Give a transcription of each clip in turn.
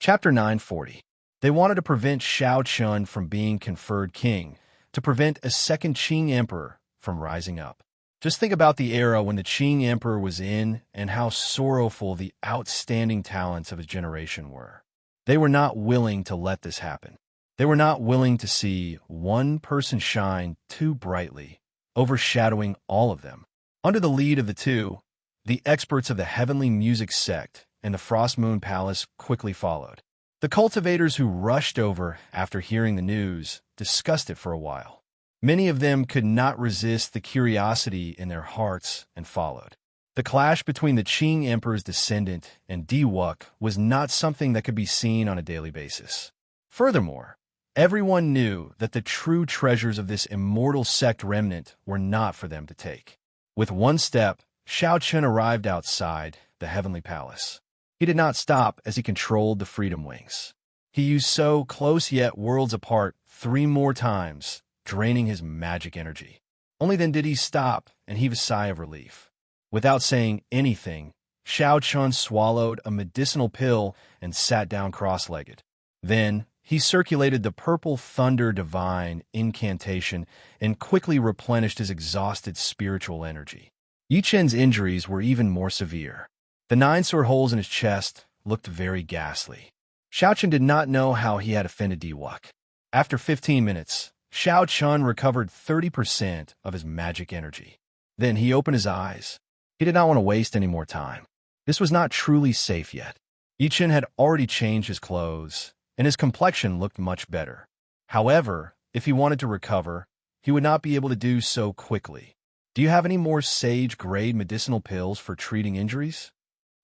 Chapter 940. They wanted to prevent Shao Chun from being conferred king, to prevent a second Qing emperor from rising up. Just think about the era when the Qing emperor was in and how sorrowful the outstanding talents of his generation were. They were not willing to let this happen. They were not willing to see one person shine too brightly, overshadowing all of them. Under the lead of the two, the experts of the Heavenly Music sect and the Frost Moon Palace quickly followed. The cultivators who rushed over after hearing the news discussed it for a while. Many of them could not resist the curiosity in their hearts and followed. The clash between the Qing Emperor's descendant and Diwuk was not something that could be seen on a daily basis. Furthermore, everyone knew that the true treasures of this immortal sect remnant were not for them to take. With one step, Shao Chun arrived outside the Heavenly Palace. He did not stop as he controlled the Freedom Wings. He used so close yet worlds apart 3 more times, draining his magic energy. Only then did he stop and heave a sigh of relief. Without saying anything, Shao Chun swallowed a medicinal pill and sat down cross-legged. Then, he circulated the purple thunder divine incantation and quickly replenished his exhausted spiritual energy. Yi Chen's injuries were even more severe. The 9 sore holes in his chest looked very ghastly. Shao Chun did not know how he had offended Diwuk. After 15 minutes, Shao Chun recovered 30% of his magic energy. Then he opened his eyes. He did not want to waste any more time. This was not truly safe yet. Yi Chen had already changed his clothes, and his complexion looked much better. However, if he wanted to recover, he would not be able to do so quickly. Do you have any more sage-grade medicinal pills for treating injuries?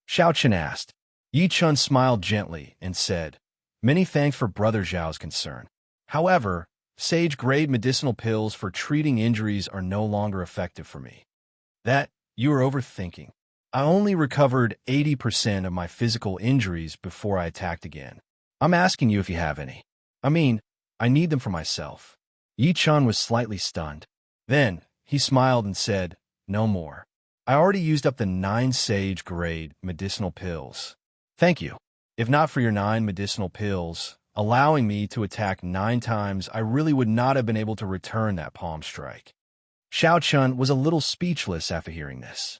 Shao Chen asked. Yi Chen smiled gently and said, "Many thanks for Brother Zhao's concern. However, sage-grade medicinal pills for treating injuries are no longer effective for me. That you are overthinking. I only recovered 80% of my physical injuries before I attacked again. I'm asking you if you have any. I need them for myself." Yi Chen was slightly stunned. Then, he smiled and said, "No more. I already used up the 9 sage-grade medicinal pills. Thank you. If not for your 9 medicinal pills, allowing me to attack 9 times, I really would not have been able to return that palm strike." Shao Chun was a little speechless after hearing this.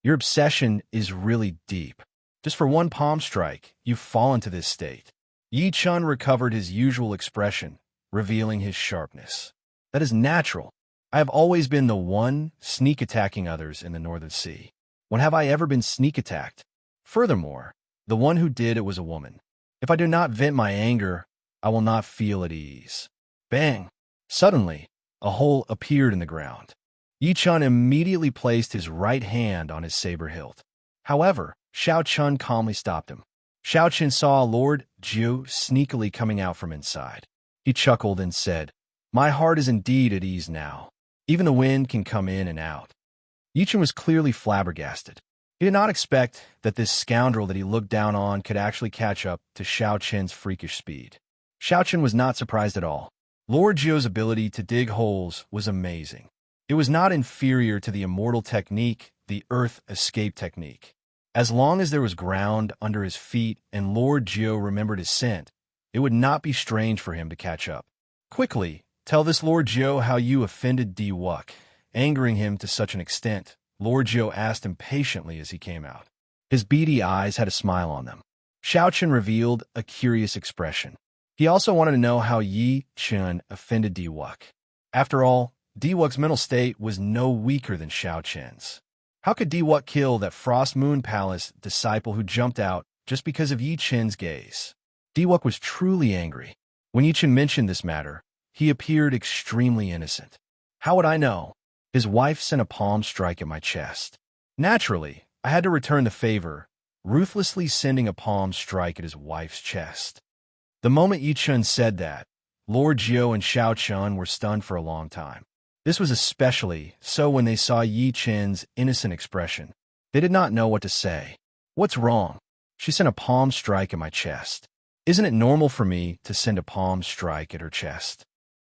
Your obsession is really deep. Just for 1 palm strike, you've fallen to this state. Yi Chen recovered his usual expression, revealing his sharpness. That is natural. I have always been the one sneak attacking others in the Northern Sea. When have I ever been sneak attacked? Furthermore, the one who did it was a woman. If I do not vent my anger, I will not feel at ease. Bang! Suddenly, a hole appeared in the ground. Yi Chen immediately placed his right hand on his saber hilt. However, Shao Chun calmly stopped him. Shao Chun saw Lord Jiu sneakily coming out from inside. He chuckled and said, "My heart is indeed at ease now. Even the wind can come in and out." Yi Chen was clearly flabbergasted. He did not expect that this scoundrel that he looked down on could actually catch up to Shao Chen's freakish speed. Shao Chen was not surprised at all. Lord Jiu's ability to dig holes was amazing. It was not inferior to the immortal technique, the earth escape technique. As long as there was ground under his feet and Lord Jiu remembered his scent, it would not be strange for him to catch up. "Quickly, tell this Lord Jiu how you offended Diwuk, angering him to such an extent," Lord Jiu asked impatiently as he came out. His beady eyes had a smile on them. Shao Chen revealed a curious expression. He also wanted to know how Yi Chen offended Diwuk. After all, Diwuk's mental state was no weaker than Shao Chen's. How could Diwuk kill that Frost Moon Palace disciple who jumped out just because of Yi Chen's gaze? Diwuk was truly angry. When Yi Chen mentioned this matter, he appeared extremely innocent. How would I know? His wife sent a palm strike at my chest. Naturally, I had to return the favor, ruthlessly sending a palm strike at his wife's chest. The moment Yi Chen said that, Lord Jiu and Shao Chun were stunned for a long time. This was especially so when they saw Yi Chen's innocent expression. They did not know what to say. "What's wrong? She sent a palm strike at my chest. Isn't it normal for me to send a palm strike at her chest?"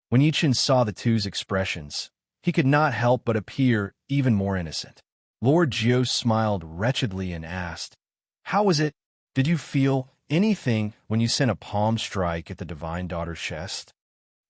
When Yi Chen saw the two's expressions, he could not help but appear even more innocent. Lord Jiu smiled wretchedly and asked, "How was it? Did you feel anything when you sent a palm strike at the divine daughter's chest?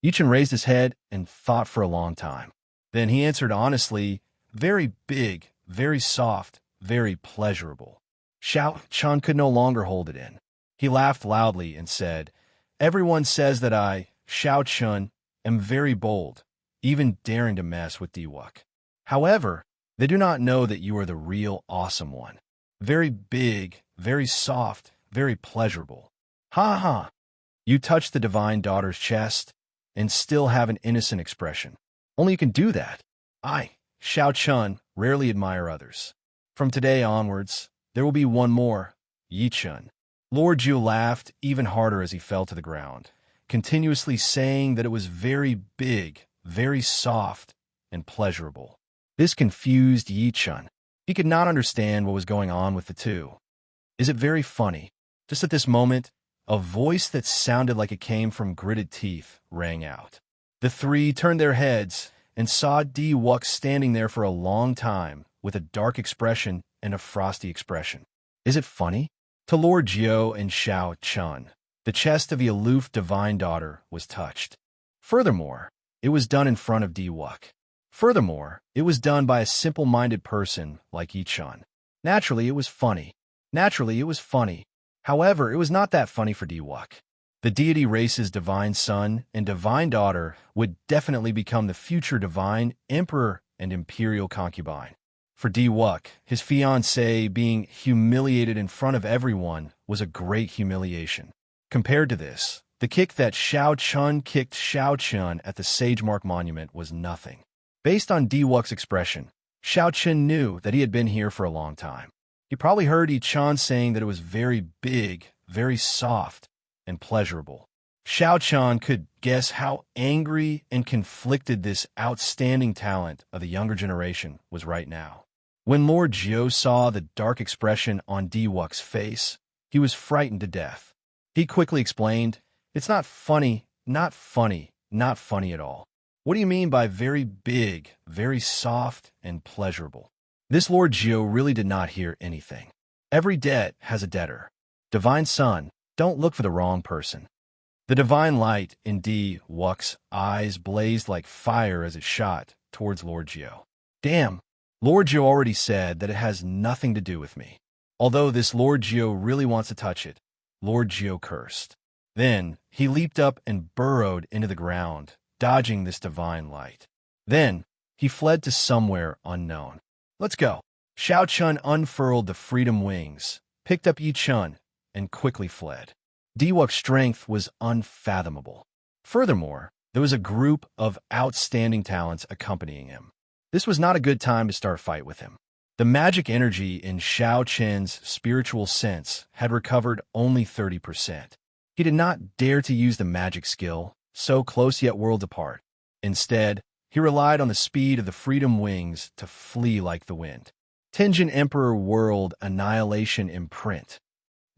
Yichun raised his head and thought for a long time. Then he answered honestly, very big, very soft, very pleasurable. Xiao Chun could no longer hold it in. He laughed loudly and said, everyone says that I, Xiao Chun, am very bold, even daring to mess with Diwuk. However, they do not know that you are the real awesome one. Very big, very soft, very pleasurable. Ha ha! You touch the divine daughter's chest and still have an innocent expression. Only you can do that. I, Xiao Chun, rarely admire others. From today onwards, there will be one more, Yi Chun. Lord Jiu laughed even harder as he fell to the ground, continuously saying that it was very big, very soft, and pleasurable. This confused Yi Chun. He could not understand what was going on with the two. Is it very funny? Just at this moment, a voice that sounded like it came from gritted teeth rang out. The three turned their heads and saw Diwuk standing there for a long time with a dark expression and a frosty expression. Is it funny? To Lord Jiu and Xiao Chun, the chest of the aloof divine daughter was touched. Furthermore, it was done in front of Diwuk. Furthermore, it was done by a simple-minded person like Yi Chun. Naturally, it was funny. However, it was not that funny for Diwuk. The deity race's divine son and divine daughter would definitely become the future divine emperor and imperial concubine. For Diwuk, his fiancée being humiliated in front of everyone was a great humiliation. Compared to this, the kick that Xiao Chun kicked Xiao Chun at the Sagemark Monument was nothing. Based on Diwuk's expression, Xiao Chun knew that he had been here for a long time. He probably heard Yi Chun saying that it was very big, very soft, and pleasurable. Xiao Chun could guess how angry and conflicted this outstanding talent of the younger generation was right now. When Lord Jiu saw the dark expression on Diwuk's face, he was frightened to death. He quickly explained, "It's not funny, not funny, not funny at all. What do you mean by very big, very soft, and pleasurable?" This Lord Jiu really did not hear anything. Every debt has a debtor. Divine Son, don't look for the wrong person. The divine light in Diwuk's eyes blazed like fire as it shot towards Lord Jiu. Damn, Lord Jiu already said that it has nothing to do with me. Although this Lord Jiu really wants to touch it, Lord Jiu cursed. Then he leaped up and burrowed into the ground, dodging this divine light. Then he fled to somewhere unknown. Let's go. Xiao Chun unfurled the freedom wings, picked up Yi Chun, and quickly fled. Diwuk's strength was unfathomable. Furthermore, there was a group of outstanding talents accompanying him. This was not a good time to start a fight with him. The magic energy in Xiao Chen's spiritual sense had recovered only 30%. He did not dare to use the magic skill, so close yet worlds apart. Instead, he relied on the speed of the freedom wings to flee like the wind. Tenjin Emperor World Annihilation Imprint.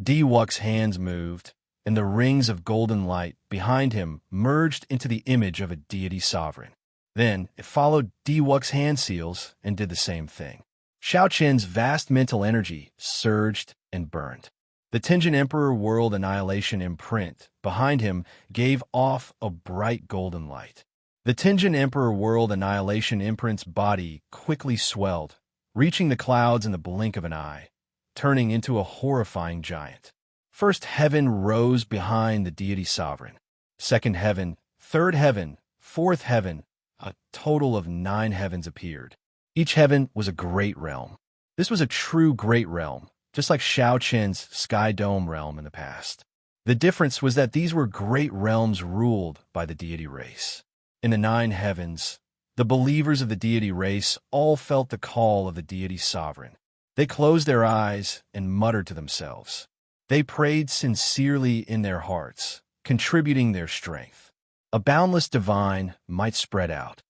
Diwuk's hands moved, and the rings of golden light behind him merged into the image of a deity sovereign. Then it followed Diwuk's hand seals and did the same thing. Xiao Chen's vast mental energy surged and burned. The Tenjin Emperor World Annihilation Imprint behind him gave off a bright golden light. The Tenjin Emperor World Annihilation Imprint's body quickly swelled, reaching the clouds in the blink of an eye, turning into a horrifying giant. First heaven rose behind the deity sovereign. Second heaven, third heaven, fourth heaven, a total of 9 heavens appeared. Each heaven was a great realm. This was a true great realm, just like Xiao Chen's Sky Dome realm in the past. The difference was that these were great realms ruled by the deity race. In the 9 heavens, the believers of the deity race all felt the call of the deity sovereign. They closed their eyes and muttered to themselves. They prayed sincerely in their hearts, contributing their strength. A boundless divine might spread out.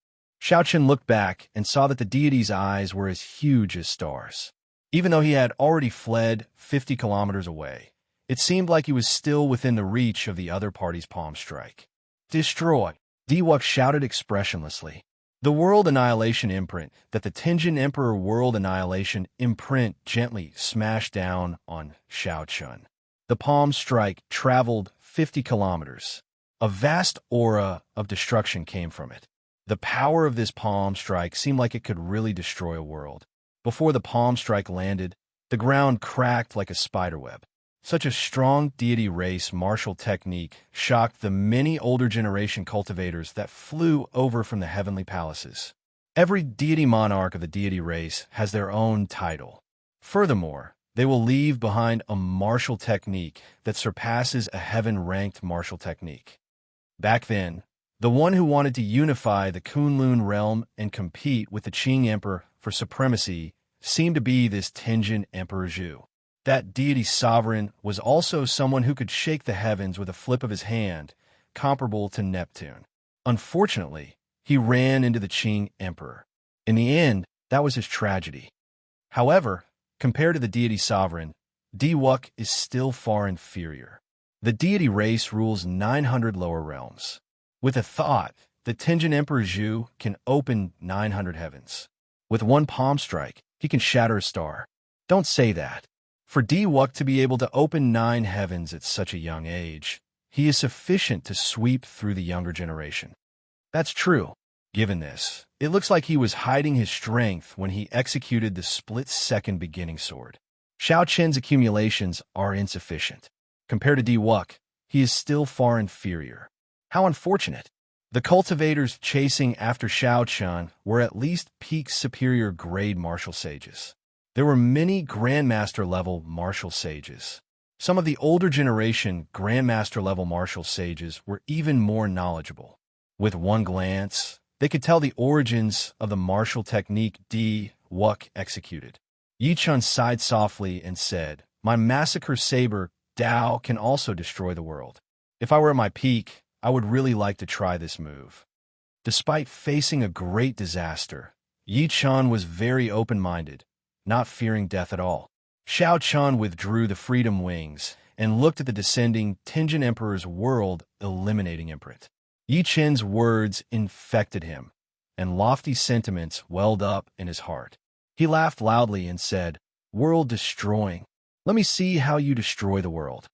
Xiao Chen looked back and saw that the deity's eyes were as huge as stars. Even though he had already fled 50 kilometers away, it seemed like he was still within the reach of the other party's palm strike. Destroy! Diwuk shouted expressionlessly. The World Annihilation Imprint that the Tenjin Emperor World Annihilation Imprint gently smashed down on Xiao Chun. The palm strike traveled 50 kilometers. A vast aura of destruction came from it. The power of this palm strike seemed like it could really destroy a world. Before the palm strike landed, the ground cracked like a spiderweb. Such a strong deity race martial technique shocked the many older generation cultivators that flew over from the heavenly palaces. Every deity monarch of the deity race has their own title. Furthermore, they will leave behind a martial technique that surpasses a heaven-ranked martial technique. Back then, the one who wanted to unify the Kunlun realm and compete with the Qing Emperor for supremacy seemed to be this Tenjin Emperor Zhu. That deity sovereign was also someone who could shake the heavens with a flip of his hand, comparable to Neptune. Unfortunately, he ran into the Qing Emperor. In the end, that was his tragedy. However, compared to the deity sovereign, Diwuk is still far inferior. The deity race rules 900 lower realms. With a thought, the Tenjin Emperor Zhu can open 900 heavens. With one palm strike, he can shatter a star. Don't say that. For Diwuk to be able to open 9 heavens at such a young age, he is sufficient to sweep through the younger generation. That's true. Given this, it looks like he was hiding his strength when he executed the split-second beginning sword. Xiao Qian's accumulations are insufficient. Compared to Diwuk, he is still far inferior. How unfortunate. The cultivators chasing after Xiao Qian were at least peak superior grade martial sages. There were many Grandmaster-level martial sages. Some of the older generation Grandmaster-level martial sages were even more knowledgeable. With one glance, they could tell the origins of the martial technique Diwuk executed. Yi Chun sighed softly and said, "My massacre saber, Dao, can also destroy the world. If I were at my peak, I would really like to try this move." Despite facing a great disaster, Yi Chun was very open-minded, not fearing death at all. Xiao Chun withdrew the freedom wings and looked at the descending Tenjin Emperor's world eliminating imprint. Yi Chen's words infected him, and lofty sentiments welled up in his heart. He laughed loudly and said, "World-destroying. Let me see how you destroy the world."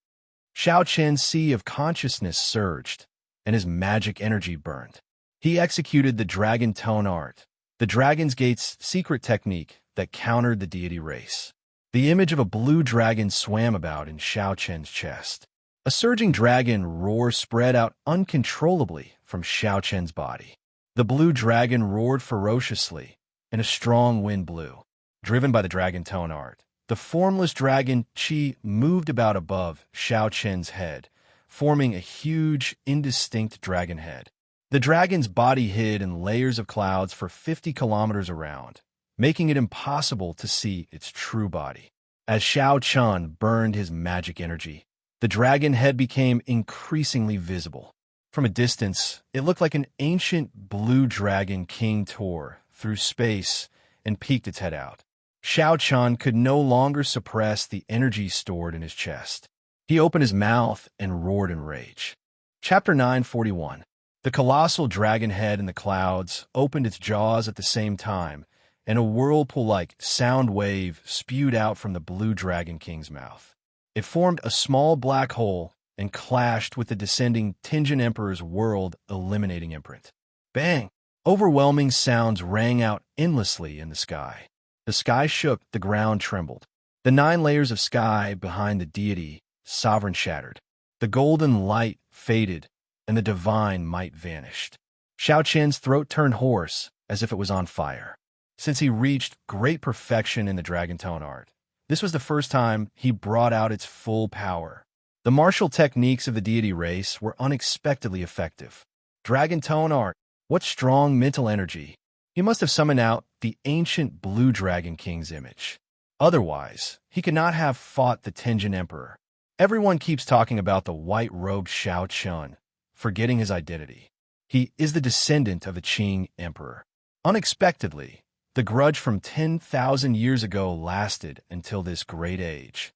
Xiao Chen's sea of consciousness surged, and his magic energy burned. He executed the Dragon Tone Art, the Dragon's Gate's secret technique that countered the deity race. The image of a blue dragon swam about in Xiao Chen's chest. A surging dragon roar spread out uncontrollably from Xiao Chen's body. The blue dragon roared ferociously, and a strong wind blew. Driven by the Dragon Tone Art, the formless dragon Qi moved about above Xiao Chen's head, forming a huge, indistinct dragon head. The dragon's body hid in layers of clouds for 50 kilometers around, making it impossible to see its true body. As Xiao Chen burned his magic energy, the dragon head became increasingly visible. From a distance, it looked like an ancient blue dragon king tore through space and peeked its head out. Xiao Chen could no longer suppress the energy stored in his chest. He opened his mouth and roared in rage. Chapter 941. The colossal dragon head in the clouds opened its jaws at the same time, and a whirlpool-like sound wave spewed out from the blue dragon king's mouth. It formed a small black hole and clashed with the descending Tenjin Emperor's world eliminating imprint. Bang! Overwhelming sounds rang out endlessly in the sky. The sky shook, the ground trembled. The 9 layers of sky behind the deity sovereign shattered. The golden light faded, and the divine might vanished. Xiao Qian's throat turned hoarse, as if it was on fire. Since he reached great perfection in the Dragon Tone Art, this was the first time he brought out its full power. The martial techniques of the deity race were unexpectedly effective. Dragon Tone Art, what strong mental energy! He must have summoned out the ancient Blue Dragon King's image. Otherwise, he could not have fought the Tenjin Emperor. Everyone keeps talking about the white-robed Xiao Chun, forgetting his identity. He is the descendant of the Qing Emperor. Unexpectedly, the grudge from 10,000 years ago lasted until this great age.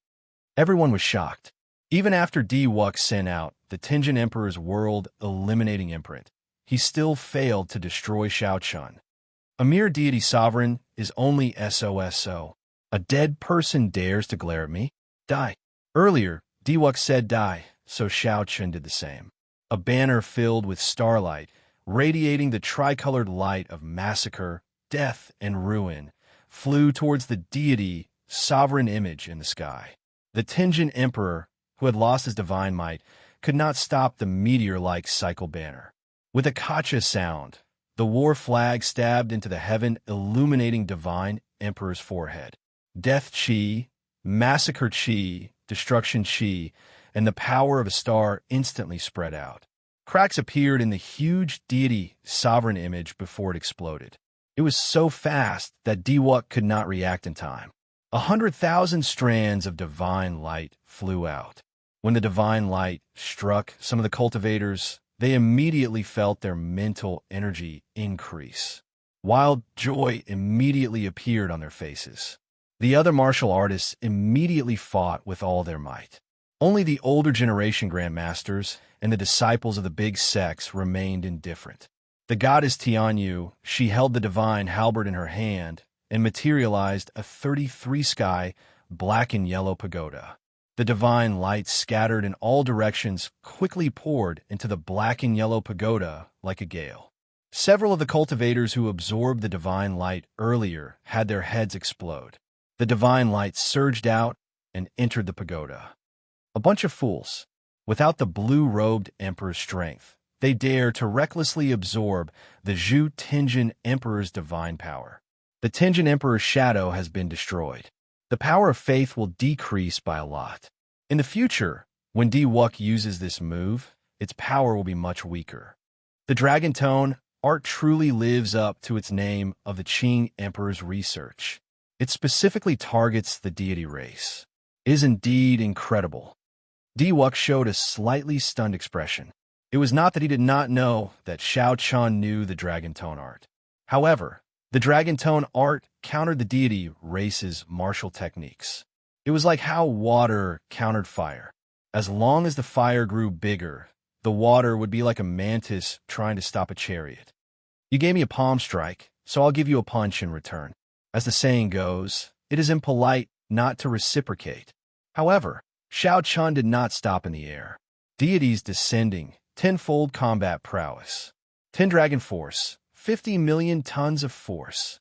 Everyone was shocked. Even after Diwuk sent out the Tenjin Emperor's world-eliminating imprint, he still failed to destroy Xiao Chun. A mere deity sovereign is only SOSO. A dead person dares to glare at me? Die. Earlier, Diwok said die, so Xiao Chun did the same. A banner filled with starlight, radiating the tricolored light of massacre, death, and ruin, flew towards the deity, sovereign image in the sky. The Tenjin Emperor, who had lost his divine might, could not stop the meteor-like cycle banner. With a kacha sound, the war flag stabbed into the heaven, illuminating divine emperor's forehead. Death chi, massacre chi, destruction chi, and the power of a star instantly spread out. Cracks appeared in the huge deity sovereign image before it exploded. It was so fast that Diwok could not react in time. 100,000 strands of divine light flew out. When the divine light struck some of the cultivators, they immediately felt their mental energy increase. Wild joy immediately appeared on their faces. The other martial artists immediately fought with all their might. Only the older generation grandmasters and the disciples of the big sects remained indifferent. The goddess Tianyu, she held the divine halberd in her hand and materialized a 33-sky black and yellow pagoda. The divine light scattered in all directions quickly poured into the black and yellow pagoda like a gale. Several of the cultivators who absorbed the divine light earlier had their heads explode. The divine light surged out and entered the pagoda. A bunch of fools. Without the blue-robed emperor's strength, they dare to recklessly absorb the Zhu Tenjin Emperor's divine power. The Tenjin Emperor's shadow has been destroyed. The power of faith will decrease by a lot. In the future, when Diwok uses this move, its power will be much weaker. The Dragon Tone art truly lives up to its name of the Qing Emperor's research. It specifically targets the deity race. It is indeed incredible. Diwok showed a slightly stunned expression. It was not that he did not know that Xiao Chun knew the Dragon Tone art. However, the Dragon Tone art countered the deity race's martial techniques. It was like how water countered fire. As long as the fire grew bigger, the water would be like a mantis trying to stop a chariot. You gave me a palm strike, so I'll give you a punch in return. As the saying goes, it is impolite not to reciprocate. However, Xiao Chun did not stop in the air. Deities descending, tenfold combat prowess. 10 dragon force, 50 million tons of force.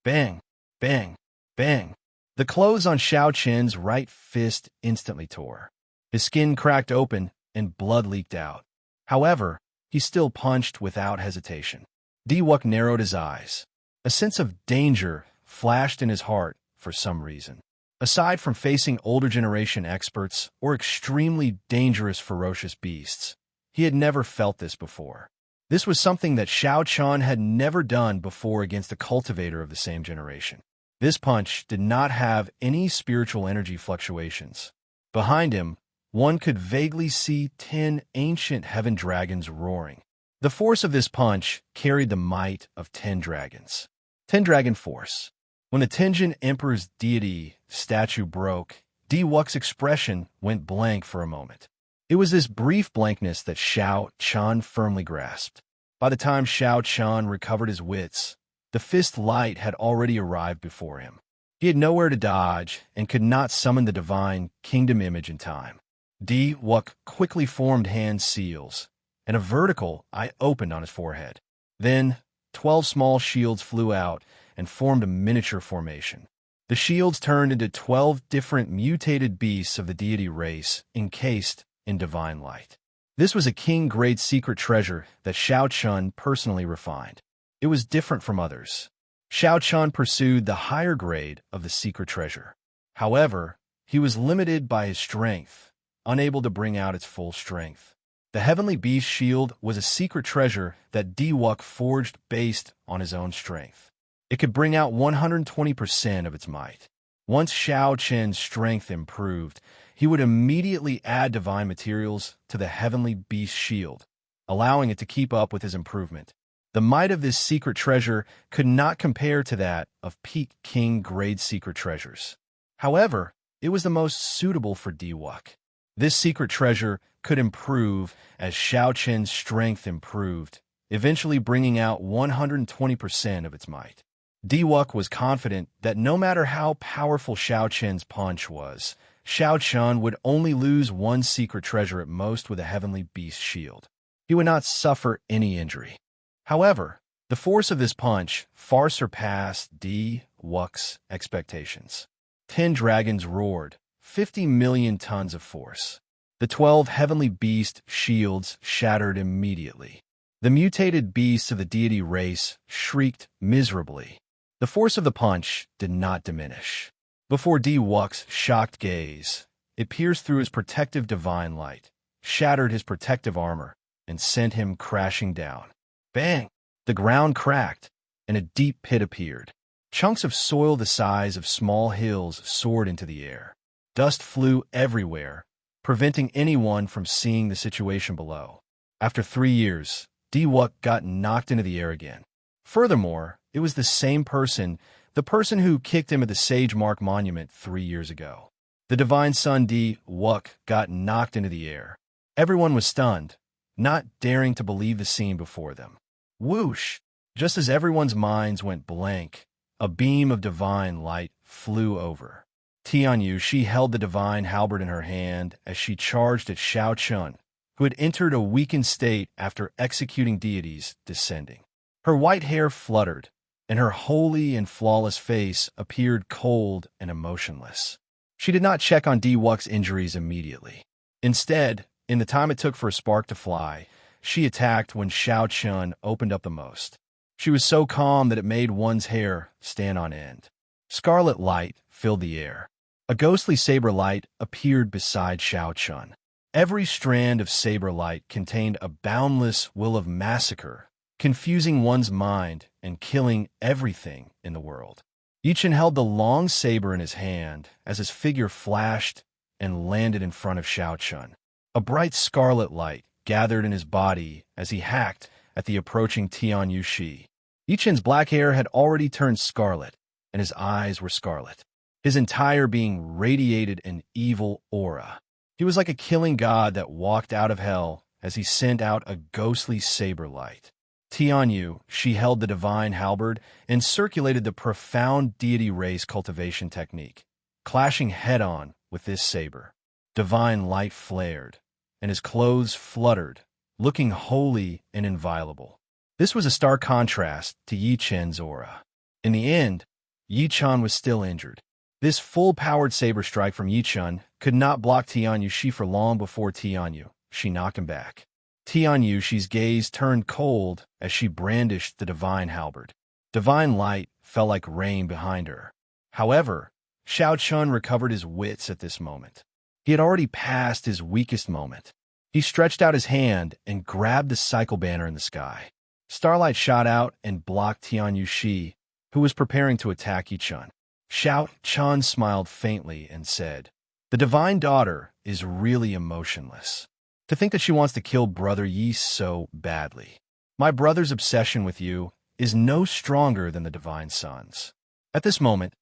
Bang, bang, bang. The clothes on Xiao Chen's right fist instantly tore. His skin cracked open and blood leaked out. However, he still punched without hesitation. Diwok narrowed his eyes. A sense of danger flashed in his heart for some reason. Aside from facing older generation experts or extremely dangerous ferocious beasts, he had never felt this before. This was something that Xiao Chun had never done before against a cultivator of the same generation. This punch did not have any spiritual energy fluctuations. Behind him, one could vaguely see 10 ancient heaven dragons roaring. The force of this punch carried the might of 10 dragons. 10 dragon force. When the Tenjin Emperor's deity statue broke, Diwok's expression went blank for a moment. It was this brief blankness that Xiao Chun firmly grasped. By the time Xiao Chun recovered his wits, the fist light had already arrived before him. He had nowhere to dodge and could not summon the divine kingdom image in time. Diwok quickly formed hand seals, and a vertical eye opened on his forehead. Then, 12 small shields flew out and formed a miniature formation. The shields turned into 12 different mutated beasts of the deity race encased in divine light. This was a king-grade secret treasure that Xiao Chun personally refined. It was different from others. Xiao Chun pursued the higher grade of the secret treasure. However, he was limited by his strength, unable to bring out its full strength. The Heavenly Beast Shield was a secret treasure that Diwok forged based on his own strength. It could bring out 120% of its might. Once Xiao Chen's strength improved, he would immediately add divine materials to the Heavenly Beast Shield, allowing it to keep up with his improvement. The might of this secret treasure could not compare to that of peak king-grade secret treasures. However, it was the most suitable for Diwok. This secret treasure could improve as Xiao Chen's strength improved, eventually bringing out 120% of its might. Diwok was confident that no matter how powerful Xiao Chen's punch was, Xiao Chun would only lose one secret treasure at most with a heavenly beast shield. He would not suffer any injury. However, the force of this punch far surpassed Di Wuk's expectations. 10 dragons roared, 50 million tons of force. The 12 heavenly beast shields shattered immediately. The mutated beasts of the deity race shrieked miserably. The force of the punch did not diminish. Before Di Wuk's shocked gaze, it pierced through his protective divine light, shattered his protective armor, and sent him crashing down. Bang! The ground cracked, and a deep pit appeared. Chunks of soil the size of small hills soared into the air. Dust flew everywhere, preventing anyone from seeing the situation below. After 3 years, Di Wuk got knocked into the air again. Furthermore, it was the same person, the person who kicked him at the Sage Mark Monument 3 years ago. The divine son Di Wuk got knocked into the air. Everyone was stunned, not daring to believe the scene before them. Whoosh! Just as everyone's minds went blank, a beam of divine light flew over. Tianyu, she held the divine halberd in her hand as she charged at Xiao Chun, who had entered a weakened state after executing deities descending. Her white hair fluttered, and her holy and flawless face appeared cold and emotionless. She did not check on Di Wuk's injuries immediately. Instead, in the time it took for a spark to fly, she attacked when Xiao Chun opened up the most. She was so calm that it made one's hair stand on end. Scarlet light filled the air. A ghostly saber light appeared beside Xiao Chun. Every strand of saber light contained a boundless will of massacre, confusing one's mind and killing everything in the world. Yichen held the long saber in his hand as his figure flashed and landed in front of Xiao Chun. A bright scarlet light gathered in his body as he hacked at the approaching Tianyu Shi. Yichen's black hair had already turned scarlet, and his eyes were scarlet. His entire being radiated an evil aura. He was like a killing god that walked out of hell as he sent out a ghostly saber light. Tianyu, she held the divine halberd and circulated the profound deity race cultivation technique, clashing head-on with this saber. Divine light flared, and his clothes fluttered, looking holy and inviolable. This was a stark contrast to Yi Chen's aura. In the end, Yi Chen was still injured. This full-powered saber strike from Yi Chen could not block Tianyu Shi for long before Tianyu. She knocked him back. Tianyu Shi's gaze turned cold as she brandished the divine halberd. Divine light fell like rain behind her. However, Xiao Chun recovered his wits at this moment. He had already passed his weakest moment. He stretched out his hand and grabbed the cycle banner in the sky. Starlight shot out and blocked Tianyu Shi, who was preparing to attack Yi Chen. Xiao Chun smiled faintly and said, "The divine daughter is really emotionless. To think that she wants to kill brother Yi so badly. My brother's obsession with you is no stronger than the divine son's." At this moment,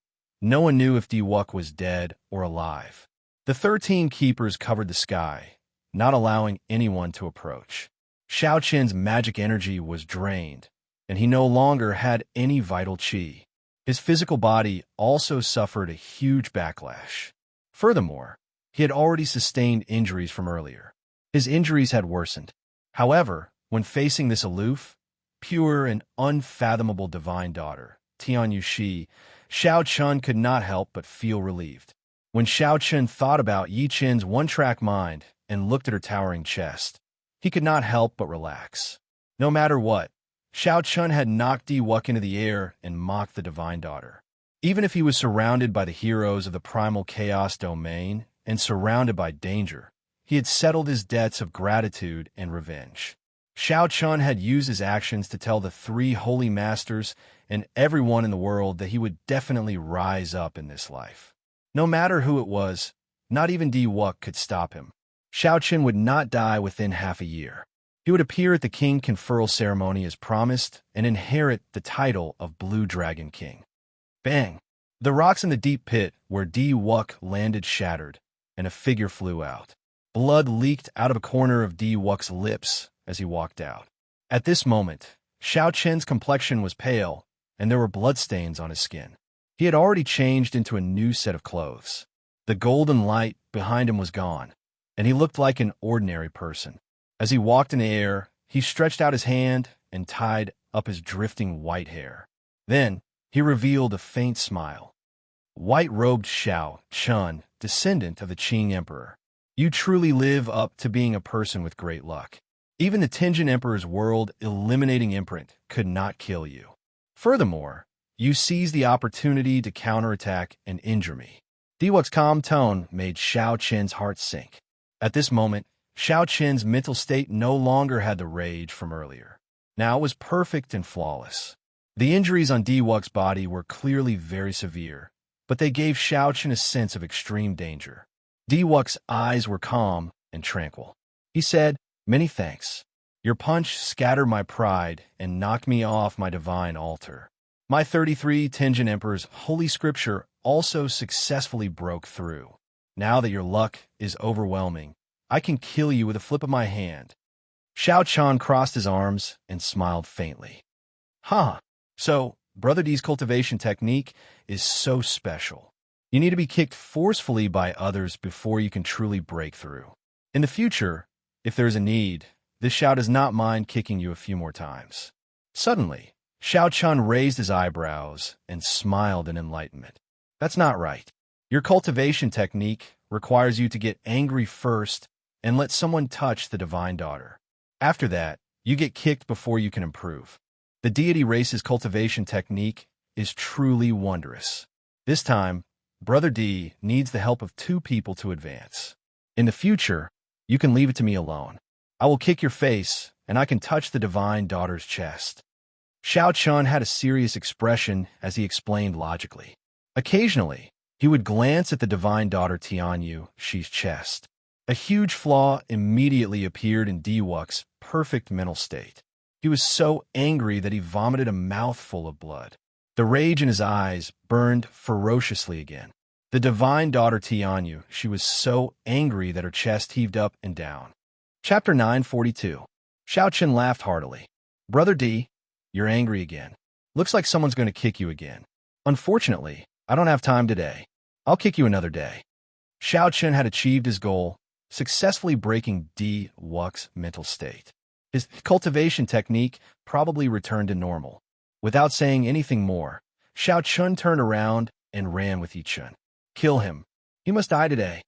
no one knew if Di Wuk was dead or alive. The 13 keepers covered the sky, not allowing anyone to approach. Xiao Chen's magic energy was drained, and he no longer had any vital qi. His physical body also suffered a huge backlash. Furthermore, he had already sustained injuries from earlier. His injuries had worsened. However, when facing this aloof, pure and unfathomable divine daughter, Tianyu Shi, Xiao Chun could not help but feel relieved. When Xiao Chun thought about Yi Chen's one-track mind and looked at her towering chest, he could not help but relax. No matter what, Xiao Chun had knocked Di Wuk into the air and mocked the divine daughter. Even if he was surrounded by the heroes of the primal chaos domain and surrounded by danger, he had settled his debts of gratitude and revenge. Xiao Chun had used his actions to tell the 3 holy masters and everyone in the world that he would definitely rise up in this life. No matter who it was, not even Di Wuk could stop him. Xiao Chun would not die within half a year. He would appear at the king conferral ceremony as promised and inherit the title of Blue Dragon King. Bang! The rocks in the deep pit where Di Wuk landed shattered, and a figure flew out. Blood leaked out of a corner of Di Wuk's lips as he walked out. At this moment, Xiao Chen's complexion was pale, and there were bloodstains on his skin. He had already changed into a new set of clothes. The golden light behind him was gone, and he looked like an ordinary person. As he walked in the air, he stretched out his hand and tied up his drifting white hair. Then he revealed a faint smile. White-robed Xiao Chun, descendant of the Qing Emperor. You truly live up to being a person with great luck. Even the Tenjin Emperor's world-eliminating imprint could not kill you. Furthermore, you seized the opportunity to counterattack and injure me. Diwuk's calm tone made Xiao Chen's heart sink. At this moment, Xiao Chen's mental state no longer had the rage from earlier. Now it was perfect and flawless. The injuries on Diwuk's body were clearly very severe, but they gave Xiao Chen a sense of extreme danger. Diwuk's eyes were calm and tranquil. He said, "Many thanks. Your punch scattered my pride and knocked me off my divine altar. My 33 Tenjin Emperor's holy scripture also successfully broke through. Now that your luck is overwhelming, I can kill you with a flip of my hand." Xiao Chan crossed his arms and smiled faintly. "Huh, so Brother D's cultivation technique is so special. You need to be kicked forcefully by others before you can truly break through. In the future, if there is a need, this Xiao does not mind kicking you a few more times." Suddenly, Xiao Chun raised his eyebrows and smiled in enlightenment. "That's not right. Your cultivation technique requires you to get angry first and let someone touch the divine daughter. After that, you get kicked before you can improve. The deity race's cultivation technique is truly wondrous. This time, Brother D needs the help of 2 people to advance. In the future, you can leave it to me alone. I will kick your face, and I can touch the divine daughter's chest." Xiao Chun had a serious expression as he explained logically. Occasionally, he would glance at the divine daughter Tianyu Shi's chest. A huge flaw immediately appeared in Diwuk's perfect mental state. He was so angry that he vomited a mouthful of blood. The rage in his eyes burned ferociously again. The divine daughter Tianyu, she was so angry that her chest heaved up and down. Chapter 942. Xiao Chen laughed heartily. "Brother D, you're angry again. Looks like someone's going to kick you again. Unfortunately, I don't have time today. I'll kick you another day." Xiao Chen had achieved his goal, successfully breaking Diwuk's mental state. His cultivation technique probably returned to normal. Without saying anything more, Xiao Chun turned around and ran with Yi Chun. "Kill him. He must die today."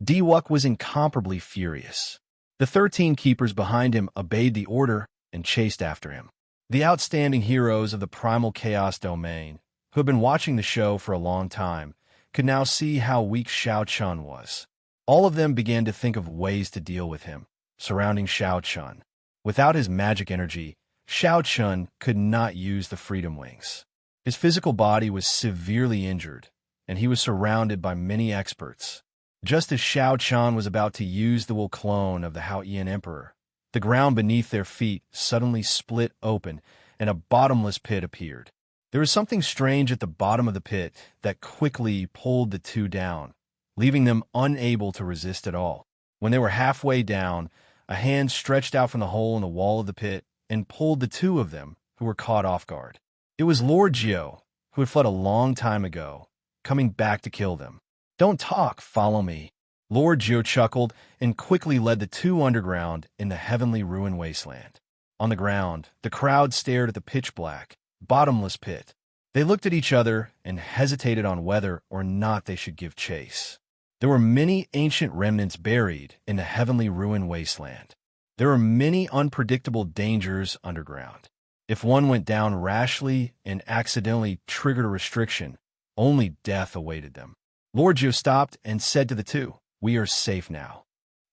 Diwuk was incomparably furious. The 13 keepers behind him obeyed the order and chased after him. The outstanding heroes of the primal chaos domain, who had been watching the show for a long time, could now see how weak Xiao Chun was. All of them began to think of ways to deal with him, surrounding Xiao Chun. Without his magic energy, Xiao Chun could not use the Freedom Wings. His physical body was severely injured, and he was surrounded by many experts. Just as Xiao Chun was about to use the will clone of the Haoyan Emperor, the ground beneath their feet suddenly split open, and a bottomless pit appeared. There was something strange at the bottom of the pit that quickly pulled the 2 down, leaving them unable to resist at all. When they were halfway down, a hand stretched out from the hole in the wall of the pit and pulled the 2 of them, who were caught off guard. It was Lord Jiu, who had fled a long time ago, coming back to kill them. "Don't talk, follow me." Lord Jiu chuckled and quickly led the 2 underground in the heavenly ruin wasteland. On the ground, the crowd stared at the pitch-black, bottomless pit. They looked at each other and hesitated on whether or not they should give chase. There were many ancient remnants buried in the heavenly ruin wasteland. There were many unpredictable dangers underground. If one went down rashly and accidentally triggered a restriction, only death awaited them. Lord Jiu stopped and said to the 2, "We are safe now."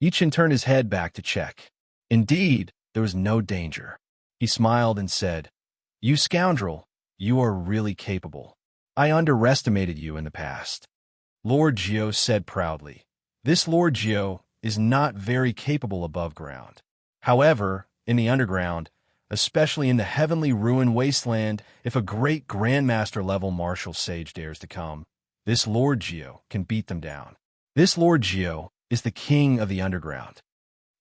Yichin turned his head back to check. Indeed, there was no danger. He smiled and said, "You scoundrel, you are really capable. I underestimated you in the past." Lord Jiu said proudly, "This Lord Jiu is not very capable above ground. However, in the underground, especially in the heavenly ruin wasteland, if a great grandmaster-level martial sage dares to come, this Lord Jiu can beat them down. This Lord Jiu is the king of the underground."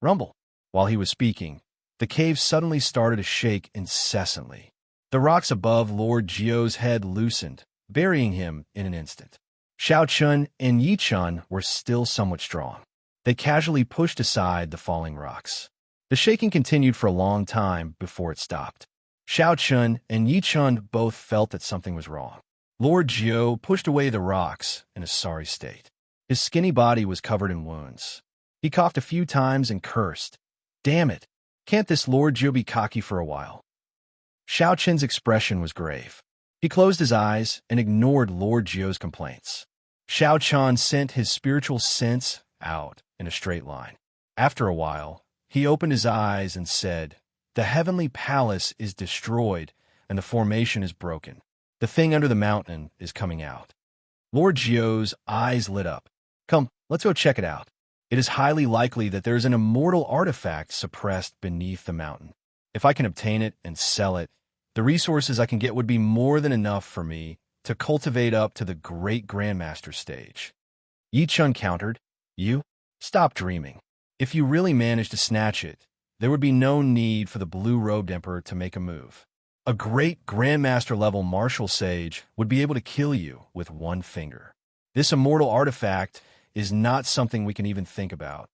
Rumble. While he was speaking, the cave suddenly started to shake incessantly. The rocks above Lord Jiu's head loosened, burying him in an instant. Xiao Chun and Yi Chun were still somewhat strong. They casually pushed aside the falling rocks. The shaking continued for a long time before it stopped. Xiao Chun and Yi Chun both felt that something was wrong. Lord Jiu pushed away the rocks in a sorry state. His skinny body was covered in wounds. He coughed a few times and cursed. Damn it! Can't this Lord Jiu be cocky for a while? Xiao Chun's expression was grave. He closed his eyes and ignored Lord Jiu's complaints. Xiao Chun sent his spiritual sense out in a straight line. After a while, he opened his eyes and said, "The heavenly palace is destroyed and the formation is broken. The thing under the mountain is coming out." Lord Jiu's eyes lit up. "Come, let's go check it out. It is highly likely that there is an immortal artifact suppressed beneath the mountain. If I can obtain it and sell it, the resources I can get would be more than enough for me to cultivate up to the great Grandmaster stage." Yi Chun countered, "You? Stop dreaming. If you really manage to snatch it, there would be no need for the blue-robed emperor to make a move. A great Grandmaster-level martial sage would be able to kill you with one finger. This immortal artifact is not something we can even think about.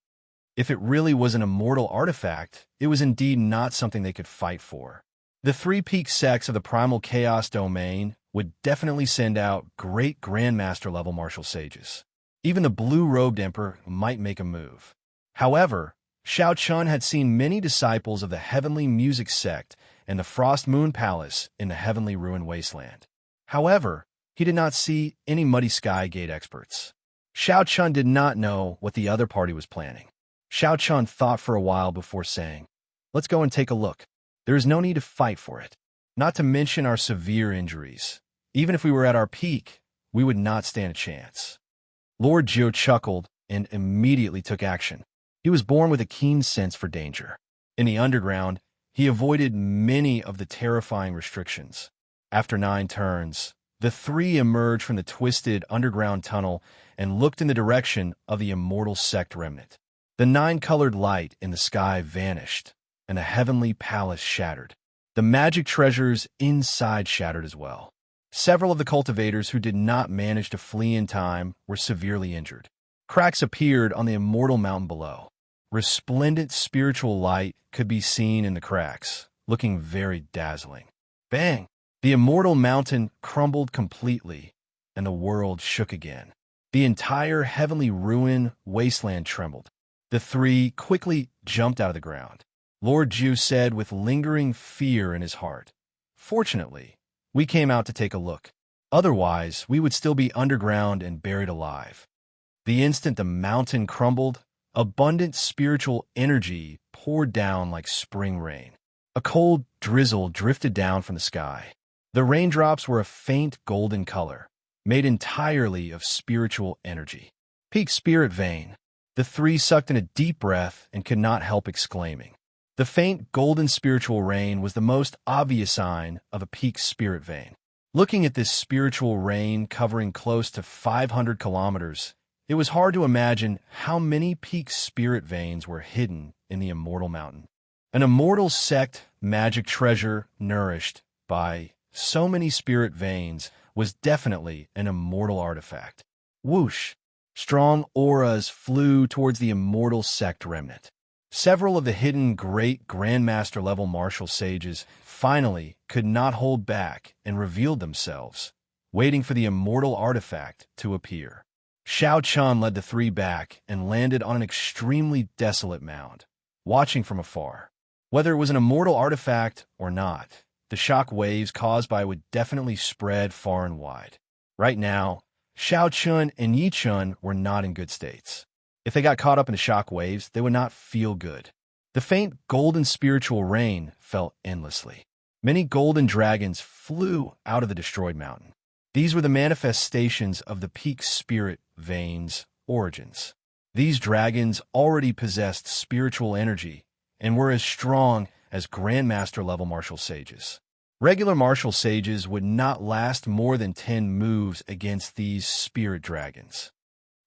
If it really was an immortal artifact, it was indeed not something they could fight for. The three peak sects of the primal chaos domain would definitely send out great Grandmaster-level martial sages. Even the blue-robed emperor might make a move. However, Xiao Chun had seen many disciples of the Heavenly Music Sect and the Frost Moon Palace in the Heavenly Ruin Wasteland. However, he did not see any Muddy Sky Gate experts. Xiao Chun did not know what the other party was planning. Xiao Chun thought for a while before saying, "Let's go and take a look. There is no need to fight for it. Not to mention our severe injuries. Even if we were at our peak, we would not stand a chance." Lord Jiu chuckled and immediately took action. He was born with a keen sense for danger. In the underground, he avoided many of the terrifying restrictions. After 9 turns, the three emerged from the twisted underground tunnel and looked in the direction of the Immortal Sect remnant. The 9-colored light in the sky vanished, and the heavenly palace shattered. The magic treasures inside shattered as well. Several of the cultivators who did not manage to flee in time were severely injured. Cracks appeared on the immortal mountain below. Resplendent spiritual light could be seen in the cracks, looking very dazzling. Bang! The immortal mountain crumbled completely, and the world shook again. The entire heavenly ruin wasteland trembled. The three quickly jumped out of the ground. Lord Jiu said with lingering fear in his heart, "Fortunately, we came out to take a look. Otherwise, we would still be underground and buried alive." The instant the mountain crumbled, abundant spiritual energy poured down like spring rain. A cold drizzle drifted down from the sky. The raindrops were a faint golden color, made entirely of spiritual energy. "Peak spirit vein." The three sucked in a deep breath and could not help exclaiming. The faint golden spiritual rain was the most obvious sign of a peak spirit vein. Looking at this spiritual rain covering close to 500 kilometers, it was hard to imagine how many peak spirit veins were hidden in the immortal mountain. An immortal sect magic treasure nourished by so many spirit veins was definitely an immortal artifact. Whoosh! Strong auras flew towards the immortal sect remnant. Several of the hidden great Grandmaster-level martial sages finally could not hold back and revealed themselves, waiting for the immortal artifact to appear. Xiao Chun led the three back and landed on an extremely desolate mound, watching from afar. Whether it was an immortal artifact or not, the shock waves caused by it would definitely spread far and wide. Right now, Xiao Chun and Yi Chun were not in good states. If they got caught up in the shock waves, they would not feel good. The faint golden spiritual rain fell endlessly. Many golden dragons flew out of the destroyed mountain. These were the manifestations of the peak spirit veins' origins. These dragons already possessed spiritual energy and were as strong as Grandmaster-level martial sages. Regular martial sages would not last more than 10 moves against these spirit dragons.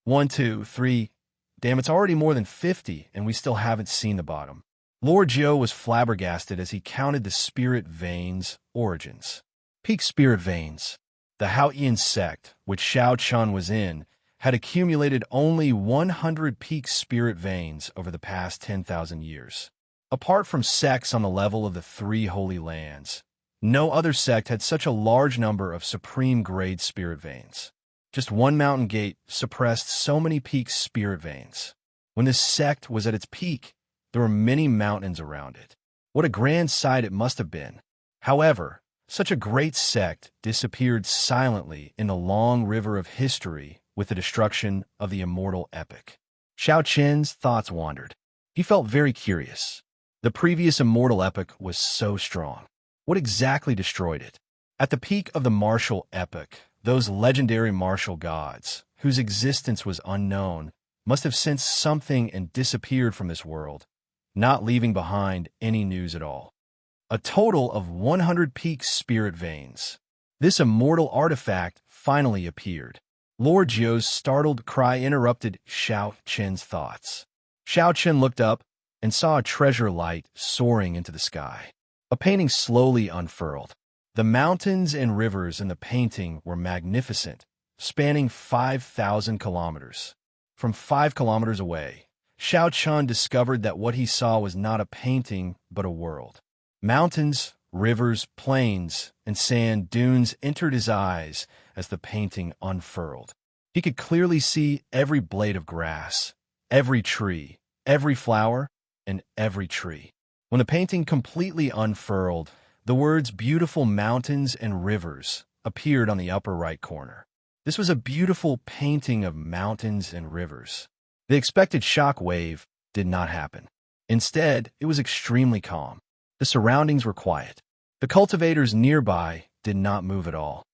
1, 2, 3. Damn, it's already more than 50, and we still haven't seen the bottom. Lord Jiu was flabbergasted as he counted the spirit veins' origins. Peak spirit veins. The Haotian sect, which Xiao Chun was in, had accumulated only 100 peak spirit veins over the past 10,000 years. Apart from sects on the level of the three holy lands, no other sect had such a large number of supreme-grade spirit veins. Just one mountain gate suppressed so many peak spirit veins. When this sect was at its peak, there were many mountains around it. What a grand sight it must have been. However, such a great sect disappeared silently in the long river of history with the destruction of the Immortal epic. Xiao Qian's thoughts wandered. He felt very curious. The previous Immortal epic was so strong. What exactly destroyed it? At the peak of the martial epic, those legendary martial gods, whose existence was unknown, must have sensed something and disappeared from this world, not leaving behind any news at all. A total of 100 peak spirit veins. This immortal artifact finally appeared. Lord Jiu's startled cry interrupted Xiao Qian's thoughts. Xiao Qian looked up and saw a treasure light soaring into the sky. A painting slowly unfurled. The mountains and rivers in the painting were magnificent, spanning 5,000 kilometers. From 5 kilometers away, Xiao Qian discovered that what he saw was not a painting, but a world. Mountains, rivers, plains, and sand dunes entered his eyes as the painting unfurled. He could clearly see every blade of grass, every tree, every flower, and every tree. When the painting completely unfurled, the words "beautiful mountains and rivers" appeared on the upper right corner. This was a beautiful painting of mountains and rivers. The expected shock wave did not happen. Instead, it was extremely calm. The surroundings were quiet. The cultivators nearby did not move at all.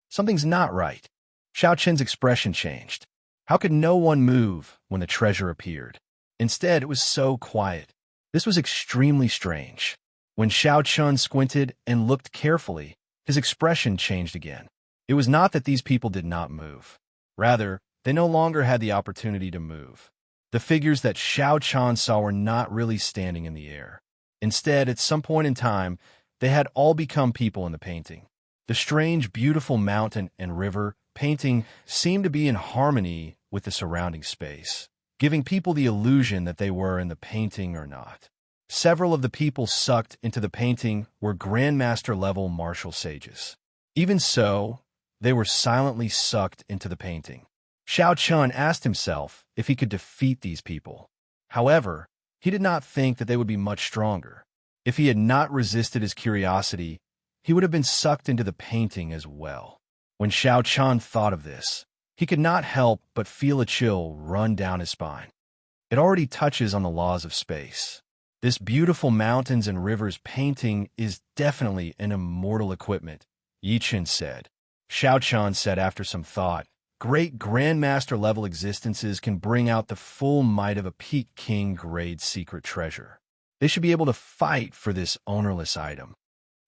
Something's not right. Xiao Qian's expression changed. How could no one move when the treasure appeared? Instead, it was so quiet. This was extremely strange. When Xiao Qian squinted and looked carefully, his expression changed again. It was not that these people did not move. Rather, they no longer had the opportunity to move. The figures that Xiao Qian saw were not really standing in the air. Instead, at some point in time, they had all become people in the painting. The strange, beautiful mountain and river painting seemed to be in harmony with the surrounding space, giving people the illusion that they were in the painting or not. Several of the people sucked into the painting were Grandmaster-level martial sages. Even so, they were silently sucked into the painting. Xiao Qian asked himself if he could defeat these people. However, he did not think that they would be much stronger. If he had not resisted his curiosity, he would have been sucked into the painting as well. When Xiao Qian thought of this, he could not help but feel a chill run down his spine. It already touches on the laws of space. This beautiful mountains and rivers painting is definitely an immortal equipment, Yi Chen said. Xiao Qian said after some thought, great Grandmaster-level existences can bring out the full might of a peak king-grade secret treasure. They should be able to fight for this ownerless item.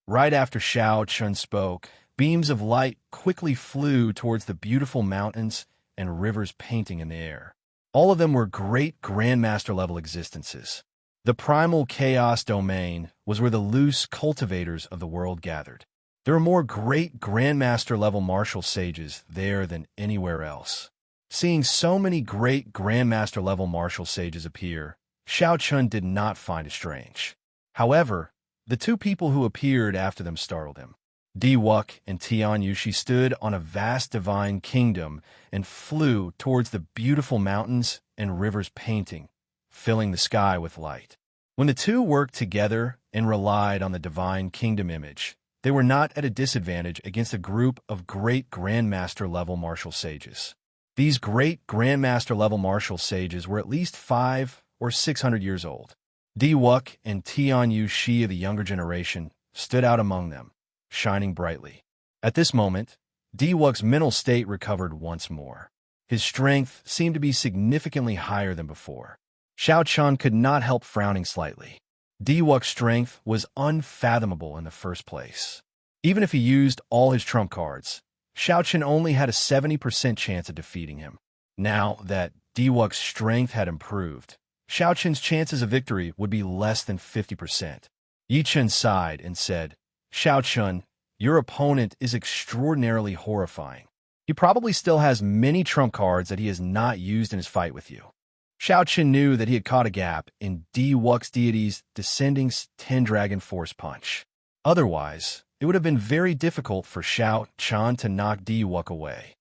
Right after Xiao Qian spoke, beams of light quickly flew towards the beautiful mountains and rivers painting in the air. All of them were great Grandmaster-level existences. The primal chaos domain was where the loose cultivators of the world gathered. There were more great Grandmaster-level martial sages there than anywhere else. Seeing so many great Grandmaster-level martial sages appear, Xiao Qian did not find it strange. However, the two people who appeared after them startled him. Diwuk and Tian Yushi stood on a vast divine kingdom and flew towards the beautiful mountains and rivers painting, filling the sky with light. When the two worked together and relied on the divine kingdom image, they were not at a disadvantage against a group of great Grandmaster-level martial sages. These great Grandmaster-level martial sages were at least 500 or 600 years old. Diwuk and Tian Yushi of the younger generation stood out among them, shining brightly. At this moment, Diwuk's mental state recovered once more. His strength seemed to be significantly higher than before. Xiao Qian could not help frowning slightly. Diwuk's strength was unfathomable in the first place. Even if he used all his trump cards, Xiao Qian only had a 70% chance of defeating him. Now that Diwuk's strength had improved, Xiao Qian's chances of victory would be less than 50%. Yi Chen sighed and said, Xiao Qian, Your opponent is extraordinarily horrifying. He probably still has many trump cards that he has not used in his fight with you. Shao Chen knew that he had caught a gap in Di Wuxi deity's descending 10-dragon force punch. Otherwise, it would have been very difficult for Shao Chen to knock Di Wuxi away.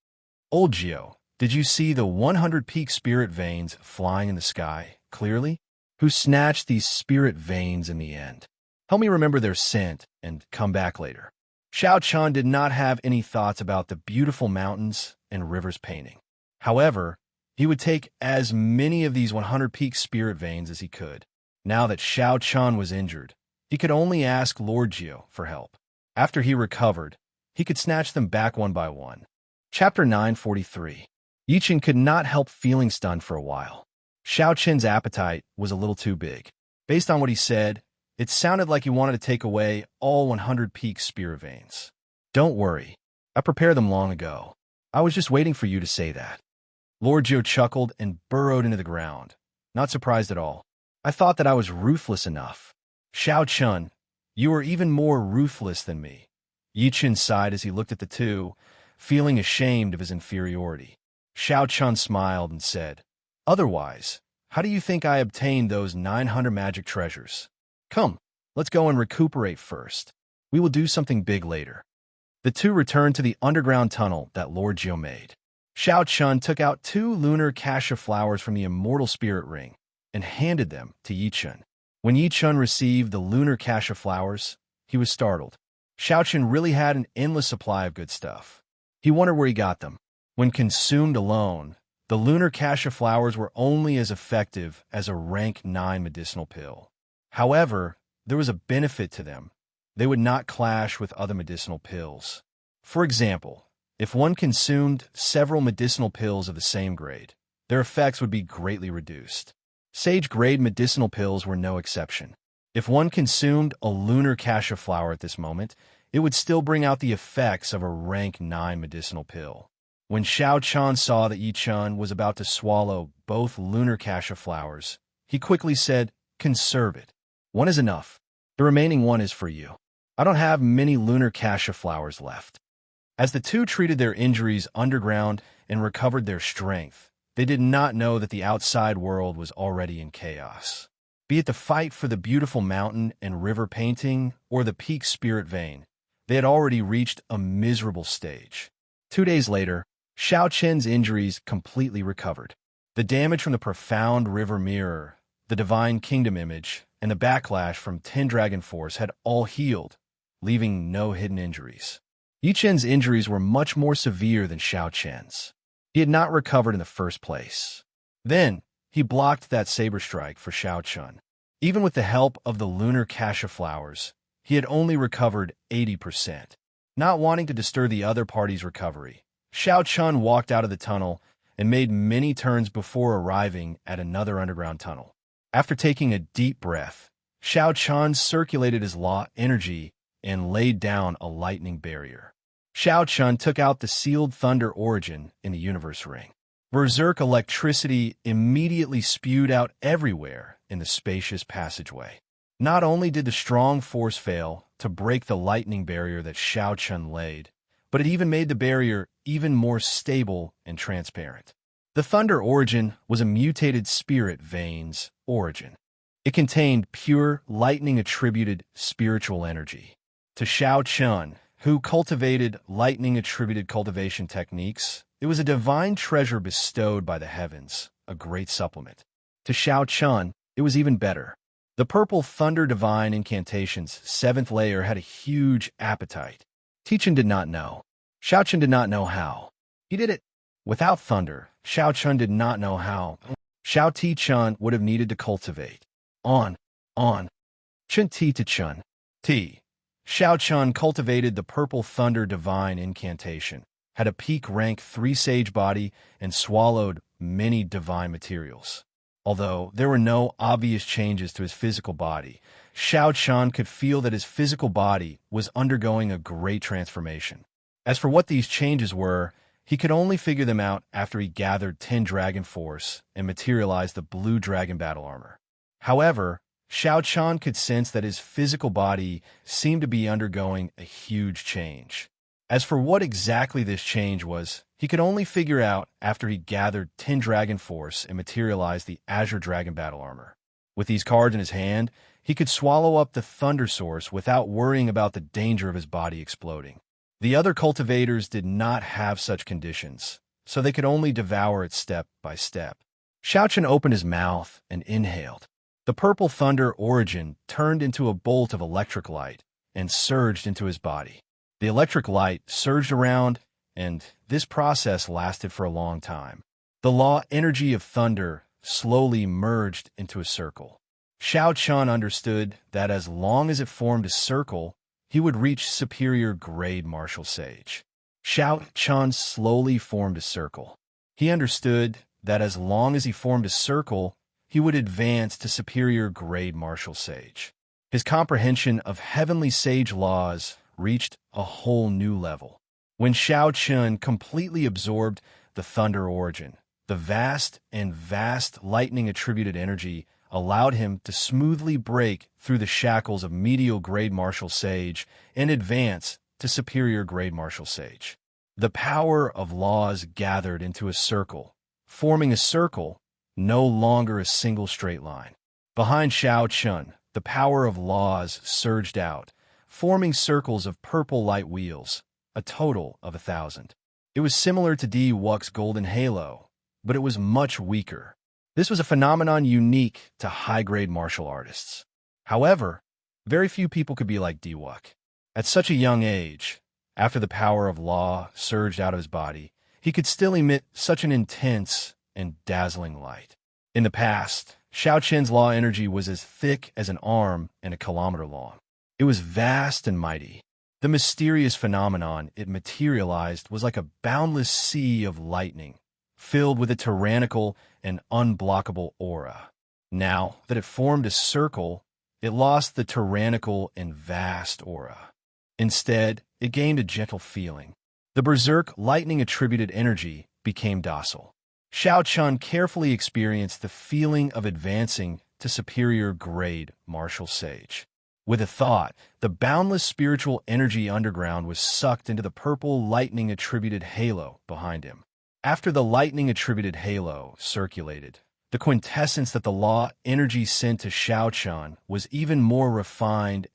Old Gio, did you see the 100 peak spirit veins flying in the sky, clearly? Who snatched these spirit veins in the end? Help me remember their scent and come back later. Shao Chen did not have any thoughts about the beautiful mountains and rivers painting. However, he would take as many of these 100 peak spirit veins as he could. Now that Shao Chen was injured, he could only ask Lord Gio for help. After he recovered, he could snatch them back one by one. Chapter 943. Yi Chen could not help feeling stunned for a while. Shao Chen's appetite was a little too big. Based on what he said, it sounded like he wanted to take away all 100 peak spirit veins. Don't worry, I prepared them long ago. I was just waiting for you to say that. Lord Gio chuckled and burrowed into the ground, not surprised at all. I thought that I was ruthless enough. Shao Chen, you are even more ruthless than me. Yi Chen sighed as he looked at the two, feeling ashamed of his inferiority. Shao Chen smiled and said, Otherwise, how do you think I obtained those 900 magic treasures? Come, let's go and recuperate first. We will do something big later. The two returned to the underground tunnel that Lord Gio made. Shao Chen took out 2 lunar cassia flowers from the Immortal Spirit Ring and handed them to Yi Chen. When Yi Chen received the lunar cassia flowers, he was startled. Shao Chen really had an endless supply of good stuff. He wondered where he got them. When consumed alone, the lunar cassia flowers were only as effective as a rank 9 medicinal pill. However, there was a benefit to them. They would not clash with other medicinal pills. For example, if one consumed several medicinal pills of the same grade, their effects would be greatly reduced. Sage-grade medicinal pills were no exception. If one consumed a lunar cassia flower at this moment, it would still bring out the effects of a rank 9 medicinal pill. When Shao Chen saw that Yi Chen was about to swallow both lunar cassia flowers, he quickly said, Conserve it. One is enough. The remaining one is for you. I don't have many lunar cassia flowers left. As the two treated their injuries underground and recovered their strength, they did not know that the outside world was already in chaos. Be it the fight for the beautiful mountain and river painting or the peak spirit vein, they had already reached a miserable stage. 2 days later, Shao Chen's injuries completely recovered. The damage from the profound river mirror, the divine kingdom image, and the backlash from 10 Dragon Force had all healed, leaving no hidden injuries. Yi Chen's injuries were much more severe than Shao Chen's. He had not recovered in the first place. Then, he blocked that saber strike for Shao Chen. Even with the help of the lunar cassia flowers, he had only recovered 80%. Not wanting to disturb the other party's recovery, Shao Chen walked out of the tunnel and made many turns before arriving at another underground tunnel. After taking a deep breath, Shao Chen circulated his law energy and laid down a lightning barrier. Shao Chen took out the sealed thunder origin in the universe ring. Berserk electricity immediately spewed out everywhere in the spacious passageway. Not only did the strong force fail to break the lightning barrier that Shao Chen laid, but it even made the barrier even more stable and transparent. The thunder origin was a mutated spirit veins origin. It contained pure lightning-attributed spiritual energy. To Shao Chen, who cultivated lightning-attributed cultivation techniques, it was a divine treasure bestowed by the heavens, a great supplement. To Shao Chen, it was even better. The purple thunder divine incantation's 7th layer had a huge appetite. Chen did not know. Shao Chen did not know how. He did it. Without thunder, Shao Chen did not know how. Shao Chen would have needed to cultivate. On. Chen Ti to Chen. Ti. Shao Chen cultivated the purple thunder divine incantation, had a peak rank 3 sage body, and swallowed many divine materials. Although there were no obvious changes to his physical body, Shao Chen could feel that his physical body was undergoing a great transformation. As for what these changes were, he could only figure them out after he gathered 10 Dragon Force and materialized the blue dragon battle armor. However, Xiao Qian could sense that his physical body seemed to be undergoing a huge change. As for what exactly this change was, he could only figure out after he gathered 10 Dragon Force and materialized the Azure Dragon Battle Armor. With these cards in his hand, he could swallow up the Thunder Source without worrying about the danger of his body exploding. The other cultivators did not have such conditions, so they could only devour it step by step. Xiaochen opened his mouth and inhaled. The purple thunder origin turned into a bolt of electric light and surged into his body. The electric light surged around, and this process lasted for a long time. The law energy of thunder slowly merged into a circle. Xiao Qian understood that as long as it formed a circle, he would reach superior grade martial sage. Xiao Qian slowly formed a circle. He understood that as long as he formed a circle, he would advance to superior grade martial sage. His comprehension of heavenly sage laws reached a whole new level. When Xiao Qian completely absorbed the thunder origin, the vast lightning-attributed energy allowed him to smoothly break through the shackles of medial grade martial sage and advance to superior grade martial sage. The power of laws gathered into a circle, forming a circle, no longer a single straight line. Behind Xiao Qian, the power of laws surged out, forming circles of purple light wheels, a total of 1,000. It was similar to Di Wux's golden halo, but it was much weaker. This was a phenomenon unique to high-grade martial artists. However, very few people could be like Di Wux. At such a young age, after the power of law surged out of his body, he could still emit such an intense and dazzling light. In the past, Xiao Qian's law energy was as thick as an arm and a kilometer long. It was vast and mighty. The mysterious phenomenon it materialized was like a boundless sea of lightning, filled with a tyrannical and unblockable aura. Now that it formed a circle, it lost the tyrannical and vast aura. Instead, it gained a gentle feeling. The berserk lightning-attributed energy became docile. Xiao Qian carefully experienced the feeling of advancing to superior grade martial sage. With a thought, the boundless spiritual energy underground was sucked into the purple lightning-attributed halo behind him. After the lightning-attributed halo circulated, the quintessence that the law energy sent to Xiao Qian was even more refined,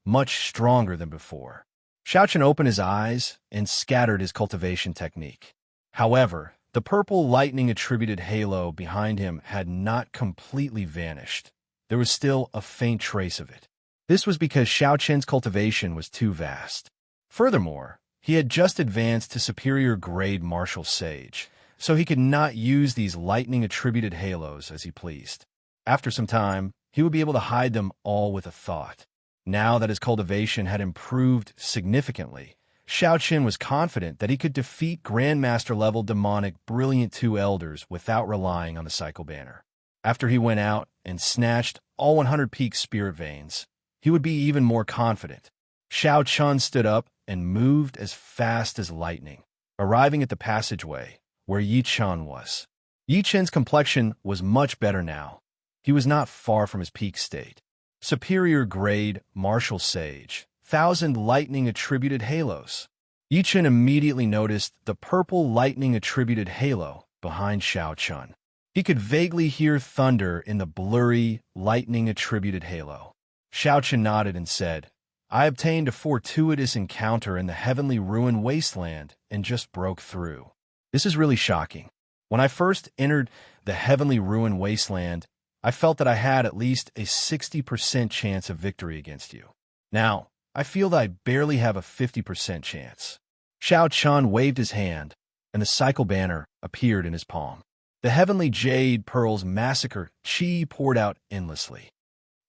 much stronger than before. Xiao Qian opened his eyes and scattered his cultivation technique. However, the purple lightning-attributed halo behind him had not completely vanished. There was still a faint trace of it. This was because Xiao Qian's cultivation was too vast. Furthermore, he had just advanced to superior grade martial sage, so he could not use these lightning-attributed halos as he pleased. After some time, he would be able to hide them all with a thought. Now that his cultivation had improved significantly, Xiao Qian was confident that he could defeat Grandmaster-level demonic Brilliant Two Elders without relying on the Cycle Banner. After he went out and snatched all 100 peak spirit veins, he would be even more confident. Xiao Qian stood up and moved as fast as lightning, arriving at the passageway where Yi Chen was. Yi Chen's complexion was much better now. He was not far from his peak state. Superior grade martial sage, 1,000 lightning-attributed halos. Yi Chen immediately noticed the purple lightning-attributed halo behind Xiao Qian. He could vaguely hear thunder in the blurry, lightning-attributed halo. Xiao Qian nodded and said, "I obtained a fortuitous encounter in the heavenly ruin wasteland and just broke through. This is really shocking. When I first entered the heavenly ruin wasteland, I felt that I had at least a 60% chance of victory against you. Now, I feel that I barely have a 50% chance." Xiao Qian waved his hand, and the cycle banner appeared in his palm. The heavenly jade pearls massacre chi poured out endlessly.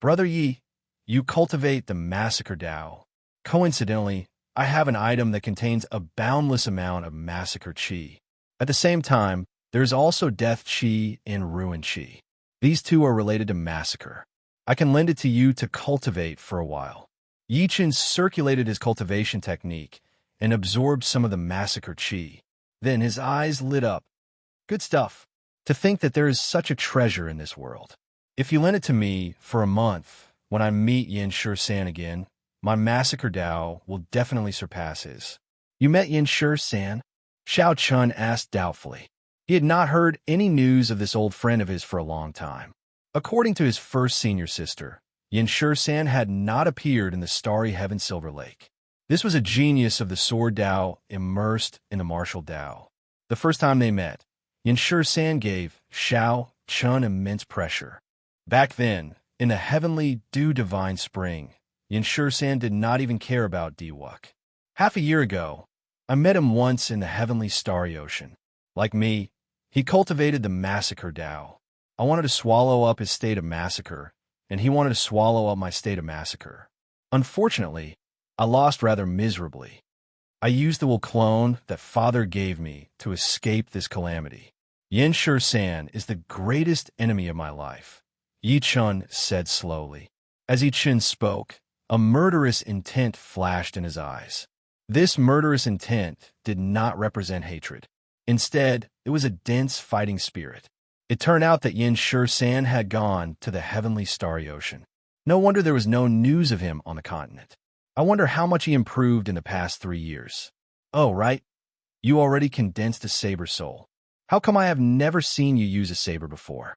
"Brother Yi, you cultivate the massacre Dao. Coincidentally, I have an item that contains a boundless amount of massacre chi. At the same time, there is also death chi and ruin chi. These two are related to massacre. I can lend it to you to cultivate for a while." Yi Chen circulated his cultivation technique and absorbed some of the massacre chi. Then his eyes lit up. "Good stuff. To think that there is such a treasure in this world." If you lend it to me for a month, when I meet Yin San again, my massacre Dao will definitely surpass his. You met Yin San? Xiao Chun asked doubtfully. He had not heard any news of this old friend of his for a long time. According to his first senior sister, Yin San had not appeared in the starry heaven Silver Lake. This was a genius of the sword Dao immersed in the martial Dao. The first time they met, Yin San gave Xiao Chun immense pressure. Back then, in the heavenly dew divine spring, Yin San did not even care about Diwuk. Half a year ago, I met him once in the heavenly starry ocean. Like me, he cultivated the massacre Dao. I wanted to swallow up his state of massacre, and he wanted to swallow up my state of massacre. Unfortunately, I lost rather miserably. I used the will clone that father gave me to escape this calamity. Yin San is the greatest enemy of my life, Yi Chun said slowly. As Yi Chun spoke, a murderous intent flashed in his eyes. This murderous intent did not represent hatred. Instead, it was a dense fighting spirit. It turned out that Yin San had gone to the heavenly starry ocean. No wonder there was no news of him on the continent. I wonder how much he improved in the past 3 years. Oh, right. You already condensed a saber soul. How come I have never seen you use a saber before?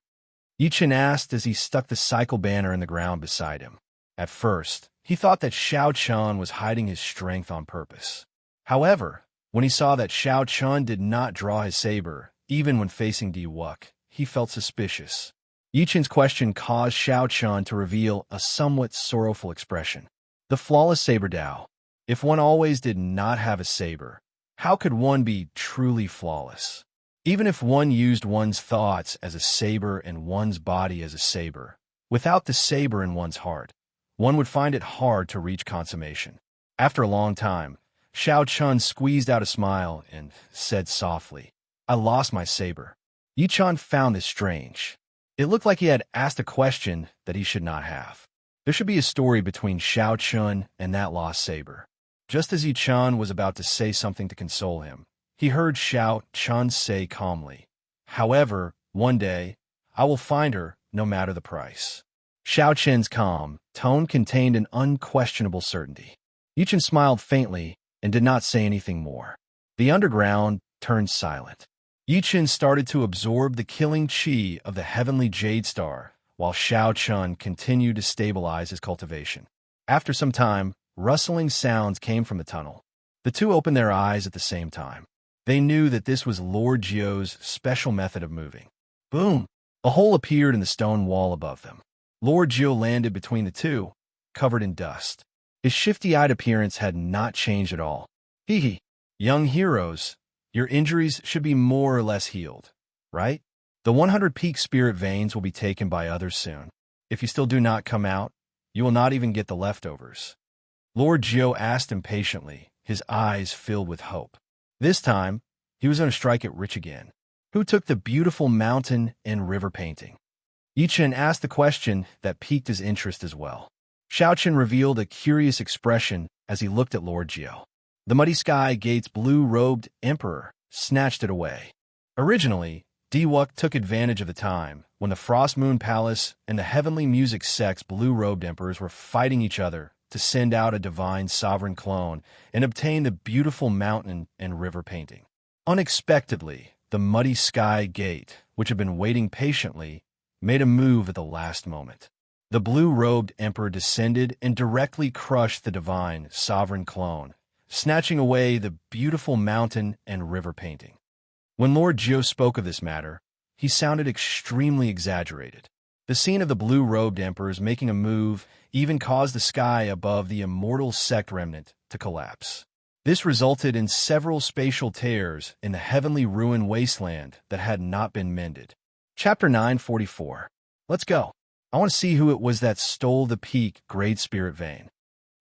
Yi Chun asked as he stuck the cycle banner in the ground beside him. At first, he thought that Xiao Chun was hiding his strength on purpose. However, when he saw that Xiao Chun did not draw his saber, even when facing Diwuk, he felt suspicious. Yi Chun's question caused Xiao Chun to reveal a somewhat sorrowful expression. The flawless saber Dao. If one always did not have a saber, how could one be truly flawless? Even if one used one's thoughts as a saber and one's body as a saber, without the saber in one's heart, one would find it hard to reach consummation. After a long time, Xiao Chun squeezed out a smile and said softly, I lost my saber. Yi Chun found this strange. It looked like he had asked a question that he should not have. There should be a story between Xiao Chun and that lost saber. Just as Yi Chun was about to say something to console him, he heard Xiao Chun say calmly, however, one day, I will find her no matter the price. Xiao Chun's calm tone contained an unquestionable certainty. Yi Chun smiled faintly and did not say anything more. The underground turned silent. Yi Chun started to absorb the killing chi of the heavenly jade star, while Xiao Chun continued to stabilize his cultivation. After some time, rustling sounds came from the tunnel. The two opened their eyes at the same time. They knew that this was Lord Jio's special method of moving. Boom! A hole appeared in the stone wall above them. Lord Jio landed between the two, covered in dust. His shifty-eyed appearance had not changed at all. Hee hee. Young heroes, your injuries should be more or less healed, right? The 100 peak spirit veins will be taken by others soon. If you still do not come out, you will not even get the leftovers. Lord Jio asked impatiently, his eyes filled with hope. This time, he was going to strike it rich again. Who took the beautiful mountain and river painting? Yi Chun asked the question that piqued his interest as well. Xiao Chun revealed a curious expression as he looked at Lord Jio. The Muddy Sky Gate's blue-robed emperor snatched it away. Originally, Diwuk took advantage of the time when the Frost Moon Palace and the Heavenly Music Sect's blue-robed emperors were fighting each other to send out a divine sovereign clone and obtain the beautiful mountain and river painting. Unexpectedly, the Muddy Sky Gate, which had been waiting patiently, made a move at the last moment. The blue-robed emperor descended and directly crushed the divine sovereign clone, snatching away the beautiful mountain and river painting. When Lord Jio spoke of this matter, he sounded extremely exaggerated. The scene of the blue-robed emperors making a move even caused the sky above the Immortal sect remnant to collapse. This resulted in several spatial tears in the heavenly ruin wasteland that had not been mended. Chapter 944. Let's go. I want to see who it was that stole the peak Great Spirit Vein.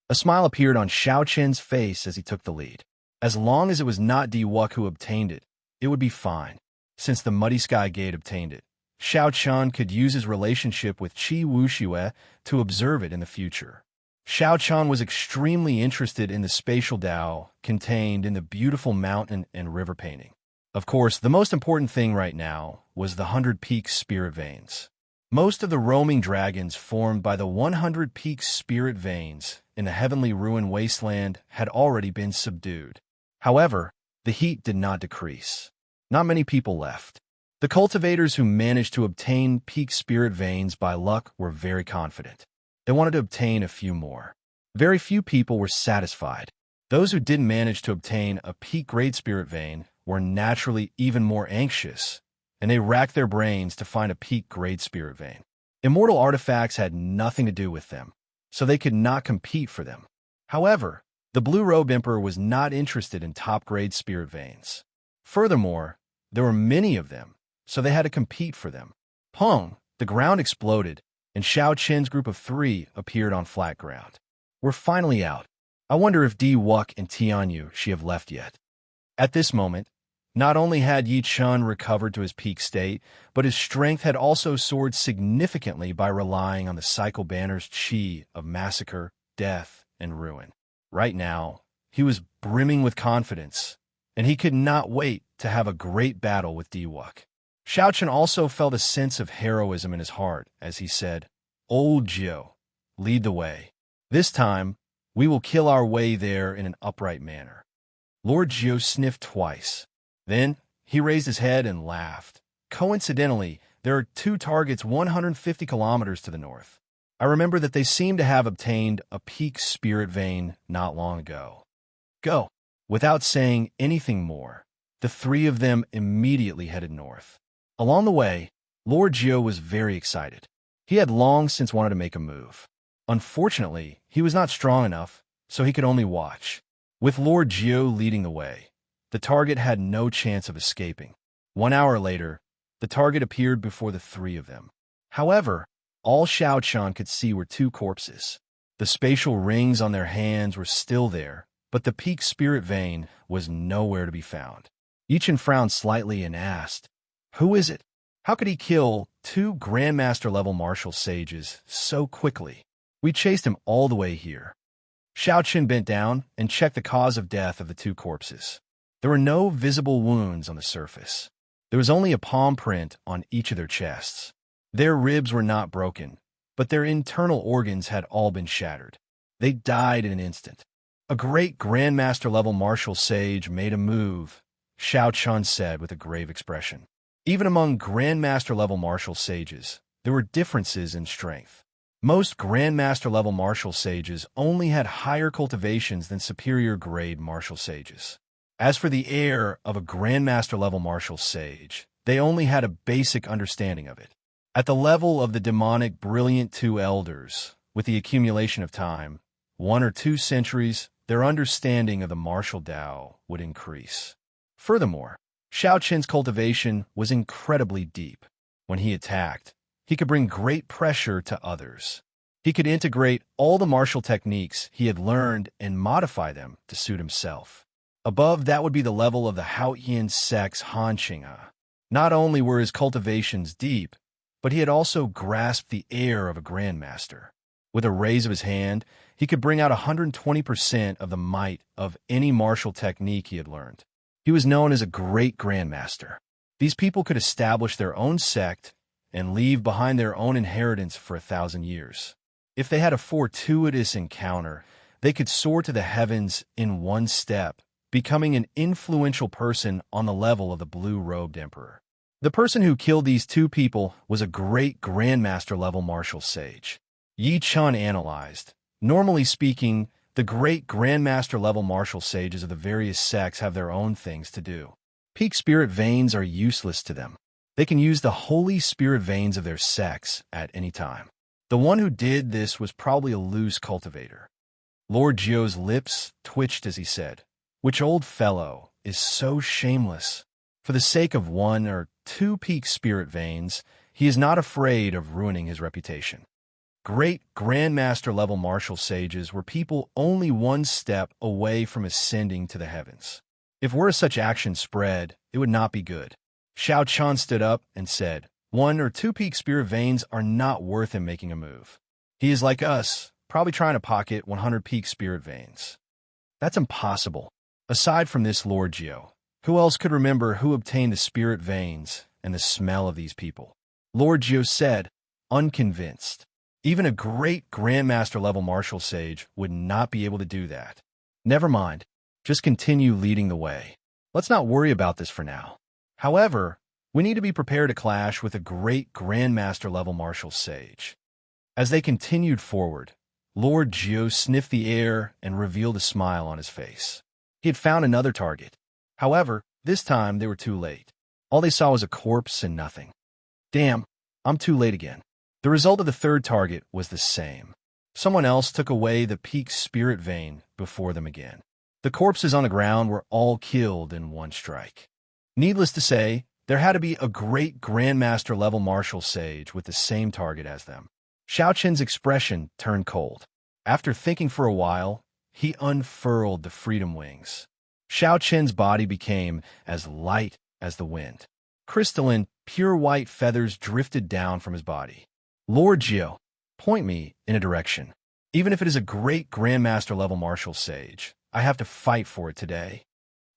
A smile appeared on Xiao Chen's face as he took the lead. As long as it was not Diwuk who obtained it, it would be fine. Since the Muddy Sky Gate obtained it, Xiao Chun could use his relationship with Qi Wuxue to observe it in the future. Xiao Chun was extremely interested in the spatial Dao contained in the beautiful mountain and river painting. Of course, the most important thing right now was the 100 peak spirit veins. Most of the roaming dragons formed by the 100 peak spirit veins in the heavenly ruin wasteland had already been subdued. However, the heat did not decrease. Not many people left. The cultivators who managed to obtain peak spirit veins by luck were very confident. They wanted to obtain a few more. Very few people were satisfied. Those who didn't manage to obtain a peak great spirit vein were naturally even more anxious, and they racked their brains to find a peak great spirit vein. Immortal artifacts had nothing to do with them, so they could not compete for them. However, the Blue Robe Emperor was not interested in top-grade spirit veins. Furthermore, there were many of them, so they had to compete for them. Pong, the ground exploded, and Xiao Qian's group of 3 appeared on flat ground. We're finally out. I wonder if Di Wuck and Tianyu she have left yet. At this moment, not only had Yi Chun recovered to his peak state, but his strength had also soared significantly by relying on the cycle banner's chi of massacre, death, and ruin. Right now, he was brimming with confidence, and he could not wait to have a great battle with Di Wuck. Xiao Chen also felt a sense of heroism in his heart as he said, "Old Jiu, lead the way. This time, we will kill our way there in an upright manner." Lord Jiu sniffed twice. Then, he raised his head and laughed. Coincidentally, there are 2 targets 150 kilometers to the north. I remember that they seem to have obtained a peak spirit vein not long ago. Go. Without saying anything more, the 3 of them immediately headed north. Along the way, Lord Jiu was very excited. He had long since wanted to make a move. Unfortunately, he was not strong enough, so he could only watch. With Lord Jiu leading the way, the target had no chance of escaping. 1 hour later, the target appeared before the 3 of them. However, all Xiao Qian could see were 2 corpses. The spatial rings on their hands were still there, but the peak spirit vein was nowhere to be found. Yi Chen frowned slightly and asked, "Who is it? How could he kill 2 Grandmaster-level martial sages so quickly? We chased him all the way here." Xiao Chen bent down and checked the cause of death of the 2 corpses. There were no visible wounds on the surface. There was only a palm print on each of their chests. Their ribs were not broken, but their internal organs had all been shattered. They died in an instant. "A great Grandmaster-level martial sage made a move," Xiao Chen said with a grave expression. Even among Grandmaster-level martial sages, there were differences in strength. Most Grandmaster-level martial sages only had higher cultivations than superior-grade martial sages. As for the heir of a Grandmaster-level martial sage, they only had a basic understanding of it. At the level of the demonic Brilliant 2 Elders, with the accumulation of time, 1 or 2 centuries, their understanding of the martial Tao would increase. Furthermore, Xiao Qian's cultivation was incredibly deep. When he attacked, he could bring great pressure to others. He could integrate all the martial techniques he had learned and modify them to suit himself. Above that would be the level of the Haotian sect's Han Qinghe. Not only were his cultivations deep, but he had also grasped the air of a grandmaster. With a raise of his hand, he could bring out 120% of the might of any martial technique he had learned. He was known as a great grandmaster. These people could establish their own sect and leave behind their own inheritance for 1,000 years. If they had a fortuitous encounter, they could soar to the heavens in one step, becoming an influential person on the level of the blue-robed emperor. The person who killed these 2 people was a great grandmaster-level martial sage. Yi Chun analyzed. Normally speaking, the great grandmaster-level martial sages of the various sects have their own things to do. Peak spirit veins are useless to them. They can use the holy spirit veins of their sects at any time. The one who did this was probably a loose cultivator. Lord Jiu's lips twitched as he said, "Which old fellow is so shameless? For the sake of 1 or 2 peak spirit veins, he is not afraid of ruining his reputation." Great grandmaster-level martial sages were people only 1 step away from ascending to the heavens. If word of such action spread, it would not be good. Xiao Qian stood up and said, 1 or 2 peak spirit veins are not worth him making a move. He is like us, probably trying to pocket 100 peak spirit veins. That's impossible. Aside from this Lord Jiu, who else could remember who obtained the spirit veins and the smell of these people? Lord Jiu said, unconvinced. Even a great Grandmaster level martial sage would not be able to do that. Never mind. Just continue leading the way. Let's not worry about this for now. However, we need to be prepared to clash with a great Grandmaster level martial sage. As they continued forward, Lord Gio sniffed the air and revealed a smile on his face. He had found another target. However, this time they were too late. All they saw was a corpse and nothing. Damn, I'm too late again. The result of the third target was the same. Someone else took away the peak spirit vein before them again. The corpses on the ground were all killed in one strike. Needless to say, there had to be a great Grandmaster level martial sage with the same target as them. Xiao Qin's expression turned cold. After thinking for a while, he unfurled the freedom wings. Xiao Qin's body became as light as the wind. Crystalline, pure white feathers drifted down from his body. Lord Gio, point me in a direction. Even if it is a great Grandmaster level martial sage, I have to fight for it today.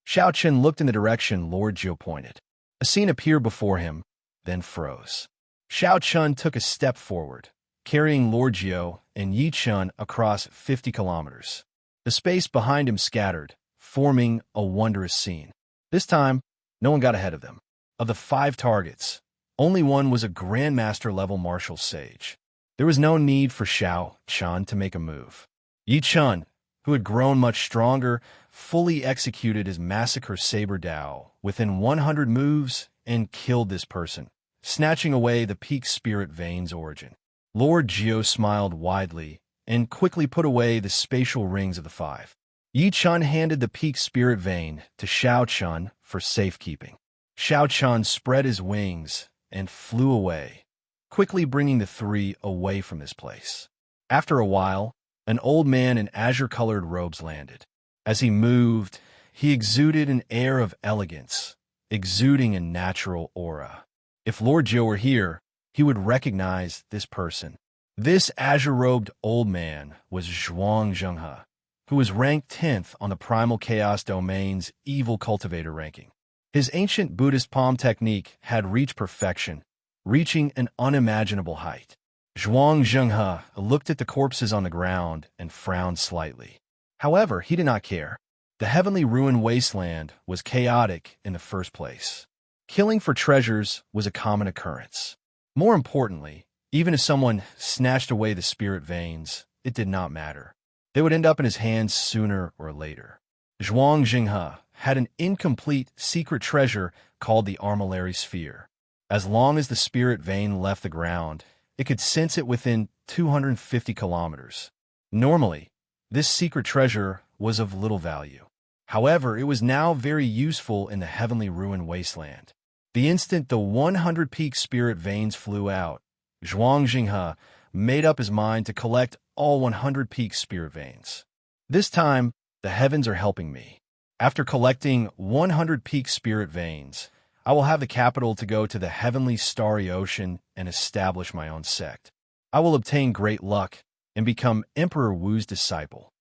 Xiao Qin looked in the direction Lord Gio pointed. A scene appeared before him, then froze. Xiao Qin took a step forward, carrying Lord Gio and Yi Chun across 50 kilometers. The space behind him scattered, forming a wondrous scene. This time, no one got ahead of them. Of the 5 targets, only one was a Grandmaster level martial sage. There was no need for Xiao Qin to make a move. Yi Chun, who had grown much stronger, fully executed his massacre saber Dao within 100 moves and killed this person, snatching away the peak spirit vein's origin. Lord Gio smiled widely and quickly put away the spatial rings of the 5. Yi Chun handed the peak spirit vein to Xiao Qin for safekeeping. Xiao Qin spread his wings and flew away, quickly bringing the 3 away from this place. After a while, an old man in azure-colored robes landed. As he moved, he exuded an air of elegance, exuding a natural aura. If Lord Gio were here, he would recognize this person. This azure-robed old man was Zhuang Zhenghe, who was ranked 10th on the Primal Chaos Domain's Evil Cultivator ranking. His ancient Buddhist palm technique had reached perfection, reaching an unimaginable height. Zhuang Zhenghe looked at the corpses on the ground and frowned slightly. However, he did not care. The heavenly ruined wasteland was chaotic in the first place. Killing for treasures was a common occurrence. More importantly, even if someone snatched away the spirit veins, it did not matter. They would end up in his hands sooner or later. Zhuang Zhenghe had an incomplete secret treasure called the Armillary Sphere. As long as the spirit vein left the ground, it could sense it within 250 kilometers. Normally, this secret treasure was of little value. However, it was now very useful in the heavenly ruined wasteland. The instant the 100 peak spirit veins flew out, Zhuang Zhenghe made up his mind to collect all 100 peak spirit veins. This time, the heavens are helping me. After collecting 100 peak spirit veins, I will have the capital to go to the heavenly starry ocean and establish my own sect. I will obtain great luck and become Emperor Wu's disciple.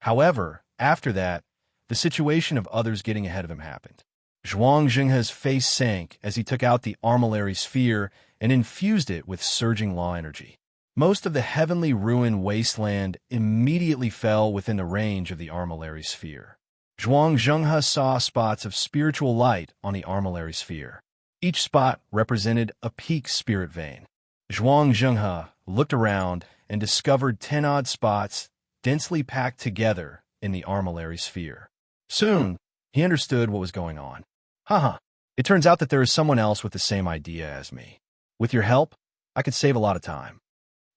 However, after that, the situation of others getting ahead of him happened. Zhuang Zhenghe's face sank as he took out the Armillary Sphere and infused it with surging law energy. Most of the heavenly ruined wasteland immediately fell within the range of the Armillary Sphere. Zhuang Zhenghe saw spots of spiritual light on the Armillary Sphere. Each spot represented a peak spirit vein. Zhuang Zhenghe looked around and discovered 10 odd spots densely packed together in the Armillary Sphere. Soon, he understood what was going on. Haha, it turns out that there is someone else with the same idea as me. With your help, I could save a lot of time.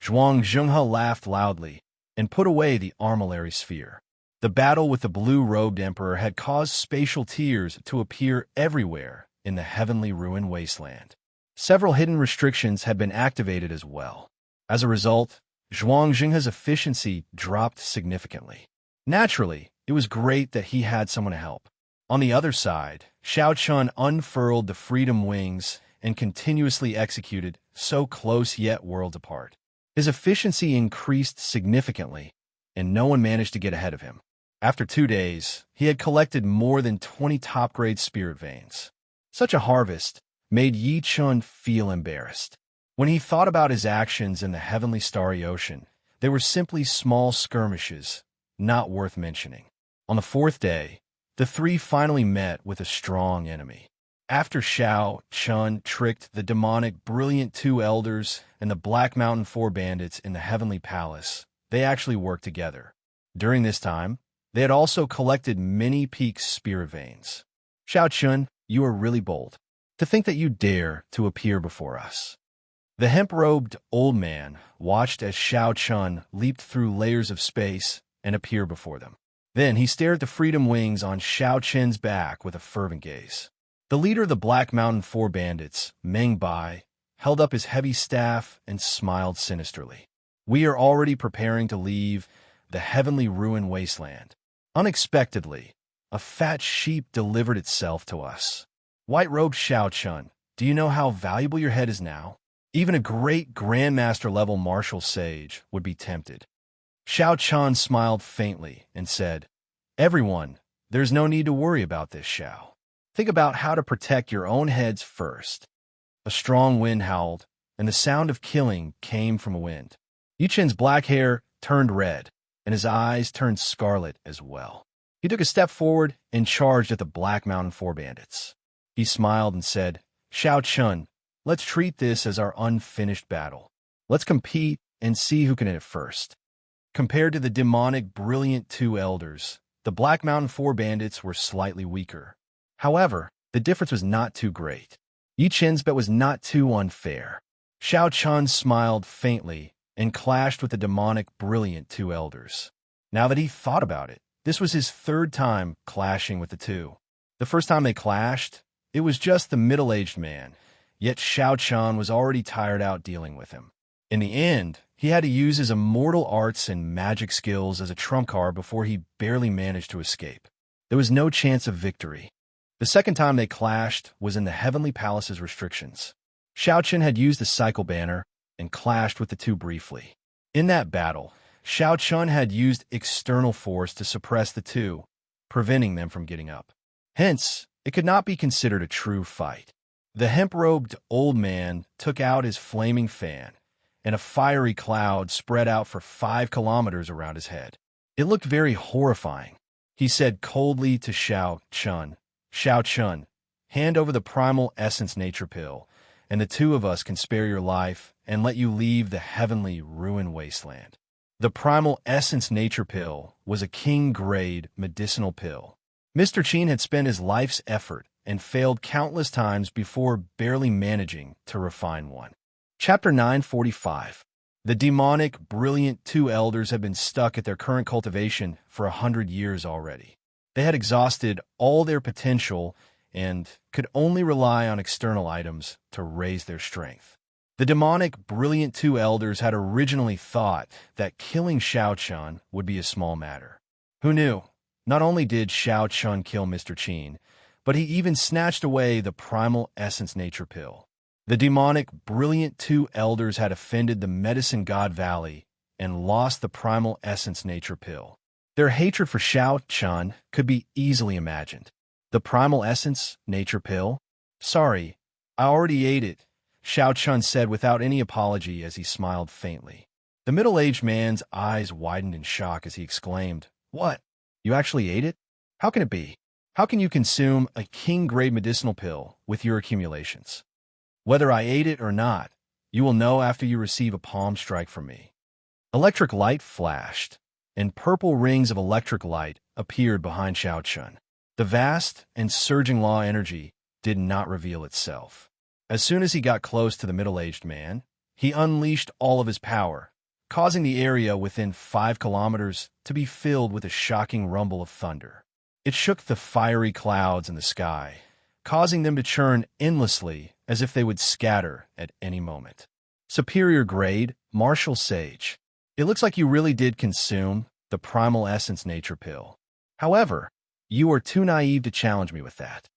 Zhuang Zhenghe laughed loudly and put away the Armillary Sphere. The battle with the blue-robed emperor had caused spatial tears to appear everywhere in the heavenly ruined wasteland. Several hidden restrictions had been activated as well. As a result, Zhuang Zhenghe's efficiency dropped significantly. Naturally, it was great that he had someone to help. On the other side, Xiao Qin unfurled the freedom wings and continuously executed, so close yet worlds apart. His efficiency increased significantly, and no one managed to get ahead of him. After 2 days, he had collected more than 20 top-grade spirit veins. Such a harvest made Yi Chun feel embarrassed. When he thought about his actions in the heavenly starry ocean, they were simply small skirmishes, not worth mentioning. On the fourth day, the three finally met with a strong enemy. After Shao Chun tricked the demonic brilliant two elders and the Black Mountain Four bandits in the heavenly palace, they actually worked together. During this time, they had also collected many Peak's spirit veins. Shao Chun, you are really bold. To think that you dare to appear before us. The hemp-robed old man watched as Shao Chun leaped through layers of space and appeared before them. Then he stared at the freedom wings on Shao Chun's back with a fervent gaze. The leader of the Black Mountain Four bandits, Meng Bai, held up his heavy staff and smiled sinisterly. We are already preparing to leave the heavenly ruin wasteland. Unexpectedly, a fat sheep delivered itself to us. White-robed Shao Chun, do you know how valuable your head is now? Even a great Grandmaster-level martial sage would be tempted. Shao Chun smiled faintly and said, Everyone, there's no need to worry about this, Shao. Think about how to protect your own heads first. A strong wind howled, and the sound of killing came from a wind. Yuchen's black hair turned red, and his eyes turned scarlet as well. He took a step forward and charged at the Black Mountain Four bandits. He smiled and said, Shao Chun, let's treat this as our unfinished battle. Let's compete and see who can hit it first. Compared to the demonic brilliant two elders, the Black Mountain Four bandits were slightly weaker. However, the difference was not too great. Yi Chen's bet was not too unfair. Shao Chun smiled faintly and clashed with the demonic brilliant two elders. Now that he thought about it, this was his third time clashing with the two. The first time they clashed, it was just the middle-aged man, yet Shao Chun was already tired out dealing with him. In the end, he had to use his immortal arts and magic skills as a trump card before he barely managed to escape. There was no chance of victory. The second time they clashed was in the Heavenly Palace's restrictions. Shao Chun had used the cycle banner and clashed with the two briefly. In that battle, Shao Chun had used external force to suppress the two, preventing them from getting up. Hence, it could not be considered a true fight. The hemp-robed old man took out his flaming fan, and a fiery cloud spread out for 5 kilometers around his head. It looked very horrifying. He said coldly to Shao Chun, Shao Chun, hand over the primal essence nature pill, and the two of us can spare your life and let you leave the heavenly ruin wasteland. The primal essence nature pill was a king-grade medicinal pill. Mr. Qin had spent his life's effort and failed countless times before barely managing to refine one. Chapter 945. The demonic, brilliant two elders had been stuck at their current cultivation for 100 years already. They had exhausted all their potential and could only rely on external items to raise their strength. The demonic, brilliant two elders had originally thought that killing Shao Chun would be a small matter. Who knew? Not only did Shao Chun kill Mr. Qin, but he even snatched away the primal essence nature pill. The demonic, brilliant two elders had offended the medicine god Valley and lost the primal essence nature pill. Their hatred for Shao Chun could be easily imagined. The primal essence nature pill? Sorry, I already ate it, Shao Chun said without any apology as he smiled faintly. The middle-aged man's eyes widened in shock as he exclaimed, What? You actually ate it? How can it be? How can you consume a king-grade medicinal pill with your accumulations? Whether I ate it or not, you will know after you receive a palm strike from me. Electric light flashed, and purple rings of electric light appeared behind Shao Chun. The vast and surging law energy did not reveal itself. As soon as he got close to the middle-aged man, he unleashed all of his power, causing the area within 5 kilometers to be filled with a shocking rumble of thunder. It shook the fiery clouds in the sky, causing them to churn endlessly as if they would scatter at any moment. Superior grade, martial sage. It looks like you really did consume the primal essence nature pill. However, you are too naive to challenge me with that.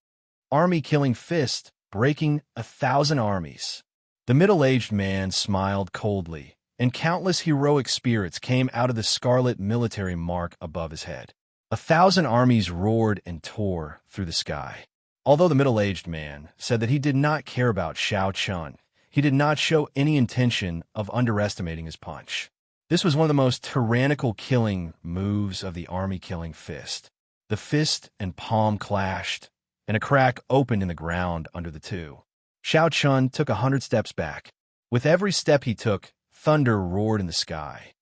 Army-killing fist, breaking 1,000 armies. The middle-aged man smiled coldly, and countless heroic spirits came out of the scarlet military mark above his head. 1,000 armies roared and tore through the sky. Although the middle-aged man said that he did not care about Shao Chun, he did not show any intention of underestimating his punch. This was one of the most tyrannical killing moves of the army-killing fist. The fist and palm clashed, and a crack opened in the ground under the two. Xiao Chun took 100 steps back. With every step he took, thunder roared in the sky.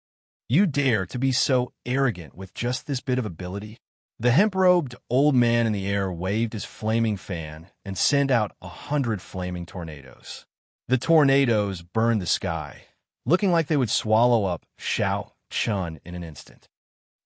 You dare to be so arrogant with just this bit of ability? The hemp-robed old man in the air waved his flaming fan and sent out 100 flaming tornadoes. The tornadoes burned the sky, looking like they would swallow up Xiao Chun in an instant.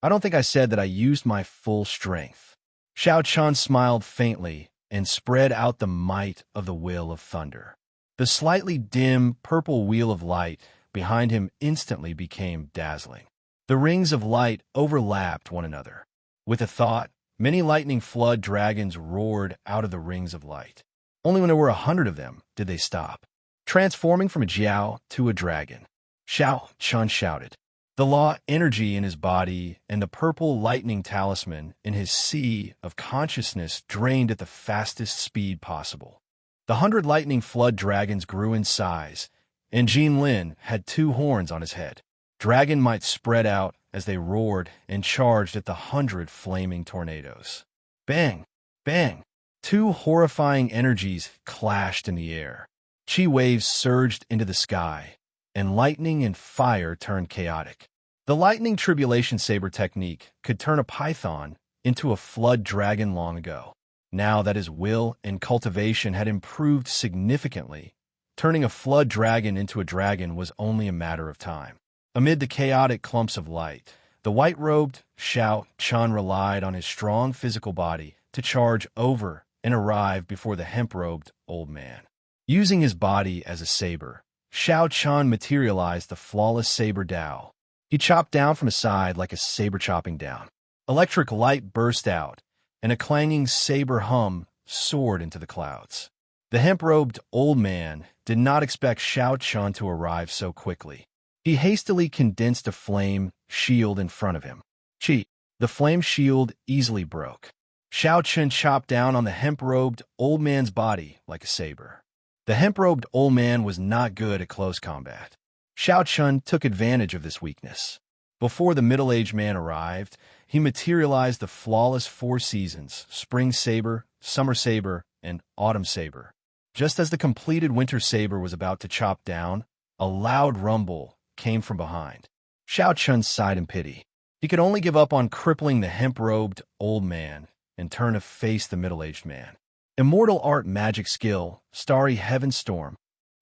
I don't think I said that I used my full strength. Xiao Chun smiled faintly and spread out the might of the wheel of thunder. The slightly dim purple wheel of light behind him instantly became dazzling. The rings of light overlapped one another. With a thought, many lightning flood dragons roared out of the rings of light. Only when there were 100 of them did they stop, transforming from a jiao to a dragon. Xiao Chun shouted. The law energy in his body and the purple lightning talisman in his sea of consciousness drained at the fastest speed possible. The 100 lightning flood dragons grew in size, and Jin Lin had 2 horns on his head. Dragon might spread out as they roared and charged at the 100 flaming tornadoes. Bang! Bang! 2 horrifying energies clashed in the air. Chi waves surged into the sky, and lightning and fire turned chaotic. The lightning tribulation saber technique could turn a python into a flood dragon long ago. Now that his will and cultivation had improved significantly, turning a flood dragon into a dragon was only a matter of time. Amid the chaotic clumps of light, the white-robed Xiao Chun relied on his strong physical body to charge over and arrive before the hemp-robed old man. Using his body as a saber, Xiao Chun materialized the flawless saber Dao. He chopped down from his side like a saber chopping down. Electric light burst out, and a clanging saber hum soared into the clouds. The hemp-robed old man did not expect Xiao Chun to arrive so quickly. He hastily condensed a flame shield in front of him. Chi! The flame shield easily broke. Xiao Chun chopped down on the hemp-robed old man's body like a saber. The hemp-robed old man was not good at close combat. Xiao Chun took advantage of this weakness. Before the middle-aged man arrived, he materialized the flawless 4 seasons, Spring Saber, Summer Saber, and Autumn Saber. Just as the completed Winter Saber was about to chop down, a loud rumble came from behind. Xiao Chun sighed in pity. He could only give up on crippling the hemp-robed old man and turn to face the middle-aged man. Immortal art magic skill, Starry Heaven Storm.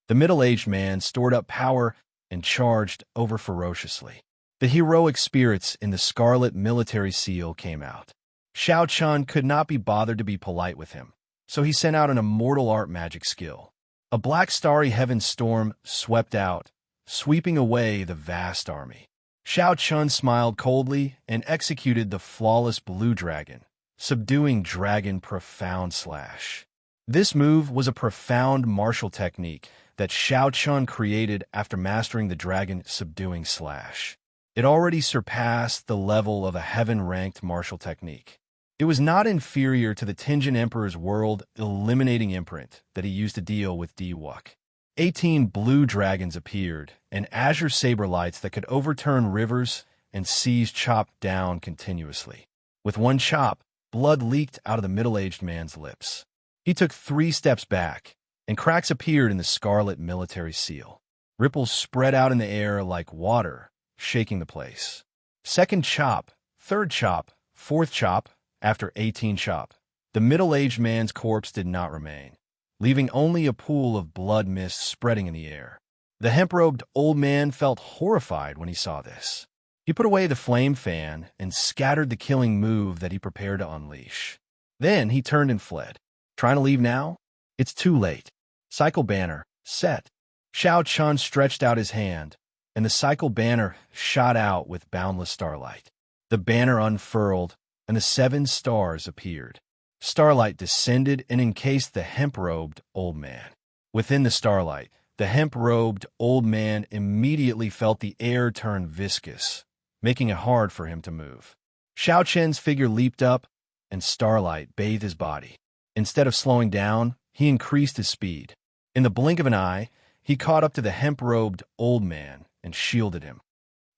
The middle-aged man stored up power and charged over ferociously. The heroic spirits in the scarlet military seal came out. Xiao Chun could not be bothered to be polite with him, so he sent out an immortal art magic skill. A black starry heaven storm swept out, sweeping away the vast army. Xiao Chun smiled coldly and executed the flawless blue dragon, subduing dragon profound slash. This move was a profound martial technique that Xiao Chun created after mastering the dragon subduing slash. It already surpassed the level of a heaven-ranked martial technique. It was not inferior to the Tenjin Emperor's world-eliminating imprint that he used to deal with Diwuk. 18 blue dragons appeared, and azure saber lights that could overturn rivers and seas chopped down continuously. With one chop, blood leaked out of the middle-aged man's lips. He took 3 steps back, and cracks appeared in the scarlet military seal. Ripples spread out in the air like water, shaking the place. Second chop, third chop, fourth chop, after 18 chop. The middle-aged man's corpse did not remain, leaving only a pool of blood mist spreading in the air. The hemp-robed old man felt horrified when he saw this. He put away the flame fan and scattered the killing move that he prepared to unleash. Then he turned and fled. Trying to leave now? It's too late. Cycle banner, set. Xiao Chun stretched out his hand, and the cycle banner shot out with boundless starlight. The banner unfurled, and the 7 stars appeared. Starlight descended and encased the hemp-robed old man. Within the starlight, the hemp-robed old man immediately felt the air turn viscous, making it hard for him to move. Xiao Chen's figure leaped up, and starlight bathed his body. Instead of slowing down, he increased his speed. In the blink of an eye, he caught up to the hemp-robed old man and shielded him.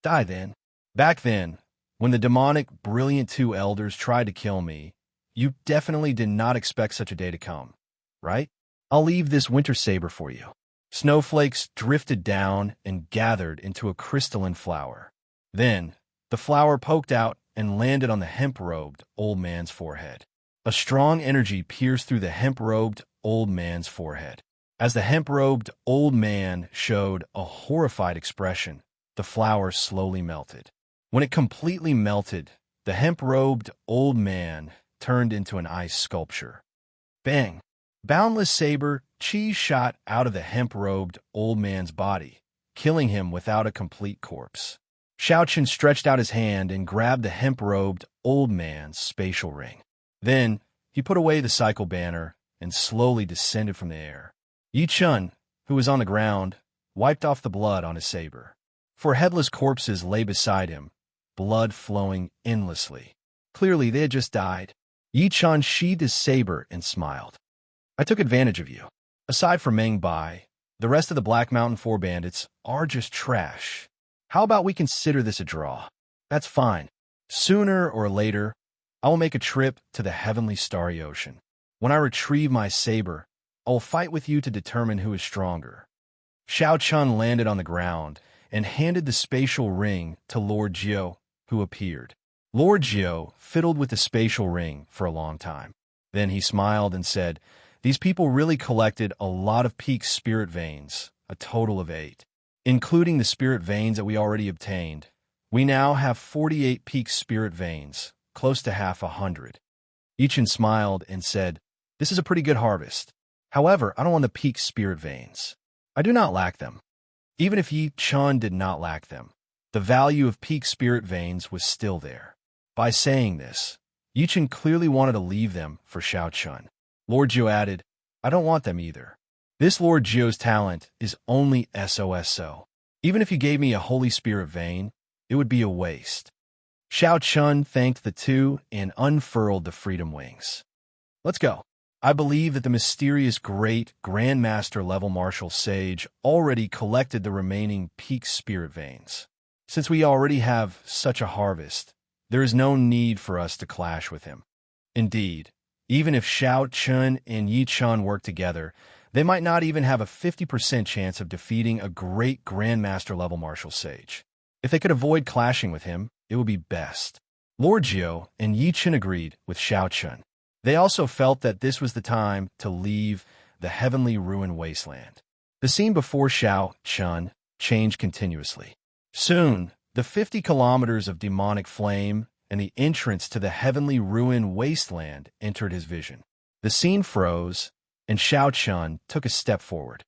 Die then. Back then, when the demonic, brilliant two elders tried to kill me, you definitely did not expect such a day to come, right? I'll leave this winter saber for you. Snowflakes drifted down and gathered into a crystalline flower. Then, the flower poked out and landed on the hemp-robed old man's forehead. A strong energy pierced through the hemp-robed old man's forehead. As the hemp-robed old man showed a horrified expression, the flower slowly melted. When it completely melted, the hemp-robed old man turned into an ice sculpture. Bang! Boundless saber chi shot out of the hemp-robed old man's body, killing him without a complete corpse. Xiaochen stretched out his hand and grabbed the hemp-robed old man's spatial ring. Then, he put away the cycle banner and slowly descended from the air. Yi Chun, who was on the ground, wiped off the blood on his saber. Four headless corpses lay beside him, blood flowing endlessly. Clearly, they had just died. Yi Chun sheathed his saber and smiled. I took advantage of you. Aside from Meng Bai, the rest of the Black Mountain Four bandits are just trash. How about we consider this a draw? That's fine. Sooner or later, I will make a trip to the heavenly starry ocean. When I retrieve my saber, I will fight with you to determine who is stronger. Xiao Chun landed on the ground and handed the spatial ring to Lord Jiu, who appeared. Lord Jiu fiddled with the spatial ring for a long time. Then he smiled and said, "These people really collected a lot of peak spirit veins, a total of 8. Including the spirit veins that we already obtained. We now have 48 peak spirit veins, close to half 100. Yichen smiled and said, "This is a pretty good harvest. However, I don't want the peak spirit veins. I do not lack them." Even if Yi Chun did not lack them, the value of peak spirit veins was still there. By saying this, Yi Chun clearly wanted to leave them for Xiao Chun. Lord Jiu added, "I don't want them either. This Lord Jiu's talent is only SOSO. Even if you gave me a holy spirit vein, it would be a waste." Xiao Chun thanked the two and unfurled the freedom wings. "Let's go. I believe that the mysterious great Grandmaster level martial sage already collected the remaining peak spirit veins. Since we already have such a harvest, there is no need for us to clash with him. Indeed, even if Xiao Chun and Yi Chun work together, they might not even have a 50% chance of defeating a great Grandmaster level martial sage. If they could avoid clashing with him, it would be best." Lord Jiu and Yi Chun agreed with Xiao Chun. They also felt that this was the time to leave the heavenly ruin wasteland. The scene before Xiao Chun changed continuously. Soon, the 50 kilometers of demonic flame and the entrance to the heavenly ruin wasteland entered his vision. The scene froze, and Xiao Chun took a step forward.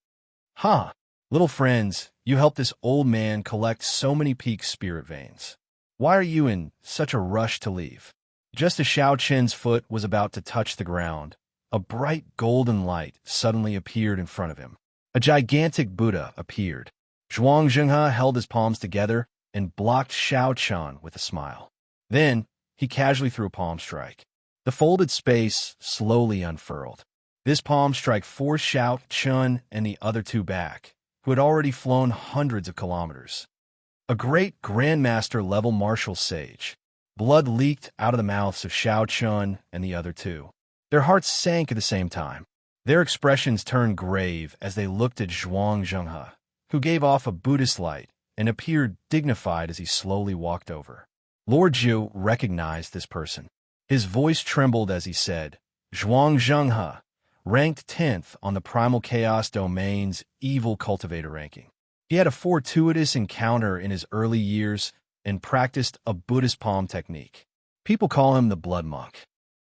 "Huh, little friends, you helped this old man collect so many peak spirit veins. Why are you in such a rush to leave?" Just as Xiao Chun's foot was about to touch the ground, a bright golden light suddenly appeared in front of him. A gigantic Buddha appeared. Zhuang Zhenghe held his palms together and blocked Xiao Chun with a smile. Then, he casually threw a palm strike. The folded space slowly unfurled. This palm strike forced Xiao Chun and the other two back, who had already flown hundreds of kilometers. A great Grandmaster level martial sage. Blood leaked out of the mouths of Xiao Chun and the other two. Their hearts sank at the same time. Their expressions turned grave as they looked at Zhuang Zhenghe, who gave off a Buddhist light and appeared dignified as he slowly walked over. Lord Jiu recognized this person. His voice trembled as he said, "Zhuang Zhenghe, ranked 10th on the Primal Chaos Domain's Evil Cultivator ranking. He had a fortuitous encounter in his early years and practiced a Buddhist palm technique. People call him the Blood Monk.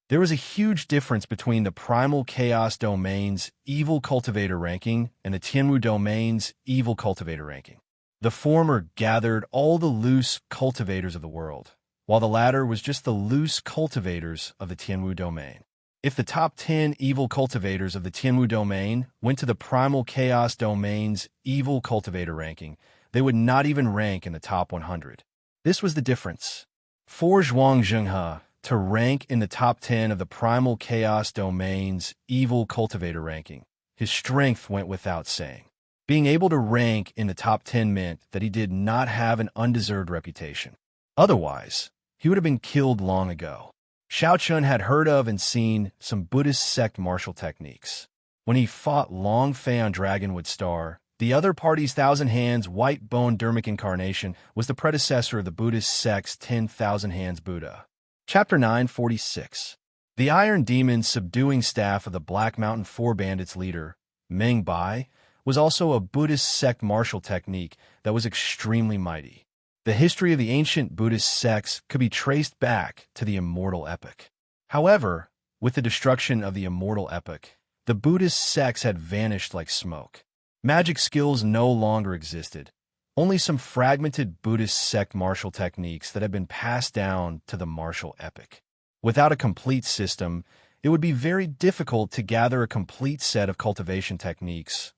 There was a huge difference between the Primal Chaos Domain's Evil Cultivator ranking and the Tianwu Domain's Evil Cultivator ranking. The former gathered all the loose cultivators of the world, while the latter was just the loose cultivators of the Tianwu Domain. If the top 10 evil cultivators of the Tianwu Domain went to the Primal Chaos Domain's Evil Cultivator ranking, they would not even rank in the top 100. This was the difference. For Zhuang Zhenghe to rank in the top 10 of the Primal Chaos Domain's Evil Cultivator ranking, his strength went without saying. Being able to rank in the top 10 meant that he did not have an undeserved reputation. Otherwise, he would have been killed long ago. Xiao Chun had heard of and seen some Buddhist sect martial techniques. When he fought Long Fei on Dragonwood Star, the other party's Thousand Hands White Bone Dermic Incarnation was the predecessor of the Buddhist sect's 10,000 Hands Buddha. Chapter 946. The Iron Demon subduing staff of the Black Mountain Four Bandits leader, Meng Bai, was also a Buddhist sect martial technique that was extremely mighty. The history of the ancient Buddhist sects could be traced back to the Immortal epoch. However, with the destruction of the Immortal epoch, the Buddhist sects had vanished like smoke. Magic skills no longer existed, only some fragmented Buddhist sect martial techniques that had been passed down to the martial epoch. Without a complete system, it would be very difficult to gather a complete set of cultivation techniques,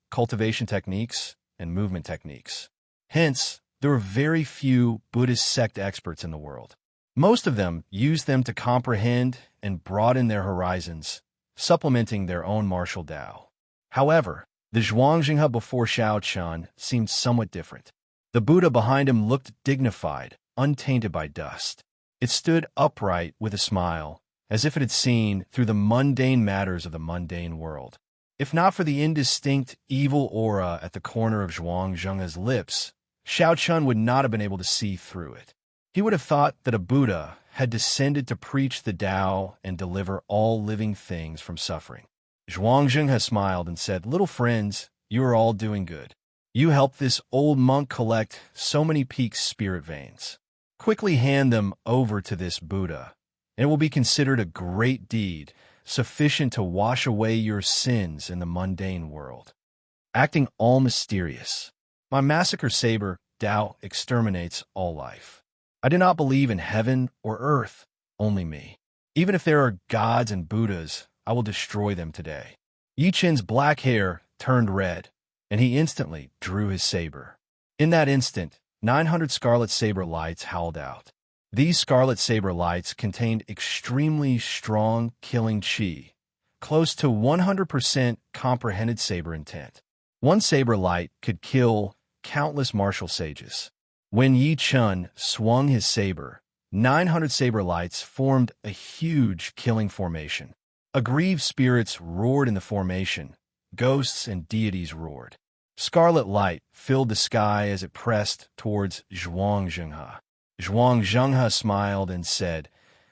and movement techniques. Hence, there were very few Buddhist sect experts in the world. Most of them used them to comprehend and broaden their horizons, supplementing their own martial Tao. However, the Zhuangjinghua before Xiao Chun seemed somewhat different. The Buddha behind him looked dignified, untainted by dust. It stood upright with a smile, as if it had seen through the mundane matters of the mundane world. If not for the indistinct, evil aura at the corner of Zhuangjinghua's lips, Xiao Chun would not have been able to see through it. He would have thought that a Buddha had descended to preach the Tao and deliver all living things from suffering. Zhuangjinghua smiled and said, "Little friends, you are all doing good. You helped this old monk collect so many peak spirit veins. Quickly hand them over to this Buddha, and it will be considered a great deed, sufficient to wash away your sins in the mundane world." Acting all mysterious. My massacre saber, Tao, exterminates all life. I do not believe in heaven or earth, only me. Even if there are gods and Buddhas, I will destroy them today. Yi Chen's black hair turned red, and he instantly drew his saber. In that instant, 900 scarlet saber lights howled out. These scarlet saber lights contained extremely strong killing chi, close to 100% comprehended saber intent. One saber light could kill countless martial sages. When Yi Chun swung his saber, 900 saber lights formed a huge killing formation. Aggrieved spirits roared in the formation. Ghosts and deities roared. Scarlet light filled the sky as it pressed towards Zhuangjinghua. Zhuangjinghua smiled and said,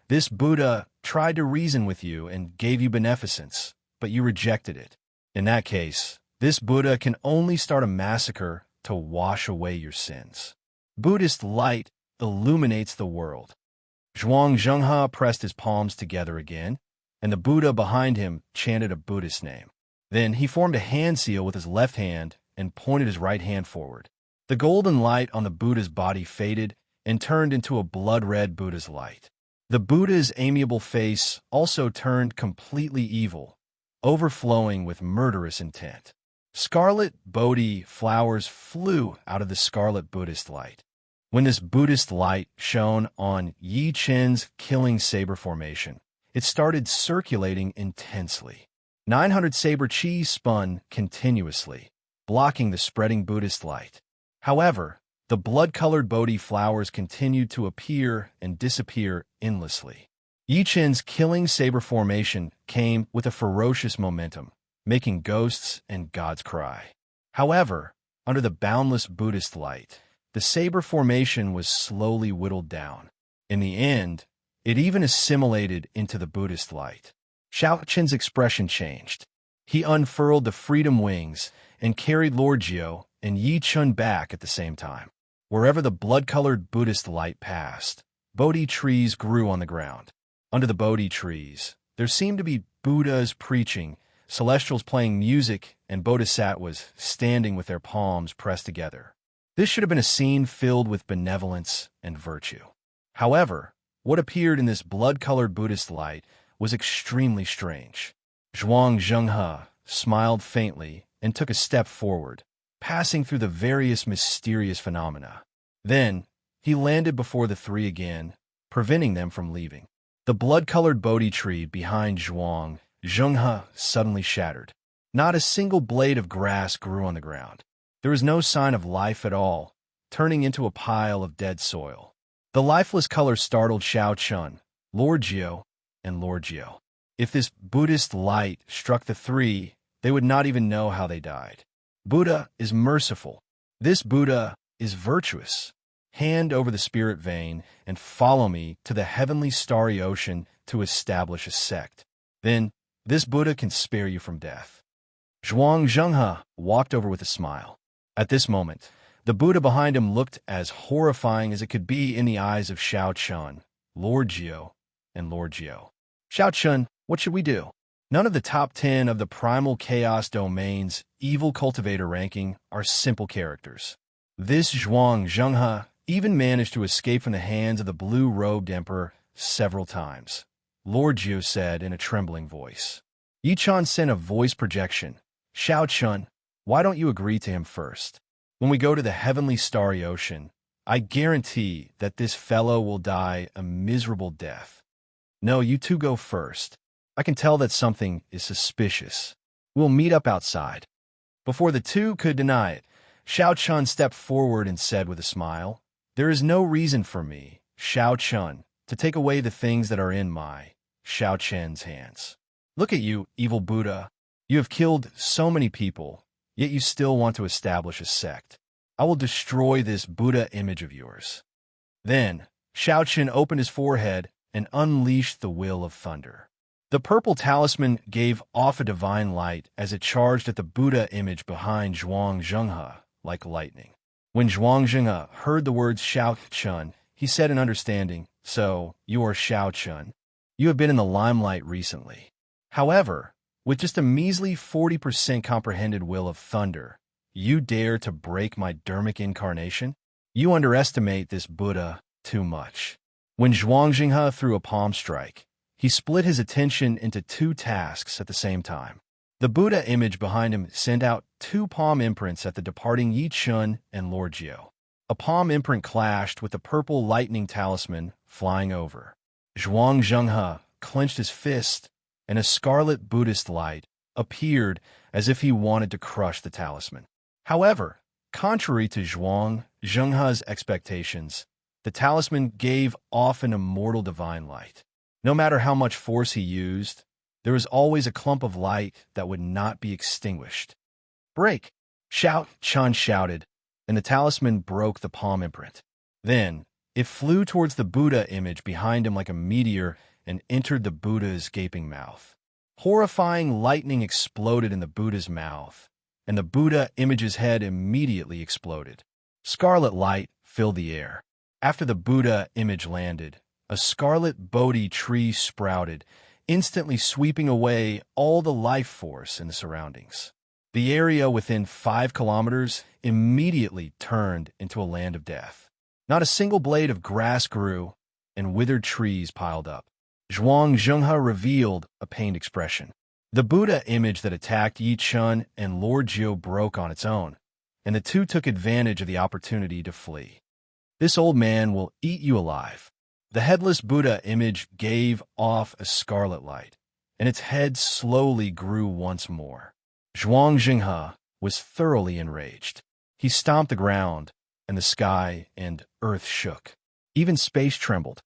"This Buddha tried to reason with you and gave you beneficence, but you rejected it. In that case, this Buddha can only start a massacre to wash away your sins. Buddhist light illuminates the world." Zhuangjinghua pressed his palms together again, and the Buddha behind him chanted a Buddhist name. Then he formed a hand seal with his left hand and pointed his right hand forward. The golden light on the Buddha's body faded and turned into a blood-red Buddha's light. The Buddha's amiable face also turned completely evil, overflowing with murderous intent. Scarlet Bodhi flowers flew out of the scarlet Buddhist light. When this Buddhist light shone on Yi Chen's killing saber formation, it started circulating intensely. 900 saber chi spun continuously, blocking the spreading Buddhist light. However, the blood-colored Bodhi flowers continued to appear and disappear endlessly. Yi Chen's killing saber formation came with a ferocious momentum, making ghosts and gods cry. However, under the boundless Buddhist light, the saber formation was slowly whittled down. In the end, it even assimilated into the Buddhist light. Xiao Chen's expression changed. He unfurled the freedom wings and carried Lord Jiao and Yi Chun back at the same time. Wherever the blood-colored Buddhist light passed, Bodhi trees grew on the ground. Under the Bodhi trees, there seemed to be Buddhas preaching, celestials playing music, and bodhisattvas standing with their palms pressed together. This should have been a scene filled with benevolence and virtue. However, what appeared in this blood-colored Buddhist light was extremely strange. Zhuangjinghua smiled faintly and took a step forward, passing through the various mysterious phenomena. Then, he landed before the three again, preventing them from leaving. The blood-colored Bodhi tree behind Zhuangjinghua suddenly shattered. Not a single blade of grass grew on the ground. There was no sign of life at all, turning into a pile of dead soil. The lifeless color startled Xiao Chun, Lord Jiao, and Lord Jiao. If this Buddhist light struck the three, they would not even know how they died. Buddha is merciful. This Buddha is virtuous. Hand over the spirit vein and follow me to the heavenly starry ocean to establish a sect. Then, this Buddha can spare you from death. Zhuang Zhenghe walked over with a smile. At this moment, the Buddha behind him looked as horrifying as it could be in the eyes of Xiao Chun, Lord Jiao, and Lord Jiao. Xiao Chun, what should we do? None of the top 10 of the primal chaos domain's evil cultivator ranking are simple characters. This Zhuang Zhenghe even managed to escape from the hands of the blue-robed emperor several times. Lord Jiao said in a trembling voice. Yi Chan sent a voice projection. Xiao Chun, why don't you agree to him first? When we go to the heavenly starry ocean, I guarantee that this fellow will die a miserable death. No, you two go first. I can tell that something is suspicious. We'll meet up outside. Before the two could deny it, Xiao Chun stepped forward and said with a smile, There is no reason for me, Xiao Chun, to take away the things that are in my, Xiao Chen's hands. Look at you, evil Buddha. You have killed so many people, yet you still want to establish a sect. I will destroy this Buddha image of yours. Then, Xiao Chen opened his forehead and unleashed the will of thunder. The purple talisman gave off a divine light as it charged at the Buddha image behind Zhuang Zhenghe like lightning. When Zhuang Zhenghe heard the words Xiao Chun, he said in understanding, So, you are Xiao Chun. You have been in the limelight recently. However, with just a measly 40% comprehended will of thunder, you dare to break my dermic incarnation? You underestimate this Buddha too much. When Zhuang Zhenghe threw a palm strike, he split his attention into two tasks at the same time. The Buddha image behind him sent out two palm imprints at the departing Yi Chun and Lord Jiao. A palm imprint clashed with the purple lightning talisman flying over. Zhuang Zhenghe clenched his fist, and a scarlet Buddhist light appeared as if he wanted to crush the talisman. However, contrary to Zhuang Zhenghe's expectations, the talisman gave off an immortal divine light. No matter how much force he used, there was always a clump of light that would not be extinguished. Break! Xiao Chun shouted, and the talisman broke the palm imprint. Then, it flew towards the Buddha image behind him like a meteor and entered the Buddha's gaping mouth. Horrifying lightning exploded in the Buddha's mouth, and the Buddha image's head immediately exploded. Scarlet light filled the air. After the Buddha image landed, a scarlet Bodhi tree sprouted, instantly sweeping away all the life force in the surroundings. The area within 5 kilometers immediately turned into a land of death. Not a single blade of grass grew, and withered trees piled up. Zhuang Zhenghe revealed a pained expression. The Buddha image that attacked Yi Chun and Lord Jiao broke on its own, and the two took advantage of the opportunity to flee. This old man will eat you alive. The headless Buddha image gave off a scarlet light, and its head slowly grew once more. Zhuang Zhenghe was thoroughly enraged. He stomped the ground, and the sky and earth shook. Even space trembled.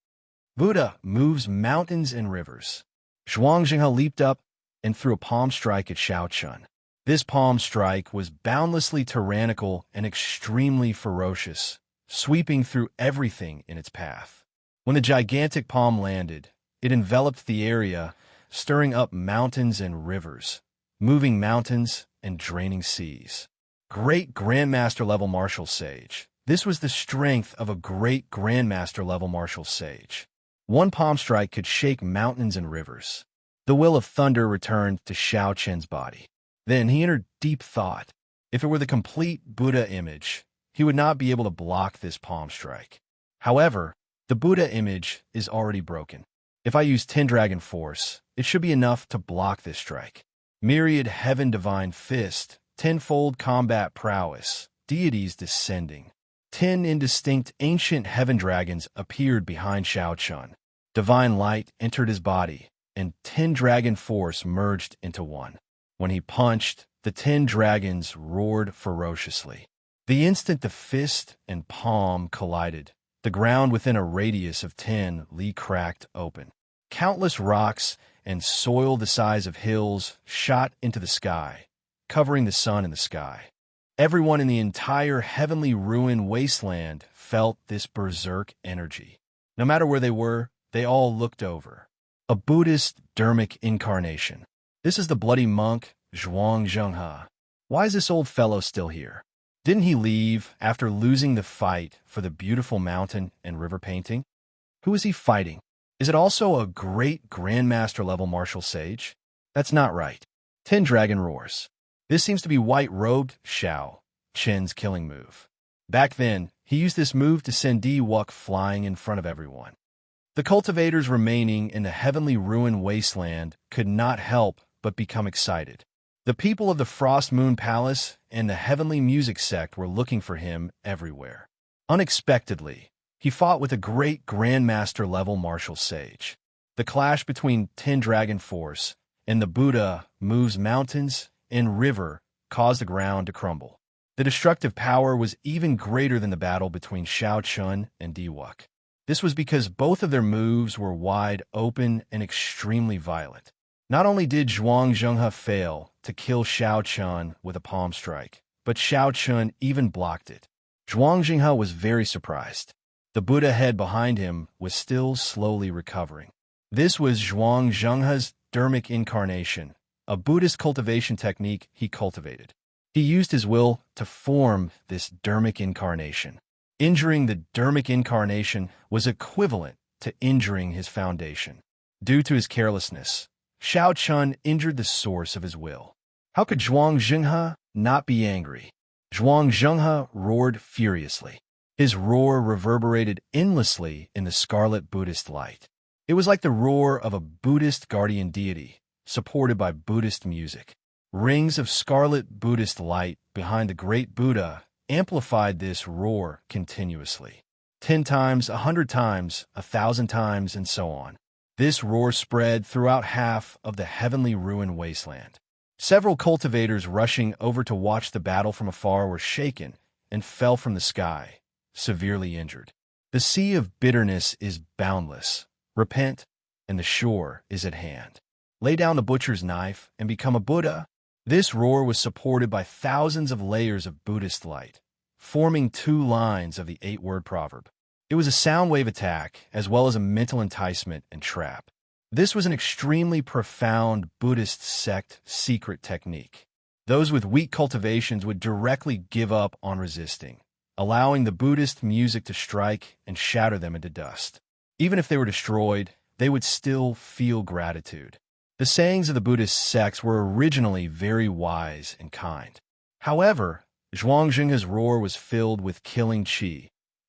Buddha moves mountains and rivers. Zhuang Zhenghe leaped up and threw a palm strike at Xiao Chun. This palm strike was boundlessly tyrannical and extremely ferocious, sweeping through everything in its path. When the gigantic palm landed, it enveloped the area, stirring up mountains and rivers, moving mountains and draining seas. Great Grandmaster-level martial sage. This was the strength of a great Grandmaster-level martial sage. One palm strike could shake mountains and rivers. The will of thunder returned to Xiao Chen's body. Then he entered deep thought. If it were the complete Buddha image, he would not be able to block this palm strike. However, the Buddha image is already broken. If I use 10 Dragon Force, it should be enough to block this strike. Myriad Heaven Divine Fist, tenfold combat prowess, deities descending. 10 indistinct ancient heaven dragons appeared behind Xiao Chun. Divine light entered his body, and 10 dragon force merged into one. When he punched, the 10 dragons roared ferociously. The instant the fist and palm collided, the ground within a radius of 10 li cracked open. Countless rocks and soil the size of hills shot into the sky, covering the sun in the sky. Everyone in the entire heavenly ruin wasteland felt this berserk energy. No matter where they were, they all looked over. A Buddhist Dharmic incarnation. This is the bloody monk, Zhuang Zhenghe. Why is this old fellow still here? Didn't he leave after losing the fight for the beautiful mountain and river painting? Who is he fighting? Is it also a great grandmaster level martial sage? That's not right. 10 dragon roars. This seems to be white-robed Xiao Qin's killing move. Back then, he used this move to send Di Wuk flying in front of everyone. The cultivators remaining in the heavenly ruin wasteland could not help but become excited. The people of the Frost Moon Palace and the Heavenly Music Sect were looking for him everywhere. Unexpectedly, he fought with a great Grandmaster-level martial sage. The clash between 10 Dragon Force and the Buddha moves mountains and river caused the ground to crumble. The destructive power was even greater than the battle between Xiao Chun and Di Wuk. This was because both of their moves were wide open and extremely violent. Not only did Zhuang Zhenghe fail to kill Xiao Chun with a palm strike, but Xiao Chun even blocked it. Zhuang Zhenghe was very surprised. The Buddha head behind him was still slowly recovering. This was Zhuang Zhenghe's Dharmic incarnation, a Buddhist cultivation technique he cultivated. He used his will to form this Dharmic incarnation. Injuring the Dharmic incarnation was equivalent to injuring his foundation. Due to his carelessness, Xiao Chun injured the source of his will. How could Zhuang Zhenghe not be angry? Zhuang Zhenghe roared furiously. His roar reverberated endlessly in the scarlet Buddhist light. It was like the roar of a Buddhist guardian deity, supported by Buddhist music. Rings of scarlet Buddhist light behind the great Buddha amplified this roar continuously. 10 times, 100 times, 1,000 times, and so on. This roar spread throughout half of the heavenly ruin wasteland. Several cultivators rushing over to watch the battle from afar were shaken and fell from the sky, severely injured. The sea of bitterness is boundless. Repent, and the shore is at hand. Lay down the butcher's knife and become a Buddha. This roar was supported by thousands of layers of Buddhist light, forming 2 lines of the 8-word proverb. It was a sound wave attack, as well as a mental enticement and trap. This was an extremely profound Buddhist sect secret technique. Those with weak cultivations would directly give up on resisting, allowing the Buddhist music to strike and shatter them into dust. Even if they were destroyed, they would still feel gratitude. The sayings of the Buddhist sects were originally very wise and kind. However, Zhuang Zhenghe's roar was filled with killing qi,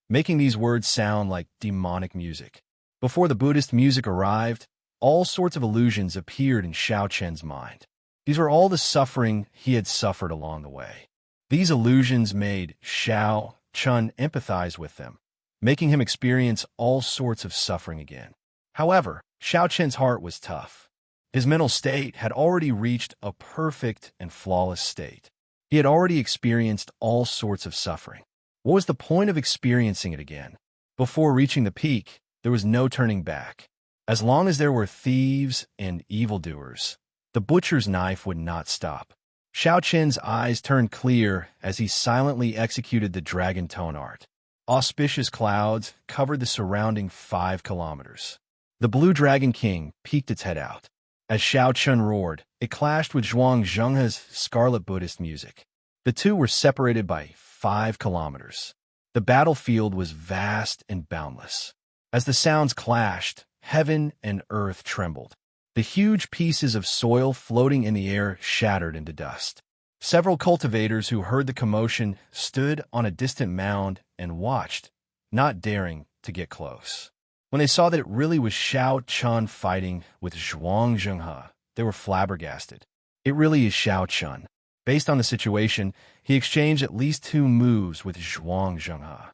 making these words sound like demonic music. Before the Buddhist music arrived, all sorts of illusions appeared in Xiao Chen's mind. These were all the suffering he had suffered along the way. These illusions made Xiao Chun empathize with them, making him experience all sorts of suffering again. However, Xiao Chen's heart was tough. His mental state had already reached a perfect and flawless state. He had already experienced all sorts of suffering. What was the point of experiencing it again? Before reaching the peak, there was no turning back. As long as there were thieves and evildoers, the butcher's knife would not stop. Xiao Chen's eyes turned clear as he silently executed the dragon tone art. Auspicious clouds covered the surrounding 5 kilometers. The Blue Dragon King peeked its head out. As Xiao Chun roared, it clashed with Zhuang Zhenghe's scarlet Buddhist music. The two were separated by 5 kilometers. The battlefield was vast and boundless. As the sounds clashed, heaven and earth trembled. The huge pieces of soil floating in the air shattered into dust. Several cultivators who heard the commotion stood on a distant mound and watched, not daring to get close. When they saw that it really was Xiao Chun fighting with Zhuang Zhenghe, they were flabbergasted. It really is Xiao Chun. Based on the situation, he exchanged at least 2 moves with Zhuang Zhenghe.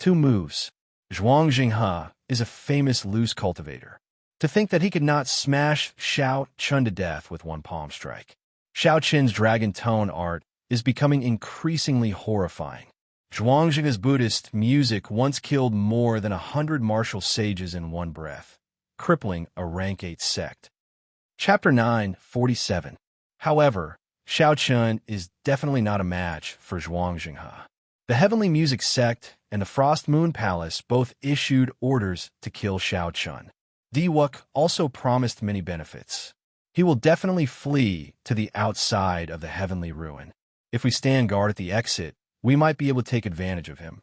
2 moves. Zhuang Zhenghe is a famous loose cultivator. To think that he could not smash Xiao Chun to death with one palm strike. Xiao Qin's dragon tone art is becoming increasingly horrifying. Zhuangzi's Buddhist music once killed more than 100 martial sages in one breath, crippling a rank 8 sect. Chapter 9:47. However, Xiao Qin is definitely not a match for Zhuangzi. The Heavenly Music sect and the Frost Moon Palace both issued orders to kill Xiao Qin. Diwuk also promised many benefits. He will definitely flee to the outside of the Heavenly Ruin. If we stand guard at the exit, we might be able to take advantage of him.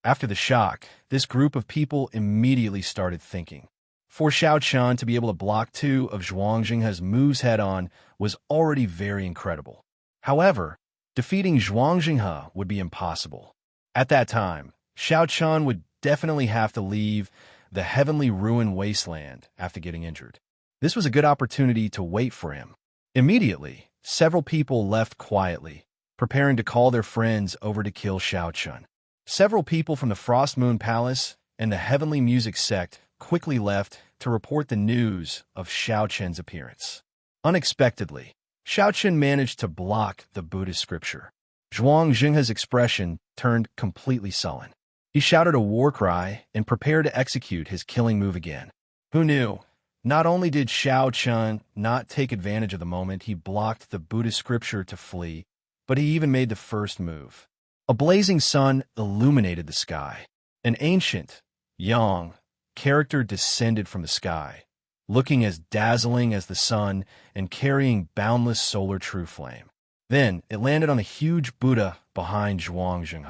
After the shock, this group of people immediately started thinking. For Xiao Qin to be able to block 2 of Zhuangzi's moves head-on was already very incredible. However, defeating Zhuangzi would be impossible. At that time, Xiao Qin would definitely have to leave the Heavenly Ruin Wasteland after getting injured. This was a good opportunity to wait for him. Immediately, several people left quietly, preparing to call their friends over to kill Xiao Qin. Several people from the Frost Moon Palace and the Heavenly Music sect quickly left to report the news of Xiao Qin's appearance. Unexpectedly, Xiao Qin managed to block the Buddhist scripture. Zhuangzi's expression turned completely sullen. He shouted a war cry and prepared to execute his killing move again. Who knew? Not only did Xiao Qin not take advantage of the moment he blocked the Buddhist scripture to flee, but he even made the first move. A blazing sun illuminated the sky. An ancient, young character descended from the sky, looking as dazzling as the sun and carrying boundless solar true flame. Then it landed on a huge Buddha behind Zhuangzi.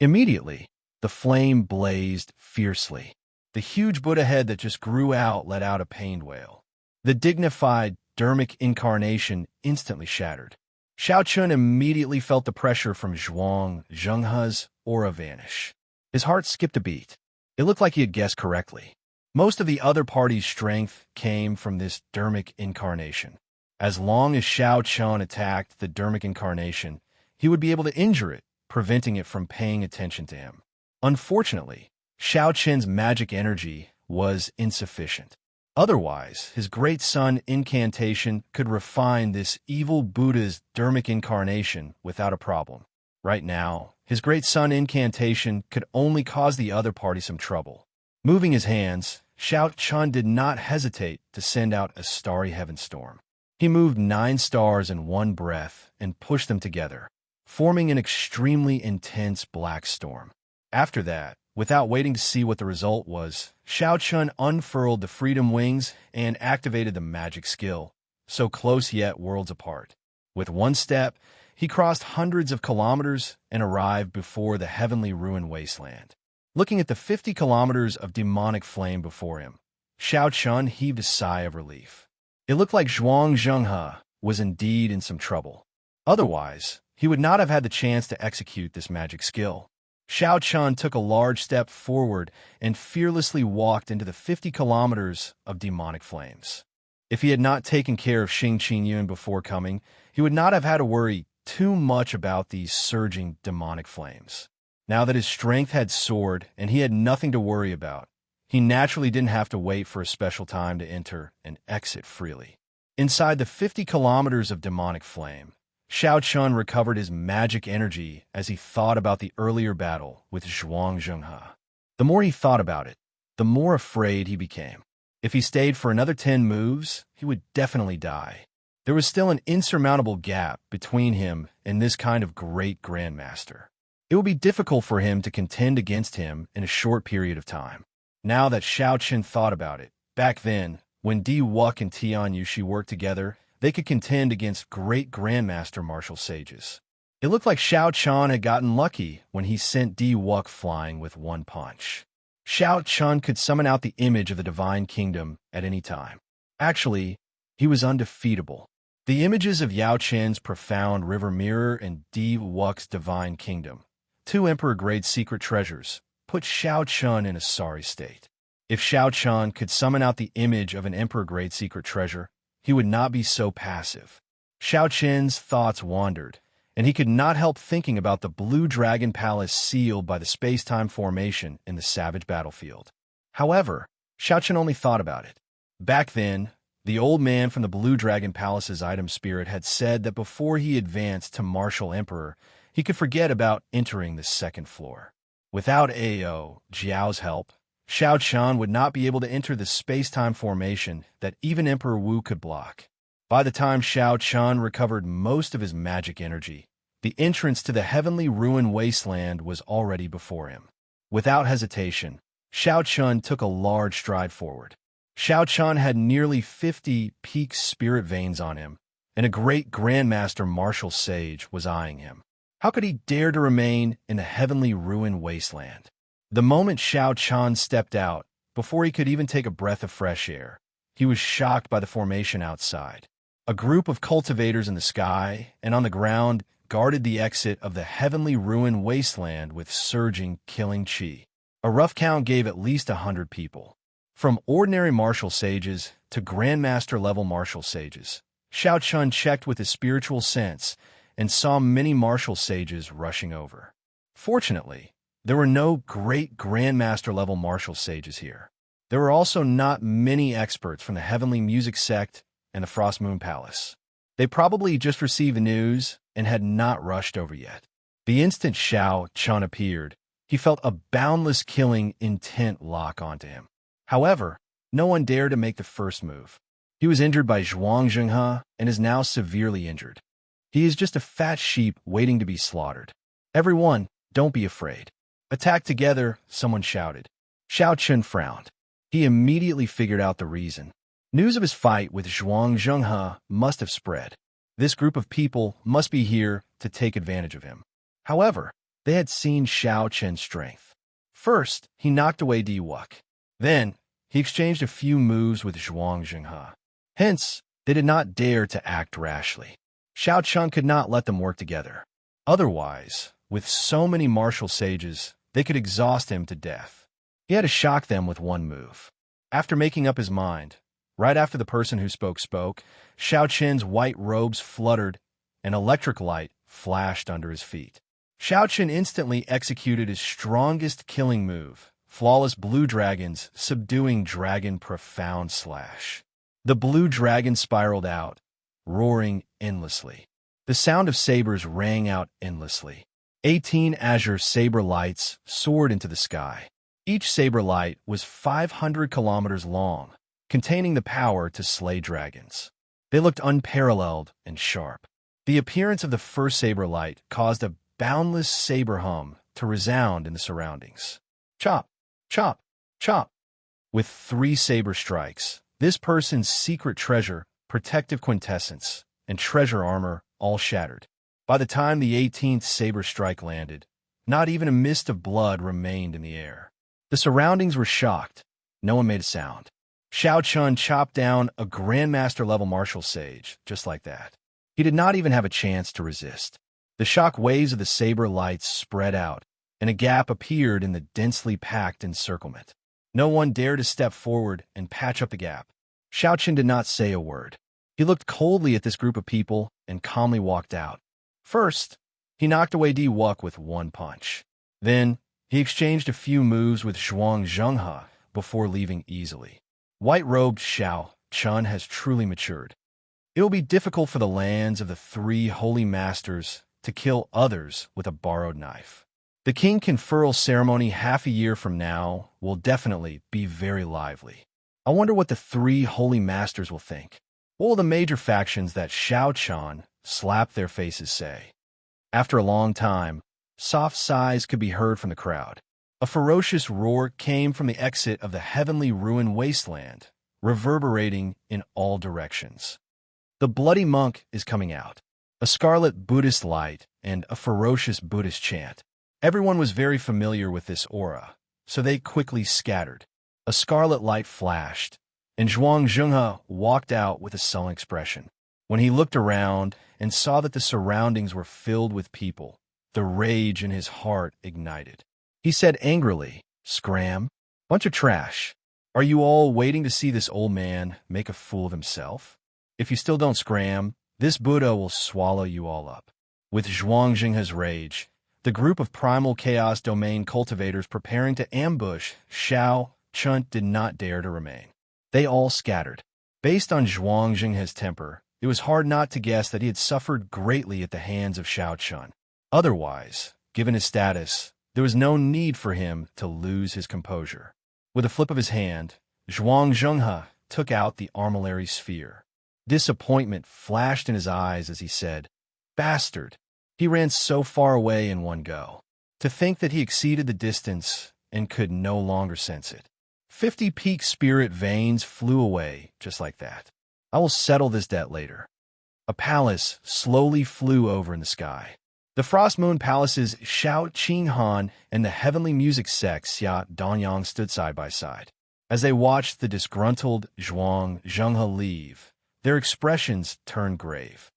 Immediately, the flame blazed fiercely. The huge Buddha head that just grew out let out a pained wail. The dignified Dharmic incarnation instantly shattered. Xiao Qin immediately felt the pressure from Zhuangzi's aura vanish. His heart skipped a beat. It looked like he had guessed correctly. Most of the other party's strength came from this Dharmic incarnation. As long as Xiao Qin attacked the Dharmic incarnation, he would be able to injure it, preventing it from paying attention to him. Unfortunately, Xiao Qin's magic energy was insufficient. Otherwise, his Great Sun incantation could refine this evil Buddha's Dharmic incarnation without a problem. Right now, his Great Sun incantation could only cause the other party some trouble. Moving his hands, Xiao Qin did not hesitate to send out a starry heaven storm. He moved 9 stars in one breath and pushed them together, forming an extremely intense black storm. After that, without waiting to see what the result was, Xiao Qin unfurled the freedom wings and activated the magic skill, so close yet worlds apart. With one step, he crossed hundreds of kilometers and arrived before the Heavenly Ruin Wasteland. Looking at the 50 kilometers of demonic flame before him, Xiao Qin heaved a sigh of relief. It looked like Zhuangzi was indeed in some trouble. Otherwise, he would not have had the chance to execute this magic skill. Xiao Qin took a large step forward and fearlessly walked into the 50 kilometers of demonic flames. If he had not taken care of Xing Qingyun before coming, he would not have had to worry too much about these surging demonic flames. Now that his strength had soared and he had nothing to worry about, he naturally didn't have to wait for a special time to enter and exit freely. Inside the 50 kilometers of demonic flame, Xiao Qin recovered his magic energy as he thought about the earlier battle with Zhuangzi. The more he thought about it, the more afraid he became. If he stayed for another 10 moves, he would definitely die. There was still an insurmountable gap between him and this kind of great grandmaster. It would be difficult for him to contend against him in a short period of time. Now that Xiao Qin thought about it, back then, when Diwuk and Tian Yushi worked together, they could contend against great grandmaster martial sages. It looked like Xiao Qin had gotten lucky when he sent Diwuk flying with one punch. Xiao Qin could summon out the image of the Divine Kingdom at any time. Actually, he was undefeatable. The images of Yao Chen's profound river mirror and Diwuk's Divine Kingdom, 2 emperor-grade secret treasures, put Xiao Qin in a sorry state. If Xiao Qin could summon out the image of an emperor-grade secret treasure, he would not be so passive. Xiao Qin's thoughts wandered, and he could not help thinking about the Blue Dragon Palace sealed by the space-time formation in the savage battlefield. However, Xiao Qin only thought about it. Back then, The old man from the Blue Dragon Palace's item spirit had said that before he advanced to Martial Emperor, he could forget about entering the second floor. Without Ao Jiao's help, Xiao Qian would not be able to enter the space-time formation that even Emperor Wu could block. By the time Xiao Qian recovered most of his magic energy, the entrance to the heavenly ruin wasteland was already before him. Without hesitation, Xiao Qian took a large stride forward. Xiao Qian had nearly 50 peak spirit veins on him, and a great grandmaster martial sage was eyeing him. How could he dare to remain in the heavenly ruin wasteland? The moment Xiao Qian stepped out, before he could even take a breath of fresh air, he was shocked by the formation outside. A group of cultivators in the sky and on the ground guarded the exit of the heavenly ruin wasteland with surging, killing chi. A rough count gave at least 100 people. From ordinary martial sages to grandmaster-level martial sages, Xiao Qian checked with his spiritual sense and saw many martial sages rushing over. Fortunately, there were no great grandmaster-level martial sages here. There were also not many experts from the Heavenly Music Sect and the Frost Moon Palace. They probably just received the news and had not rushed over yet. The instant Xiao Qian appeared, he felt a boundless killing intent lock onto him. However, no one dared to make the first move. He was injured by Zhuang Zhenghe and is now severely injured. He is just a fat sheep waiting to be slaughtered. Everyone, don't be afraid. Attack together, someone shouted. Xiao Qian frowned. He immediately figured out the reason. News of his fight with Zhuang Zhenghe must have spread. This group of people must be here to take advantage of him. However, they had seen Xiao Qian's strength. First, he knocked away Di Wuk. Then, he exchanged a few moves with Zhuang Zhenghe. Hence, they did not dare to act rashly. Xiao Qian could not let them work together. Otherwise, with so many martial sages, they could exhaust him to death. He had to shock them with one move. After making up his mind, right after the person who spoke, Xiao Qian's white robes fluttered, and electric light flashed under his feet. Xiao Qian instantly executed his strongest killing move, Flawless Blue Dragon's Subduing Dragon Profound Slash. The blue dragon spiraled out, roaring endlessly. The sound of sabers rang out endlessly. 18 azure saber lights soared into the sky. Each saber light was 500 kilometers long, containing the power to slay dragons. They looked unparalleled and sharp. The appearance of the first saber light caused a boundless saber hum to resound in the surroundings. Chop, chop, chop. With 3 saber strikes, this person's secret treasure, protective quintessence, and treasure armor all shattered. By the time the 18th saber strike landed, not even a mist of blood remained in the air. The surroundings were shocked. No one made a sound. Xiao Qian chopped down a grandmaster-level martial sage, just like that. He did not even have a chance to resist. The shock waves of the saber lights spread out, and a gap appeared in the densely packed encirclement. No one dared to step forward and patch up the gap. Xiao Qian did not say a word. He looked coldly at this group of people and calmly walked out. First, he knocked away Di Wuk with one punch. Then, he exchanged a few moves with Zhuang Zhenghe before leaving easily. White-robed Xiao Qian has truly matured. It will be difficult for the lands of the 3 holy masters to kill others with a borrowed knife. The king conferral ceremony half a year from now will definitely be very lively. I wonder what the 3 holy masters will think. What will the major factions that Xiao Qian slapped their faces say? After a long time, soft sighs could be heard from the crowd. A ferocious roar came from the exit of the heavenly ruin wasteland, reverberating in all directions. The bloody monk is coming out. A scarlet Buddhist light and a ferocious Buddhist chant. Everyone was very familiar with this aura, so they quickly scattered. A scarlet light flashed, and Zhuang Zhenghe walked out with a sullen expression. When he looked around and saw that the surroundings were filled with people, the rage in his heart ignited. He said angrily, "Scram, bunch of trash. Are you all waiting to see this old man make a fool of himself? If you still don't scram, this Buddha will swallow you all up." With Zhuang Zhenghe's rage, the group of primal chaos domain cultivators preparing to ambush Xiao Qian did not dare to remain. They all scattered. Based on Zhuangzhenghe's temper, it was hard not to guess that he had suffered greatly at the hands of Xiao Chun. Otherwise, given his status, there was no need for him to lose his composure. With a flip of his hand, Zhuangzhenghe took out the armillary sphere. Disappointment flashed in his eyes as he said, "Bastard! He ran so far away in one go. To think that he exceeded the distance and could no longer sense it. 50 peak spirit veins flew away just like that. I will settle this debt later." A palace slowly flew over in the sky. The Frost Moon Palace's Xiao Qinghan and the heavenly music sect Xia Danyang stood side by side. As they watched the disgruntled Zhuangzhenghe leave, their expressions turned grave.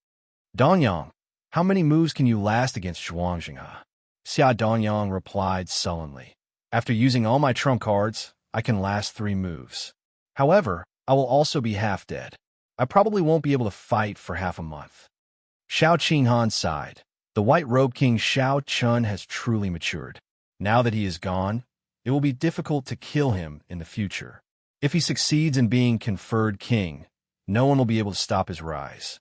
"Danyang, how many moves can you last against Zhuangzhenghe?" Xia Danyang replied sullenly. "After using all my trump cards, I can last 3 moves. However, I will also be half dead. I probably won't be able to fight for half a month." Xiao Qinghan sighed. The White Robe King Xiao Chun has truly matured. Now that he is gone, it will be difficult to kill him in the future. If he succeeds in being conferred king, no one will be able to stop his rise.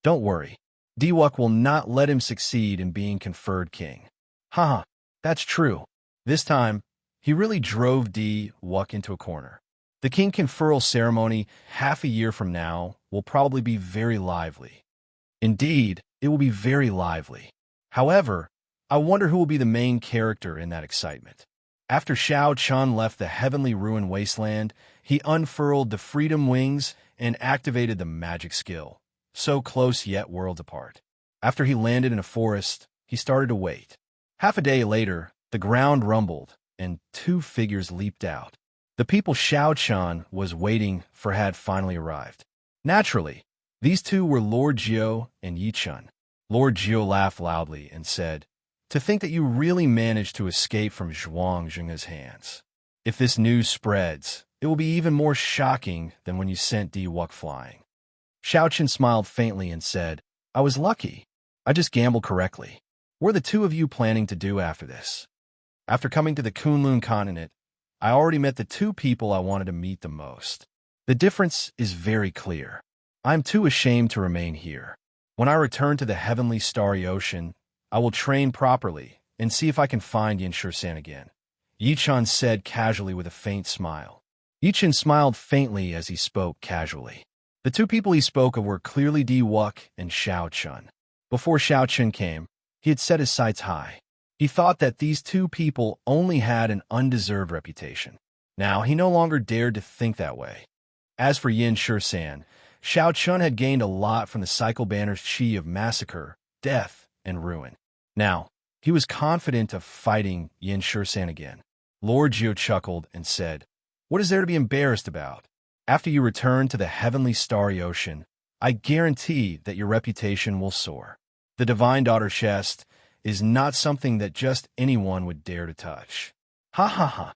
Don't worry, Diwuk will not let him succeed in being conferred king. Haha, that's true. This time, he really drove Diwuk into a corner. The king conferral ceremony half a year from now will probably be very lively. Indeed, it will be very lively. However, I wonder who will be the main character in that excitement. After Xiao Chun left the heavenly ruin wasteland, he unfurled the freedom wings and activated the magic skill, so close yet worlds apart. After he landed in a forest, he started to wait. Half a day later, the ground rumbled, and 2 figures leaped out. The people Xiao Chun was waiting for had finally arrived. Naturally, these 2 were Lord Jiu and Yi Chun. Lord Jiu laughed loudly and said, "To think that you really managed to escape from Zhuangzhenghe's hands. If this news spreads, it will be even more shocking than when you sent Diwuk flying." Xiao Chun smiled faintly and said, "I was lucky. I just gambled correctly. What are the 2 of you planning to do after this?" After coming to the Kunlun continent, I already met the 2 people I wanted to meet the most. The difference is very clear. I am too ashamed to remain here. When I return to the heavenly starry ocean, I will train properly and see if I can find Yin Shursan again," Yi Chun said casually with a faint smile. Yi Chun smiled faintly as he spoke casually. The 2 people he spoke of were clearly Diwuk and Xiao Chun. Before Xiao Chun came, he had set his sights high. He thought that these 2 people only had an undeserved reputation. Now he no longer dared to think that way. As for Yin Shursan, Xiao Chun had gained a lot from the cycle banner's chi of massacre, death, and ruin. Now, he was confident of fighting Yin Shursan again. Lord Jiu chuckled and said, "What is there to be embarrassed about? After you return to the heavenly starry ocean, I guarantee that your reputation will soar. The Divine Daughter chest is not something that just anyone would dare to touch." Ha ha ha.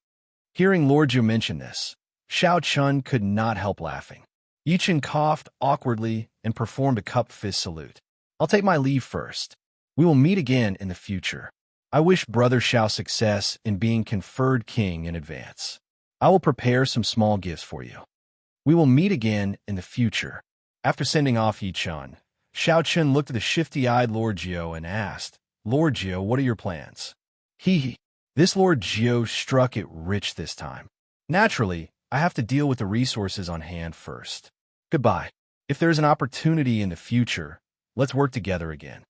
Hearing Lord Jiu mention this, Xiao Chun could not help laughing. Yi Chun coughed awkwardly and performed a cupped fist salute. "I'll take my leave first. We will meet again in the future. I wish Brother Xiao success in being conferred king in advance. I will prepare some small gifts for you. We will meet again in the future." After sending off Yi Chun, Xiao Chun looked at the shifty-eyed Lord Jiu and asked, "Lord Jiu, what are your plans?" Hee. This Lord Jiu struck it rich this time. "Naturally, I have to deal with the resources on hand first. Goodbye. If there is an opportunity in the future, let's work together again."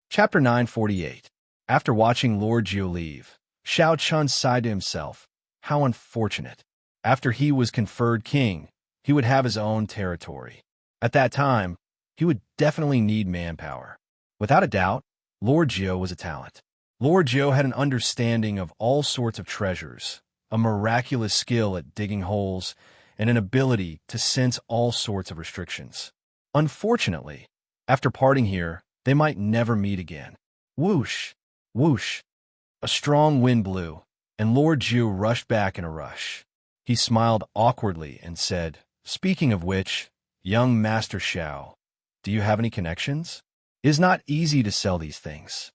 Chapter 948. After watching Lord Jiu leave, Xiao Chun sighed to himself, how unfortunate. After he was conferred king, he would have his own territory. At that time, he would definitely need manpower. Without a doubt, Lord Jiu was a talent. Lord Jiu had an understanding of all sorts of treasures, a miraculous skill at digging holes, and an ability to sense all sorts of restrictions. Unfortunately, after parting here, they might never meet again. Whoosh! Whoosh! A strong wind blew, and Lord Jiu rushed back in a rush. He smiled awkwardly and said, "Speaking of which, young Master Xiao, do you have any connections? It is not easy to sell these things."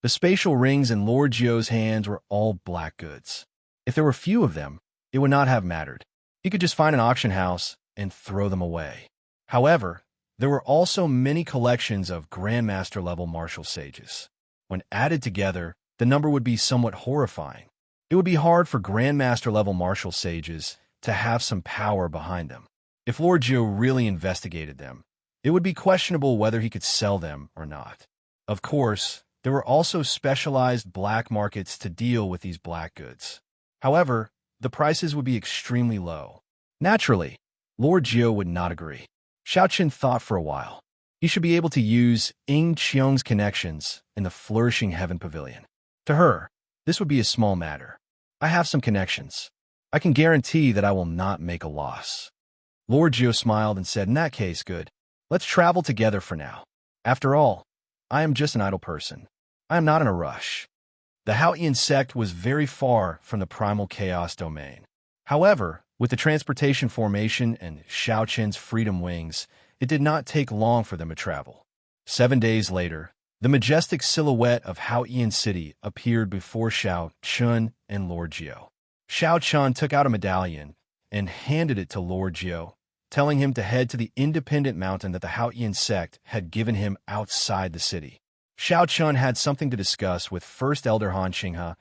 The spatial rings in Lord Jiu's hands were all black goods. If there were few of them, it would not have mattered. He could just find an auction house and throw them away. However, there were also many collections of Grandmaster-level martial sages. When added together, the number would be somewhat horrifying. It would be hard for Grandmaster-level martial sages to have some power behind them. If Lord Gio really investigated them, it would be questionable whether he could sell them or not. Of course, there were also specialized black markets to deal with these black goods. However, the prices would be extremely low. Naturally, Lord Gio would not agree. Xiaoqin thought for a while. He should be able to use Ying Qiong's connections in the Flourishing Heaven Pavilion. To her, this would be a small matter. I have some connections. I can guarantee that I will not make a loss. Lord Gio smiled and said, in that case, good. Let's travel together for now. After all, I am just an idle person. I am not in a rush. The Haotian sect was very far from the primal chaos domain. However, with the transportation formation and Xiaoqin's freedom wings, it did not take long for them to travel. 7 days later, the majestic silhouette of Haotian City appeared before Xiaoqin and Lord Gio. Xiaoqin took out a medallion and handed it to Lord Gio, telling him to head to the independent mountain that the Haotian sect had given him outside the city. Xiaoqin had something to discuss with First Elder Han Qinghe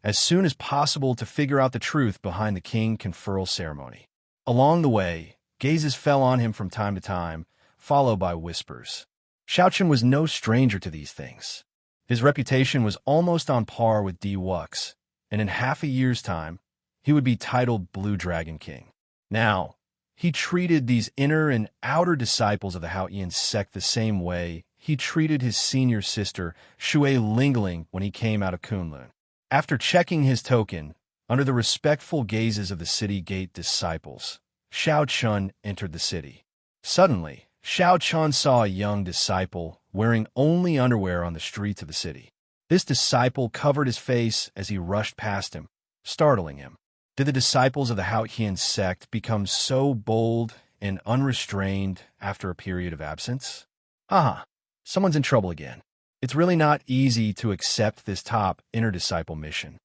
as soon as possible to figure out the truth behind the king conferral ceremony. Along the way, gazes fell on him from time to time, followed by whispers. Xiaoqin was no stranger to these things. His reputation was almost on par with Di Wux's, and in half a year's time, he would be titled Blue Dragon King. Now, he treated these inner and outer disciples of the Haotian sect the same way he treated his senior sister, Shui Lingling, when he came out of Kunlun. After checking his token, under the respectful gazes of the city gate disciples, Xiaoqin entered the city. Suddenly, Xiaoqin saw a young disciple wearing only underwear on the streets of the city. This disciple covered his face as he rushed past him, startling him. Did the disciples of the Haotian sect become so bold and unrestrained after a period of absence? Haha, someone's in trouble again. It's really not easy to accept this top inner disciple mission.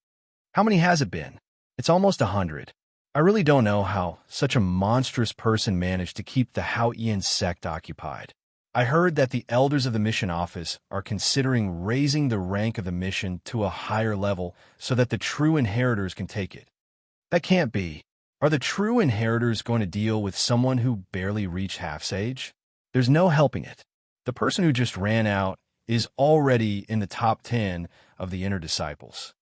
How many has it been? It's almost 100. I really don't know how such a monstrous person managed to keep the Haotian sect occupied. I heard that the elders of the mission office are considering raising the rank of the mission to a higher level so that the true inheritors can take it. That can't be. Are the true inheritors going to deal with someone who barely reached half-sage? There's no helping it. The person who just ran out is already in the top 10 of the inner disciples.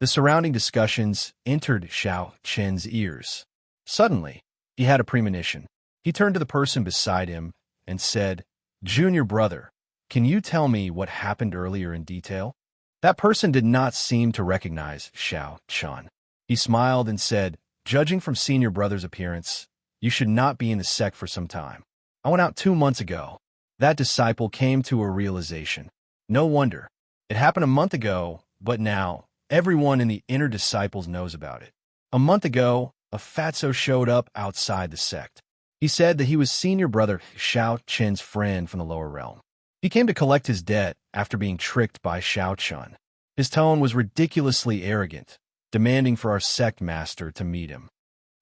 The surrounding discussions entered Xiaoqin's ears. Suddenly, he had a premonition. He turned to the person beside him and said, "Junior brother, can you tell me what happened earlier in detail?" That person did not seem to recognize Xiaoqin. He smiled and said, "Judging from senior brother's appearance, you should not be in the sect for some time. I went out 2 months ago." That disciple came to a realization. No wonder. It happened a month ago, but now everyone in the inner disciples knows about it. A month ago, a fatso showed up outside the sect. He said that he was senior brother Xiaoqin's friend from the lower realm. He came to collect his debt after being tricked by Xiaoqin. His tone was ridiculously arrogant, demanding for our sect master to meet him.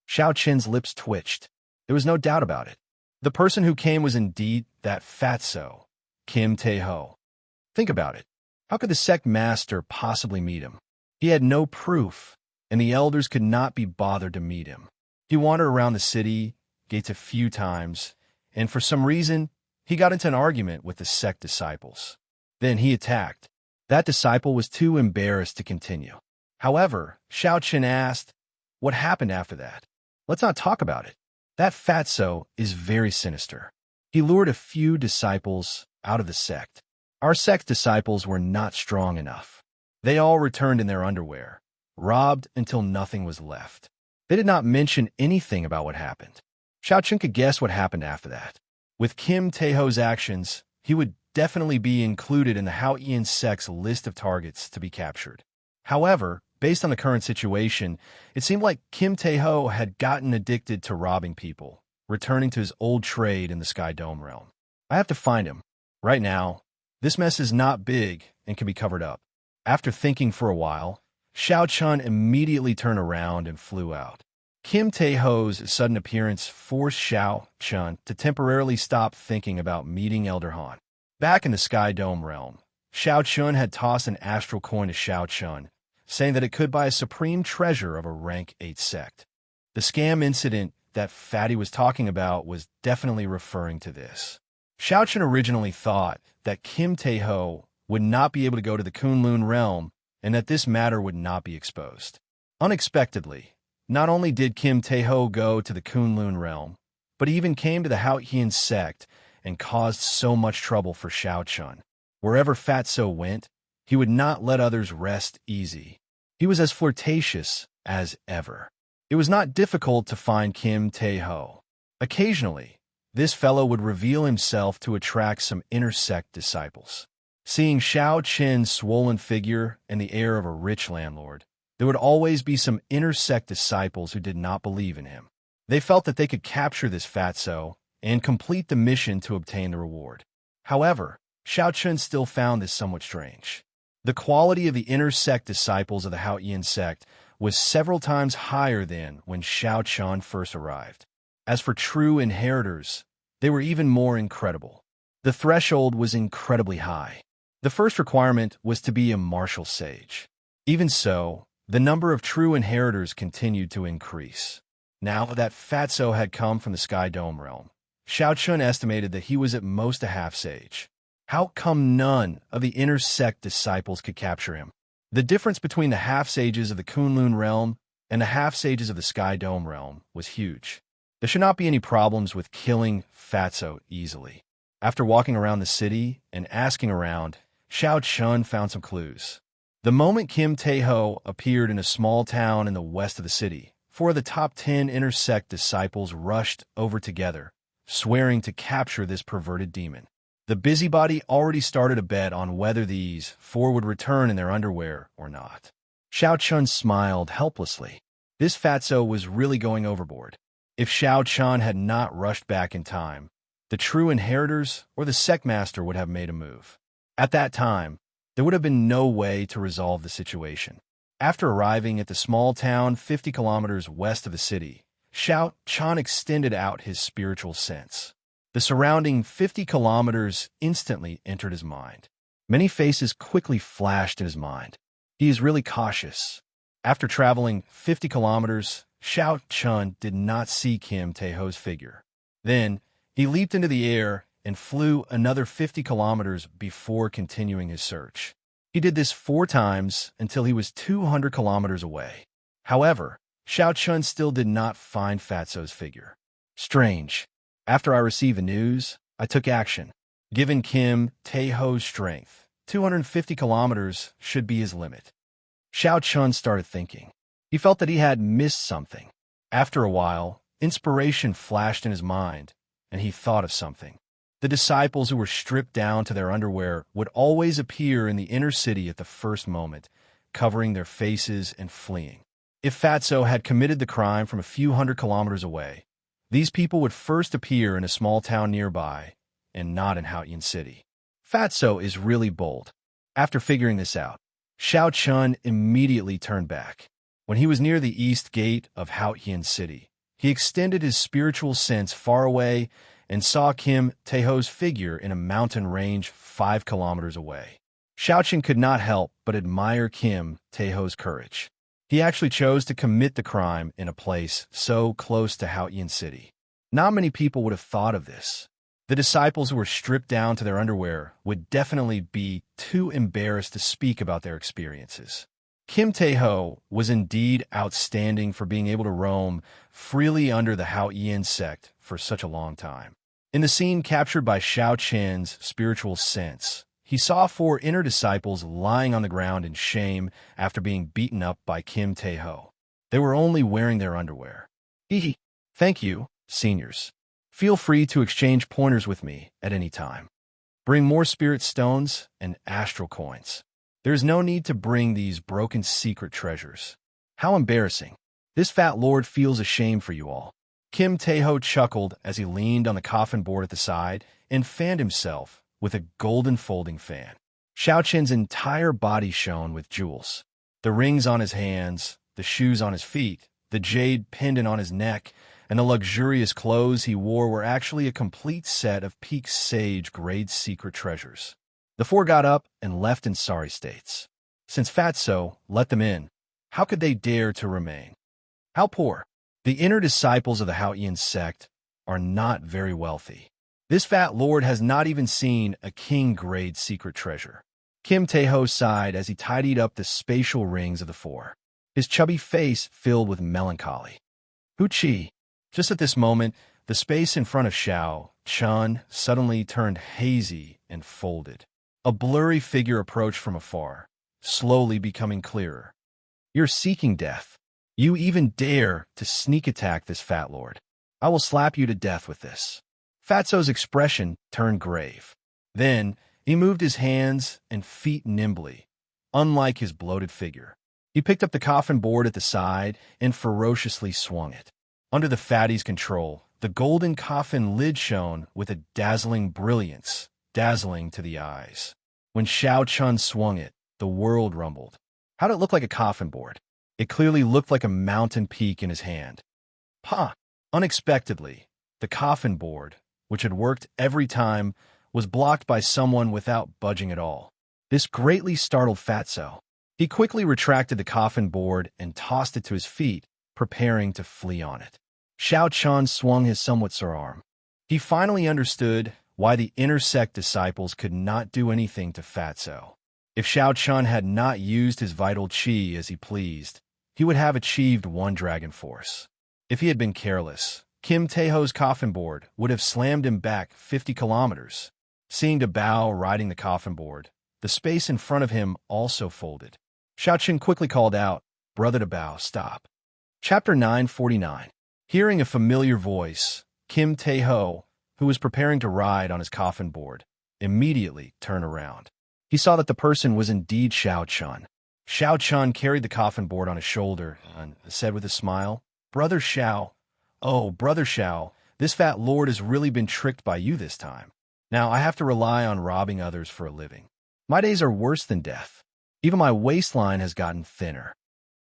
Xiaoqin's lips twitched. There was no doubt about it. The person who came was indeed that fatso, Kim Tae-ho. Think about it. How could the sect master possibly meet him? He had no proof, and the elders could not be bothered to meet him. He wandered around the city gates a few times, and for some reason, he got into an argument with the sect disciples. Then he attacked. That disciple was too embarrassed to continue. However, Xiaoqin asked, "What happened after that? Let's not talk about it." That fatso is very sinister. He lured a few disciples out of the sect. Our sect disciples were not strong enough. They all returned in their underwear, robbed until nothing was left. They did not mention anything about what happened. Xiaoqin could guess what happened after that. With Kim Tae-ho's actions, he would definitely be included in the Haotian sect's list of targets to be captured. However, based on the current situation, it seemed like Kim Tae-ho had gotten addicted to robbing people, returning to his old trade in the Sky Dome realm. I have to find him. Right now, this mess is not big and can be covered up. After thinking for a while, Xiaoqin immediately turned around and flew out. Kim Tae-ho's sudden appearance forced Xiao Chun to temporarily stop thinking about meeting Elder Han. Back in the Sky Dome realm, Xiao Chun had tossed an astral coin to Xiao Chun, saying that it could buy a supreme treasure of a rank 8 sect. The scam incident that Fatty was talking about was definitely referring to this. Xiao Chun originally thought that Kim Tae-ho would not be able to go to the Kunlun realm and that this matter would not be exposed. Unexpectedly, not only did Kim Tae-ho go to the Kunlun realm, but he even came to the Haotian sect and caused so much trouble for Xiao Chun. Wherever Fatso went, he would not let others rest easy. He was as flirtatious as ever. It was not difficult to find Kim Tae-ho. Occasionally, this fellow would reveal himself to attract some inner sect disciples. Seeing Xiao Chen's swollen figure and the air of a rich landlord, there would always be some inner sect disciples who did not believe in him. They felt that they could capture this fatso and complete the mission to obtain the reward. However, Xiao Chun still found this somewhat strange. The quality of the inner sect disciples of the Haotian sect was several times higher than when Xiao Chun first arrived. As for true inheritors, they were even more incredible. The threshold was incredibly high. The first requirement was to be a martial sage. Even so, the number of true inheritors continued to increase. Now that Fatso had come from the Sky Dome realm, Xiao Chun estimated that he was at most a half-sage. How come none of the inner sect disciples could capture him? The difference between the half-sages of the Kunlun realm and the half-sages of the Sky Dome realm was huge. There should not be any problems with killing Fatso easily. After walking around the city and asking around, Xiao Chun found some clues. The moment Kim Tae-ho appeared in a small town in the west of the city, 4 of the top 10 inner sect disciples rushed over together, swearing to capture this perverted demon. The busybody already started a bet on whether these 4 would return in their underwear or not. Xiao Chun smiled helplessly. This fatso was really going overboard. If Xiao Chun had not rushed back in time, the true inheritors or the sect master would have made a move. At that time, there would have been no way to resolve the situation. After arriving at the small town 50 kilometers west of the city, Xiao Chun extended out his spiritual sense. The surrounding 50 kilometers instantly entered his mind. Many faces quickly flashed in his mind. He is really cautious. After traveling 50 kilometers, Xiao Chun did not see Kim Tae-ho's figure. Then, he leaped into the air and flew another 50 kilometers before continuing his search. He did this 4 times until he was 200 kilometers away. However, Xiao Chun still did not find Fatso's figure. Strange. After I received the news, I took action. Given Kim Tae-ho's strength, 250 kilometers should be his limit. Xiao Chun started thinking. He felt that he had missed something. After a while, inspiration flashed in his mind, and he thought of something. The disciples who were stripped down to their underwear would always appear in the inner city at the first moment, covering their faces and fleeing. If Fatso had committed the crime from a few hundred kilometers away, these people would first appear in a small town nearby, and not in Haotian City. Fatso is really bold. After figuring this out, Xiao Chun immediately turned back. When he was near the east gate of Haotian City, he extended his spiritual sense far away and saw Kim Tae-ho's figure in a mountain range 5 kilometers away. Xiao Chun could not help but admire Kim Tae-ho's courage. He actually chose to commit the crime in a place so close to Haotian City. Not many people would have thought of this. The disciples who were stripped down to their underwear would definitely be too embarrassed to speak about their experiences. Kim Tae-ho was indeed outstanding for being able to roam freely under the Haotian sect for such a long time. In the scene captured by Xiao Chen's spiritual sense, he saw 4 inner disciples lying on the ground in shame after being beaten up by Kim Tae-ho. They were only wearing their underwear. Thank you, seniors. Feel free to exchange pointers with me at any time. Bring more spirit stones and astral coins. There is no need to bring these broken secret treasures. How embarrassing. This fat lord feels ashamed for you all. Kim Tae-ho chuckled as he leaned on the coffin board at the side and fanned himself with a golden folding fan. Xiao Chen's entire body shone with jewels. The rings on his hands, the shoes on his feet, The jade pendant on his neck and the luxurious clothes he wore were actually a complete set of peak sage grade secret treasures. The four got up and left in sorry states. Since Fatso let them in, how could they dare to remain? How poor? The inner disciples of the Haotian sect are not very wealthy. This fat lord has not even seen a king-grade secret treasure. Kim Tae-ho sighed as he tidied up the spatial rings of the four, his chubby face filled with melancholy. Hu-chi. Just at this moment, the space in front of Xiao Chun suddenly turned hazy and folded. A blurry figure approached from afar, slowly becoming clearer. You're seeking death. You even dare to sneak attack this fat lord. I will slap you to death with this. Fatso's expression turned grave. Then, he moved his hands and feet nimbly, unlike his bloated figure. He picked up the coffin board at the side and ferociously swung it. Under the fatty's control, the golden coffin lid shone with a dazzling brilliance, dazzling to the eyes. When Xiao Chun swung it, the world rumbled. How'd it look like a coffin board? It clearly looked like a mountain peak in his hand. Pah! Unexpectedly, the coffin board, which had worked every time, was blocked by someone without budging at all. This greatly startled Fatso. He quickly retracted the coffin board and tossed it to his feet, preparing to flee on it. Xiao Chun swung his somewhat sore arm. He finally understood why the inner sect disciples could not do anything to Fatso. If Xiao Chun had not used his vital chi as he pleased, he would have achieved one dragon force. If he had been careless, Kim Tae-ho's coffin board would have slammed him back 50 kilometers. Seeing Bao riding the coffin board, the space in front of him also folded. Xiao Chun quickly called out, "Brother Bao, stop." Chapter 949. Hearing a familiar voice, Kim Tae-ho, who was preparing to ride on his coffin board, immediately turned around. He saw that the person was indeed Xiao Chun. Xiao Chun carried the coffin board on his shoulder and said with a smile, "Brother Xiao, oh, Brother Xiao, this fat lord has really been tricked by you this time. Now I have to rely on robbing others for a living. My days are worse than death. Even my waistline has gotten thinner.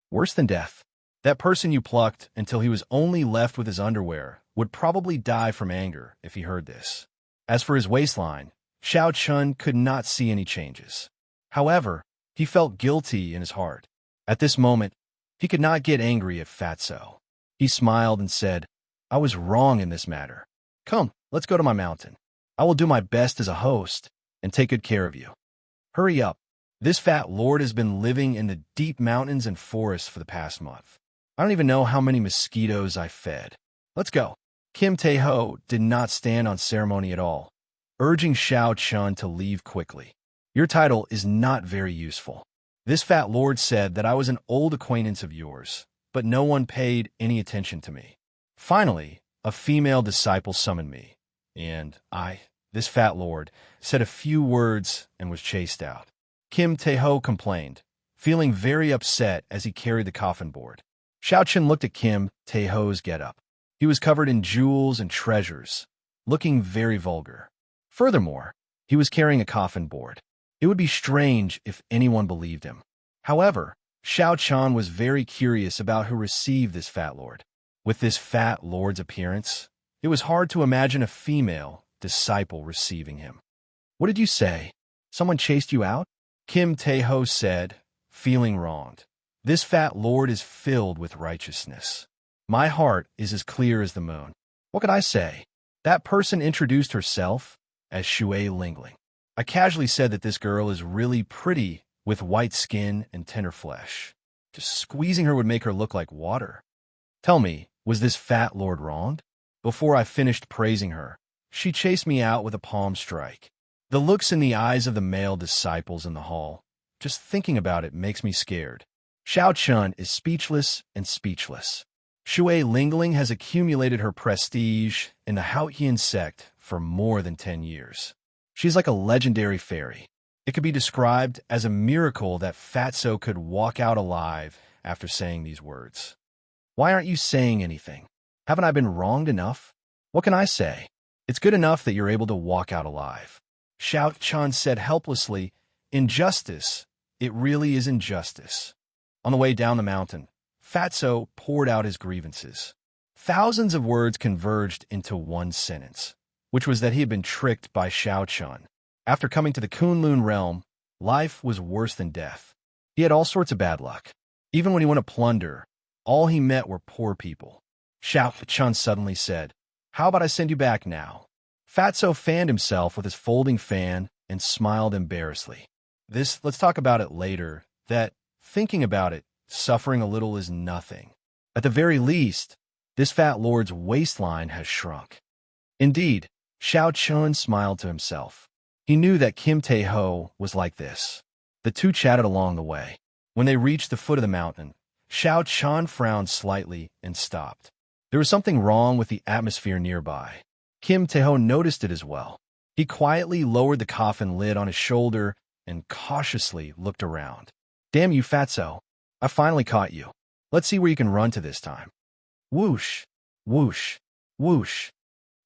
Worse than death. That person you plucked until he was only left with his underwear would probably die from anger if he heard this." As for his waistline, Xiao Chun could not see any changes. However, he felt guilty in his heart. At this moment, he could not get angry at Fatso. He smiled and said, "I was wrong in this matter. Come, let's go to my mountain. I will do my best as a host and take good care of you. Hurry up. This fat lord has been living in the deep mountains and forests for the past month. I don't even know how many mosquitoes I fed. Let's go." Kim Tae-ho did not stand on ceremony at all, urging Xiao Chun to leave quickly. "Your title is not very useful. This fat lord said that I was an old acquaintance of yours, but no one paid any attention to me. Finally, a female disciple summoned me, and I, this fat lord, said a few words and was chased out." Kim Tae-ho complained, feeling very upset as he carried the coffin board. Xiao Chun looked at Kim Tae-ho's getup. He was covered in jewels and treasures, looking very vulgar. Furthermore, he was carrying a coffin board. It would be strange if anyone believed him. However, Xiao Chun was very curious about who received this fat lord. With this fat lord's appearance, it was hard to imagine a female disciple receiving him. "What did you say? Someone chased you out?" Kim Tae-ho said, feeling wronged. "This fat lord is filled with righteousness. My heart is as clear as the moon. What could I say? That person introduced herself as Shui Lingling. I casually said that this girl is really pretty with white skin and tender flesh. Just squeezing her would make her look like water. Tell me, was this fat lord wronged? Before I finished praising her, she chased me out with a palm strike. The looks in the eyes of the male disciples in the hall, just thinking about it makes me scared. Xiao Chun is speechless and speechless. Shui Lingling has accumulated her prestige in the Haotian sect for more than 10 years. She's like a legendary fairy. It could be described as a miracle that Fatso could walk out alive after saying these words. Why aren't you saying anything? Haven't I been wronged enough? What can I say? It's good enough that you're able to walk out alive. Xiao Chun said helplessly, "Injustice. It really is injustice." On the way down the mountain, Fatso poured out his grievances. Thousands of words converged into one sentence, which was that he had been tricked by Xiao Chun. After coming to the Kunlun realm, life was worse than death. He had all sorts of bad luck. Even when he went to plunder, all he met were poor people. Xiao Chun suddenly said, "How about I send you back now?" Fatso fanned himself with his folding fan and smiled embarrassedly. Let's talk about it later, that, thinking about it, suffering a little is nothing. At the very least, this fat lord's waistline has shrunk. Indeed, Xiao Chun smiled to himself. He knew that Kim Tae-ho was like this. The two chatted along the way. When they reached the foot of the mountain, Xiao Chun frowned slightly and stopped. There was something wrong with the atmosphere nearby. Kim Tae-ho noticed it as well. He quietly lowered the coffin lid on his shoulder and cautiously looked around. "Damn you, Fatso. I finally caught you. Let's see where you can run to this time." Whoosh, whoosh, whoosh.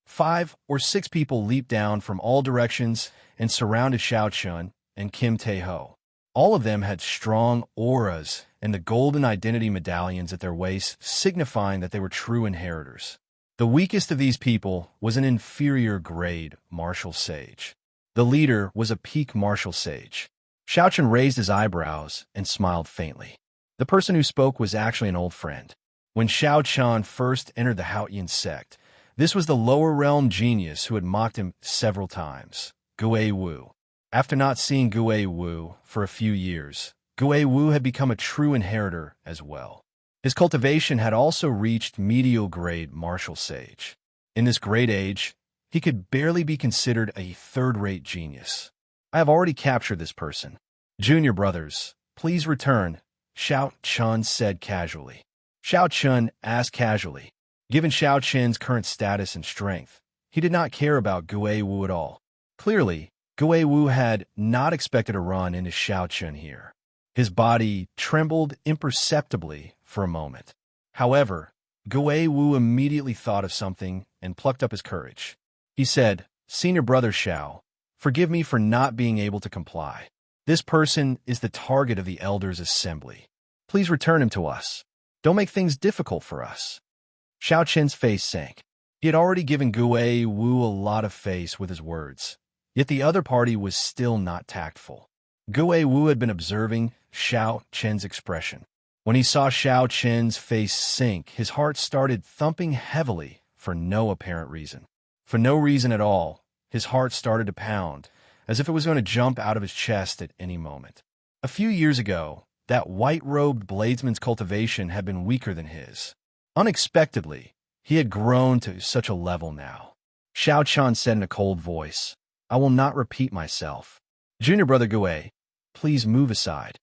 5 or 6 people leaped down from all directions and surrounded Xiao Chun and Kim Tae-ho. All of them had strong auras and the golden identity medallions at their waists, signifying that they were true inheritors. The weakest of these people was an inferior grade martial sage. The leader was a peak martial sage. Xiao Chun raised his eyebrows and smiled faintly. The person who spoke was actually an old friend. When Xiao Chun first entered the Haotian sect, this was the lower realm genius who had mocked him several times, Gue Wu. After not seeing Gue Wu for a few years, Gue Wu had become a true inheritor as well. His cultivation had also reached medial grade martial sage. In this great age, he could barely be considered a third-rate genius. "I have already captured this person. Junior brothers, please return," Xiao Chun said casually. Xiao Chun asked casually. Given Xiao Chun's current status and strength, he did not care about Gue Wu at all. Clearly, Gue Wu had not expected a run into Xiao Chun here. His body trembled imperceptibly for a moment. However, Gue Wu immediately thought of something and plucked up his courage. He said, "Senior brother Xiao, forgive me for not being able to comply. This person is the target of the elders' assembly. Please return him to us. Don't make things difficult for us." Xiao Chen's face sank. He had already given Gue Wu a lot of face with his words, yet the other party was still not tactful. Gue Wu had been observing Xiao Chen's expression. When he saw Xiao Chen's face sink, his heart started thumping heavily for no apparent reason. For no reason at all, his heart started to pound, as if it was going to jump out of his chest at any moment. A few years ago, that white-robed bladesman's cultivation had been weaker than his. Unexpectedly, he had grown to such a level now. Xiao Chun said in a cold voice, "I will not repeat myself. Junior brother Gue, please move aside."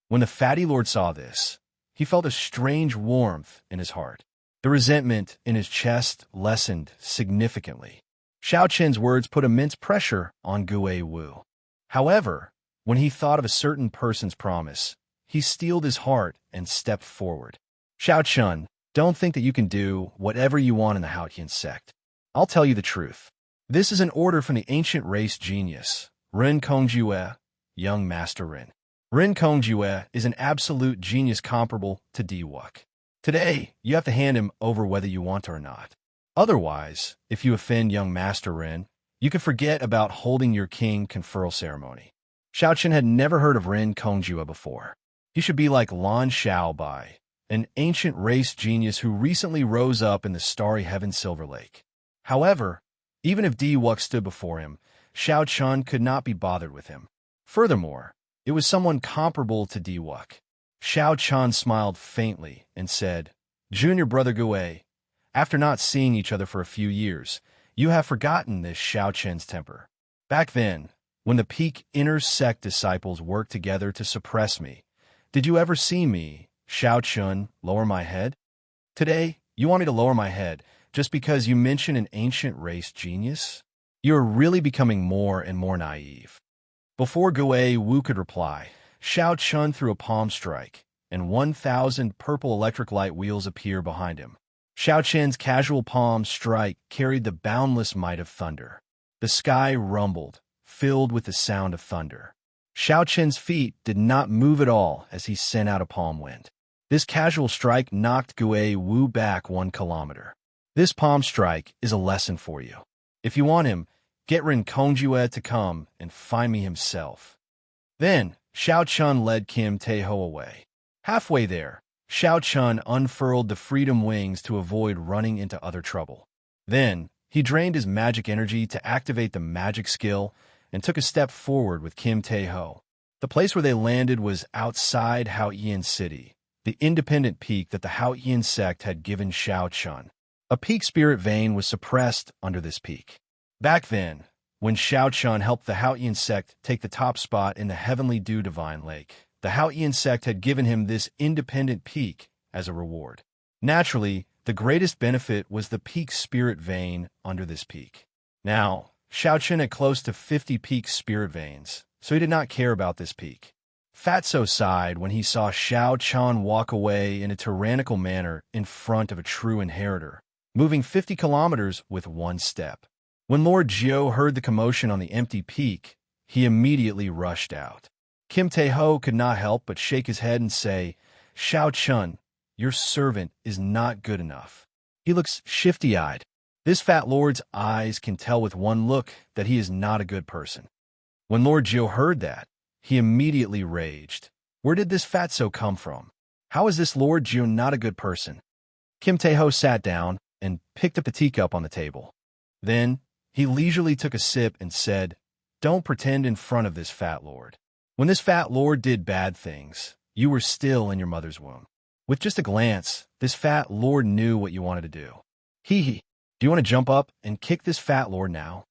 When the fatty lord saw this, he felt a strange warmth in his heart. The resentment in his chest lessened significantly. Xiao Chen's words put immense pressure on Gue Wu. However, when he thought of a certain person's promise, he steeled his heart and stepped forward. "Xiao Chun, don't think that you can do whatever you want in the Haotian sect. I'll tell you the truth. This is an order from the ancient race genius, Ren Kongjue, young master Ren. Ren Kongjue is an absolute genius comparable to Diwuk. Today, you have to hand him over whether you want to or not. Otherwise, if you offend young master Ren, you could forget about holding your king conferral ceremony." Xiao Chen had never heard of Ren Kongjue before. He should be like Lan Xiaobai, an ancient race genius who recently rose up in the starry heaven Silver Lake. However, even if Diwuk stood before him, Xiao Chun could not be bothered with him. Furthermore, it was someone comparable to Diwuk. Xiao Chun smiled faintly and said, "Junior brother Gue, after not seeing each other for a few years, you have forgotten this Xiao Chen's temper. Back then, when the peak inner sect disciples worked together to suppress me, did you ever see me, Xiao Chun, lower my head? Today, you want me to lower my head just because you mention an ancient race genius? You are really becoming more and more naive." Before Gue Wu could reply, Xiao Chun threw a palm strike, and 1,000 purple electric light wheels appear behind him. Xiao Chen's casual palm strike carried the boundless might of thunder. The sky rumbled, filled with the sound of thunder. Xiao Chen's feet did not move at all as he sent out a palm wind. This casual strike knocked Gui Wu back 1 kilometer. This palm strike is a lesson for you. If you want him, get Ren Kongjue to come and find me himself. Then, Xiao Chun led Kim Tae-ho away. Halfway there, Xiao Chun unfurled the freedom wings to avoid running into other trouble. Then, he drained his magic energy to activate the magic skill and took a step forward with Kim Tae-ho. The place where they landed was outside Haoyin City, the independent peak that the Haoyin sect had given Xiao Chun. A peak spirit vein was suppressed under this peak. Back then, when Xiao Chun helped the Haoyin sect take the top spot in the Heavenly Dew Divine Lake, the Haoyin sect had given him this independent peak as a reward. Naturally, the greatest benefit was the peak spirit vein under this peak. Now, Xiao Chun had close to 50 peak spirit veins, so he did not care about this peak. Fatso sighed when he saw Xiao Chun walk away in a tyrannical manner in front of a true inheritor, moving 50 kilometers with one step. When Lord Jiu heard the commotion on the empty peak, he immediately rushed out. Kim Tae-ho could not help but shake his head and say, "Xiao Chun, your servant is not good enough. He looks shifty-eyed. This fat lord's eyes can tell with one look that he is not a good person." When Lord Jiu heard that, he immediately raged. Where did this fatso come from? How is this Lord Jiu not a good person? Kim Tae-ho sat down and picked up the teacup on the table. Then, he leisurely took a sip and said, "Don't pretend in front of this fat lord. When this fat lord did bad things, you were still in your mother's womb. With just a glance, this fat lord knew what you wanted to do. Hee. Do you want to jump up and kick this fat lord now?"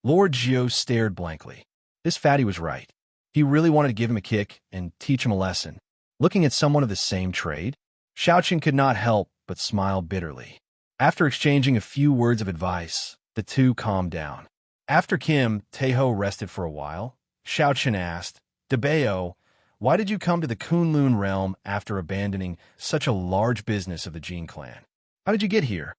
Lord Jiu stared blankly. This fatty was right. He really wanted to give him a kick and teach him a lesson. Looking at someone of the same trade, Xiao Chun could not help but smile bitterly. After exchanging a few words of advice, the two calmed down. After Kim Tae-ho rested for a while, Xiao Chun asked, "Debeo, why did you come to the Kunlun realm after abandoning such a large business of the Jin clan? How did you get here?"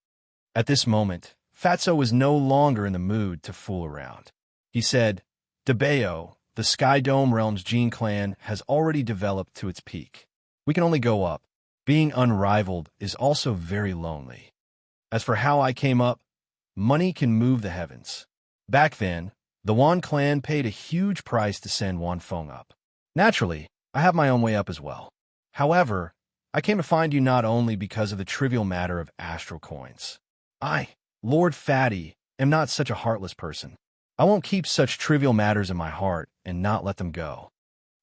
At this moment, Fatso was no longer in the mood to fool around. He said, "Debeo, the Sky Dome realm's Jin clan has already developed to its peak. We can only go up. Being unrivaled is also very lonely. As for how I came up, money can move the heavens. Back then, the Wan clan paid a huge price to send Wan Feng up. Naturally, I have my own way up as well. However, I came to find you not only because of the trivial matter of astral coins. I, Lord Fatty, am not such a heartless person. I won't keep such trivial matters in my heart and not let them go."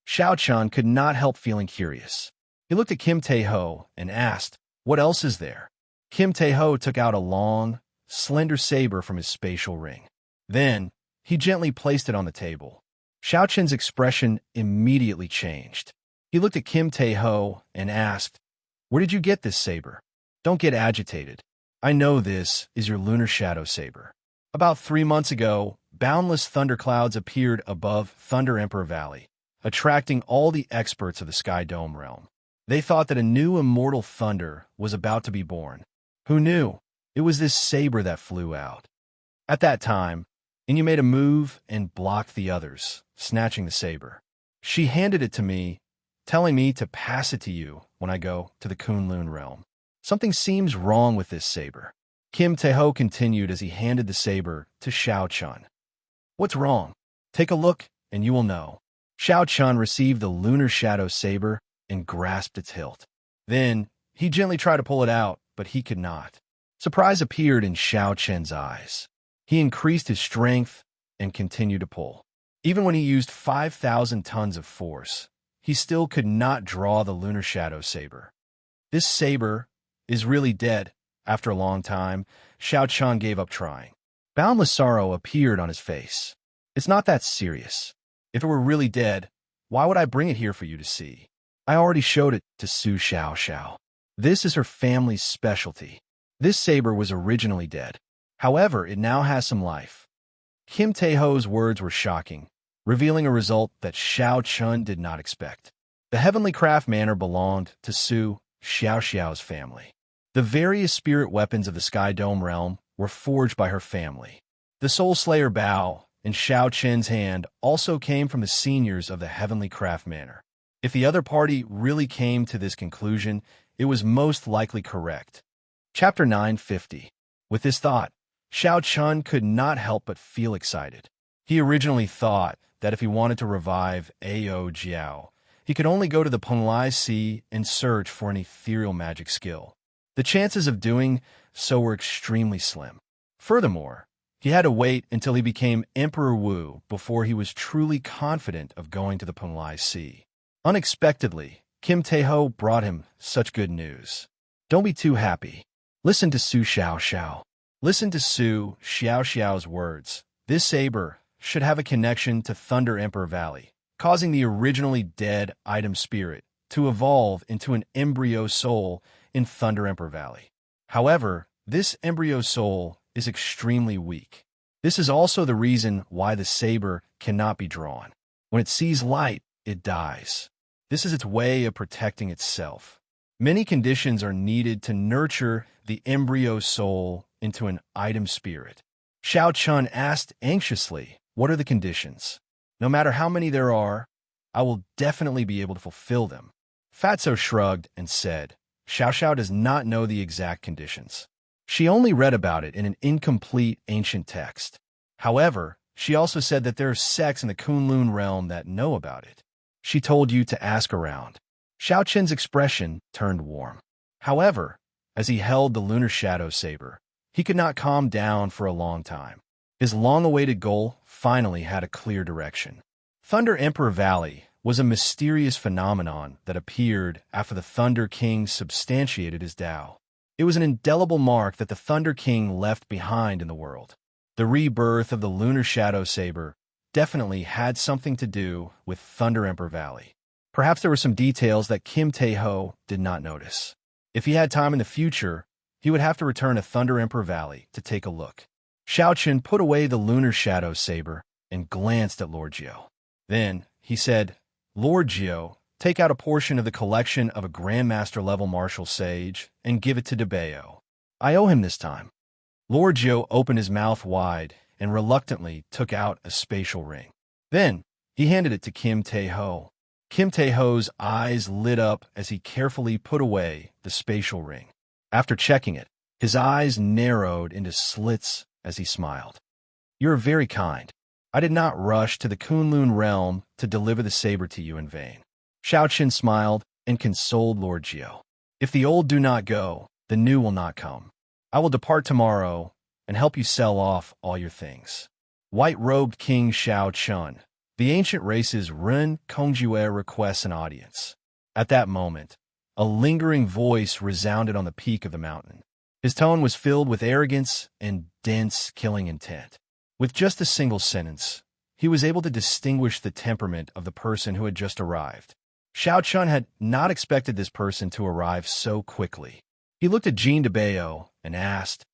Xiao Chun could not help feeling curious. He looked at Kim Tae-ho and asked, "What else is there?" Kim Tae-ho took out a long, slender saber from his spatial ring. Then, he gently placed it on the table. Xiao Chun's expression immediately changed. He looked at Kim Tae-ho and asked, "Where did you get this saber? Don't get agitated. I know this is your lunar shadow saber. About 3 months ago, boundless thunderclouds appeared above Thunder Emperor Valley, attracting all the experts of the Sky Dome realm. They thought that a new immortal thunder was about to be born. Who knew? It was this saber that flew out. At that time, Inya made a move and blocked the others, snatching the saber. She handed it to me, telling me to pass it to you when I go to the Kunlun realm. Something seems wrong with this saber." Kim Tae-ho continued as he handed the saber to Xiao Chun. "What's wrong? Take a look and you will know." Xiao Chun received the lunar shadow saber and grasped its hilt. Then, he gently tried to pull it out, but he could not. Surprise appeared in Xiao Chun's eyes. He increased his strength and continued to pull. Even when he used 5,000 tons of force, he still could not draw the lunar shadow saber. This saber is really dead. After a long time, Xiao Chun gave up trying. Boundless sorrow appeared on his face. "It's not that serious. If it were really dead, why would I bring it here for you to see? I already showed it to Su Xiao Xiao. This is her family's specialty. This saber was originally dead. However, it now has some life." Kim Tae-ho's words were shocking, revealing a result that Xiao Chun did not expect. The Heavenly Craft Manor belonged to Su Xiao Xiao's family. The various spirit weapons of the Sky Dome realm were forged by her family. The Soul Slayer Bow in Xiao Chen's hand also came from the seniors of the Heavenly Craft Manor. If the other party really came to this conclusion, it was most likely correct. Chapter 950. With this thought, Xiao Chun could not help but feel excited. He originally thought that if he wanted to revive Ao Jiao, he could only go to the Penglai Sea and search for an ethereal magic skill. The chances of doing so were extremely slim. Furthermore, he had to wait until he became Emperor Wu before he was truly confident of going to the Penglai Sea. Unexpectedly, Kim Taeho brought him such good news. Don't be too happy. Listen to Su Xiao Xiao. Listen to Su Xiao Xiao's words. This saber should have a connection to Thunder Emperor Valley, causing the originally dead item spirit to evolve into an embryo soul in Thunder Emperor Valley. However, this embryo soul is extremely weak. This is also the reason why the saber cannot be drawn. When it sees light, it dies. This is its way of protecting itself. Many conditions are needed to nurture the embryo soul into an item spirit. Xiao Chun asked anxiously, "What are the conditions? No matter how many there are, I will definitely be able to fulfill them." Fatso shrugged and said, Xiao Xiao does not know the exact conditions. She only read about it in an incomplete ancient text. However, she also said that there are sects in the Kunlun realm that know about it. She told you to ask around. Xiao Chen's expression turned warm. However, as he held the lunar shadow saber, he could not calm down for a long time. His long-awaited goal finally had a clear direction. Thunder Emperor Valley was a mysterious phenomenon that appeared after the Thunder King substantiated his Tao. It was an indelible mark that the Thunder King left behind in the world. The rebirth of the lunar shadow saber definitely had something to do with Thunder Emperor Valley. Perhaps there were some details that Kim Taeho did not notice. If he had time in the future, he would have to return to Thunder Emperor Valley to take a look. Xiao Chen put away the lunar shadow saber and glanced at Lord Jiao. Then he said, "Lord Jiao, take out a portion of the collection of a Grandmaster-level martial sage and give it to Debao. I owe him this time." Lord Jiao opened his mouth wide and reluctantly took out a spatial ring. Then he handed it to Kim Taeho. Kim Taeho's eyes lit up as he carefully put away the spatial ring. After checking it, his eyes narrowed into slits as he smiled. "You are very kind. I did not rush to the Kunlun realm to deliver the saber to you in vain." Xiao Chen smiled and consoled Lord Jiao. "If the old do not go, the new will not come. I will depart tomorrow and help you sell off all your things." White-robed King Xiao Chun, the ancient race's Ren Kongjue, requests an audience. At that moment, a lingering voice resounded on the peak of the mountain. His tone was filled with arrogance and dense, killing intent. With just a single sentence, he was able to distinguish the temperament of the person who had just arrived. Xiao Chun had not expected this person to arrive so quickly. He looked at Jean Debao and asked,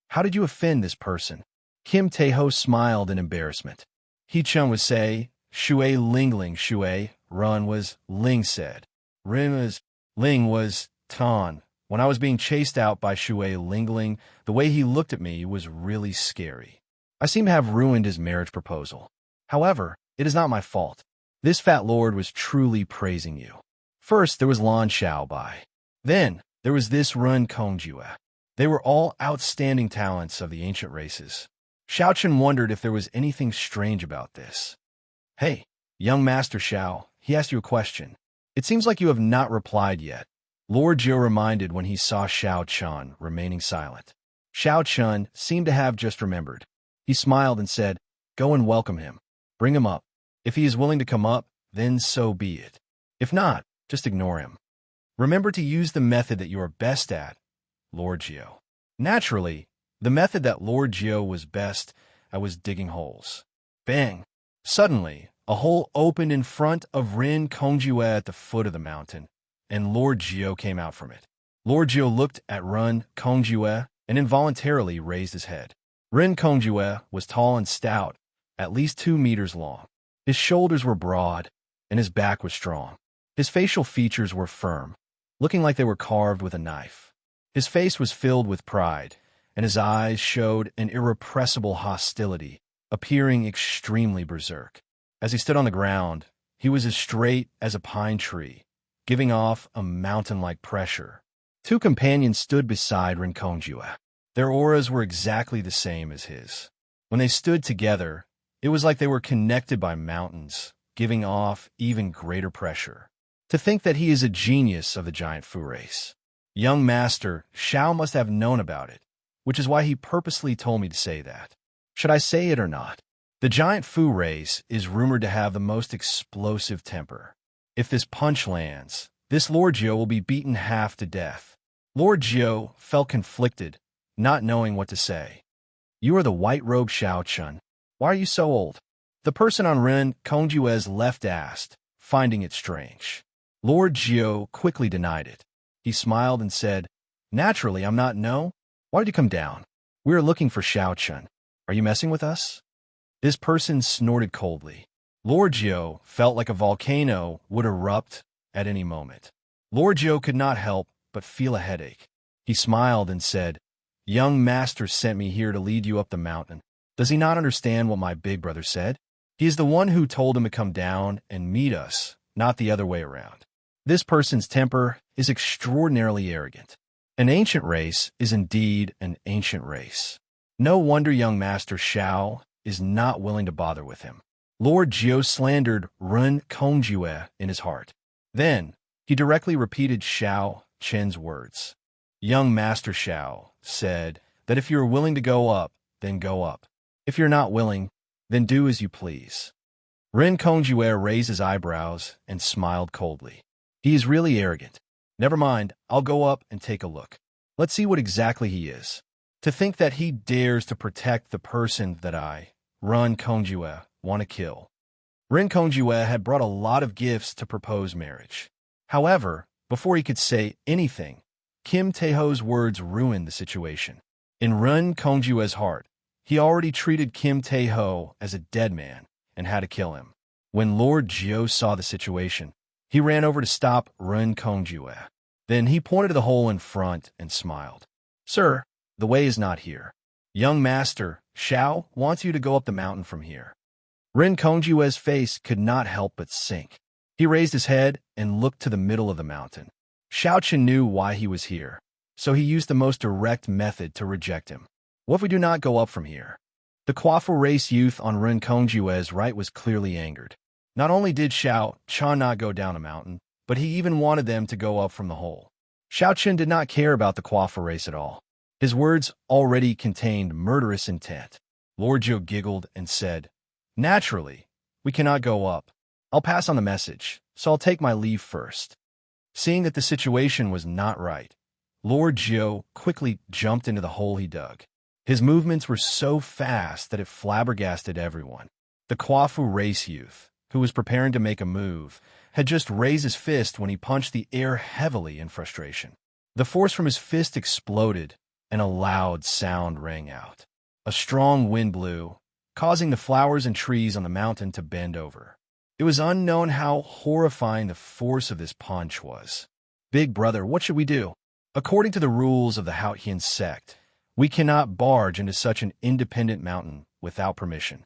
"How did you offend this person?" Kim Taeho smiled in embarrassment. He Chun would say, "Shui Lingling Shui," Run was Ling said. Rin was Ling was Tan. When I was being chased out by Shui Lingling, the way he looked at me was really scary. I seem to have ruined his marriage proposal. However, it is not my fault. This fat lord was truly praising you. First, there was Lan Xiaobai. Then, there was this Run Kongjue. They were all outstanding talents of the ancient races. Xiao Chen wondered if there was anything strange about this. "Hey, young Master Xiao," he asked you a question. "It seems like you have not replied yet." Lord Jiao reminded when he saw Xiao Chun remaining silent. Xiao Chun seemed to have just remembered. He smiled and said, "Go and welcome him. Bring him up. If he is willing to come up, then so be it. If not, just ignore him. Remember to use the method that you are best at, Lord Jiao." Naturally, the method that Lord Jiao was best at was digging holes. Bang! Suddenly, a hole opened in front of Rin Kongjue at the foot of the mountain, and Lord Jiao came out from it. Lord Jiao looked at Rin Kongjue and involuntarily raised his head. Rin Kongjue was tall and stout, at least 2 meters long. His shoulders were broad, and his back was strong. His facial features were firm, looking like they were carved with a knife. His face was filled with pride, and his eyes showed an irrepressible hostility, appearing extremely berserk. As he stood on the ground, He was as straight as a pine tree, giving off a mountain-like pressure. Two companions stood beside Rincongjue. Their auras were exactly the same as his. When they stood together, it was like they were connected by mountains, giving off even greater pressure. To think that he is a genius of the giant Fu race. Young Master Xiao must have known about it, which is why he purposely told me to say that. Should I say it or not? The giant Fu race is rumored to have the most explosive temper. If this punch lands, this Lord Jiu will be beaten half to death. Lord Jiu felt conflicted, not knowing what to say. You are the white-robed Xiao Chun. Why are you so old? The person on Ren Kongjue's left asked, finding it strange. Lord Jiu quickly denied it. He smiled and said, Naturally, I'm not no. Why did you come down? We are looking for Xiao Chun. Are you messing with us? This person snorted coldly. Lord Jiu felt like a volcano would erupt at any moment. Lord Jiu could not help but feel a headache. He smiled and said, Young Master sent me here to lead you up the mountain. Does he not understand what my big brother said? He is the one who told him to come down and meet us, not the other way around. This person's temper is extraordinarily arrogant. An ancient race is indeed an ancient race. No wonder young Master Xiao is not willing to bother with him. Lord Jiu slandered Ren Kongjue in his heart. Then, he directly repeated Xiao Chen's words. Young Master Xiao said that if you are willing to go up, then go up. If you're not willing, then do as you please. Ren Kongjue raised his eyebrows and smiled coldly. He is really arrogant. Never mind, I'll go up and take a look. Let's see what exactly he is. To think that he dares to protect the person that I, Ren Kongjue, want to kill. Ren Kongjue had brought a lot of gifts to propose marriage. However, before he could say anything, Kim Taeho's words ruined the situation. In Ren Kongjue's heart, he already treated Kim Taeho as a dead man and had to kill him. When Lord Jiu saw the situation, he ran over to stop Ren Kongjue. Then he pointed to the hole in front and smiled. Sir, the way is not here. Young Master Xiao wants you to go up the mountain from here. Ren Kongjue's face could not help but sink. He raised his head and looked to the middle of the mountain. Xiao Chen knew why he was here, so he used the most direct method to reject him. What if we do not go up from here? The Quafu race youth on Ren Kongjue's right was clearly angered. Not only did Xiao Chen not go down a mountain, but he even wanted them to go up from the hole. Xiao Chen did not care about the Quafu race at all. His words already contained murderous intent. Lord Jiu giggled and said, Naturally, we cannot go up. I'll pass on the message, so I'll take my leave first. Seeing that the situation was not right, Lord Jiu quickly jumped into the hole he dug. His movements were so fast that it flabbergasted everyone. The Quafu race youth, who was preparing to make a move, had just raised his fist when he punched the air heavily in frustration. The force from his fist exploded, and a loud sound rang out. A strong wind blew, causing the flowers and trees on the mountain to bend over. It was unknown how horrifying the force of this punch was. Big brother, what should we do? According to the rules of the Haotian sect, we cannot barge into such an independent mountain without permission.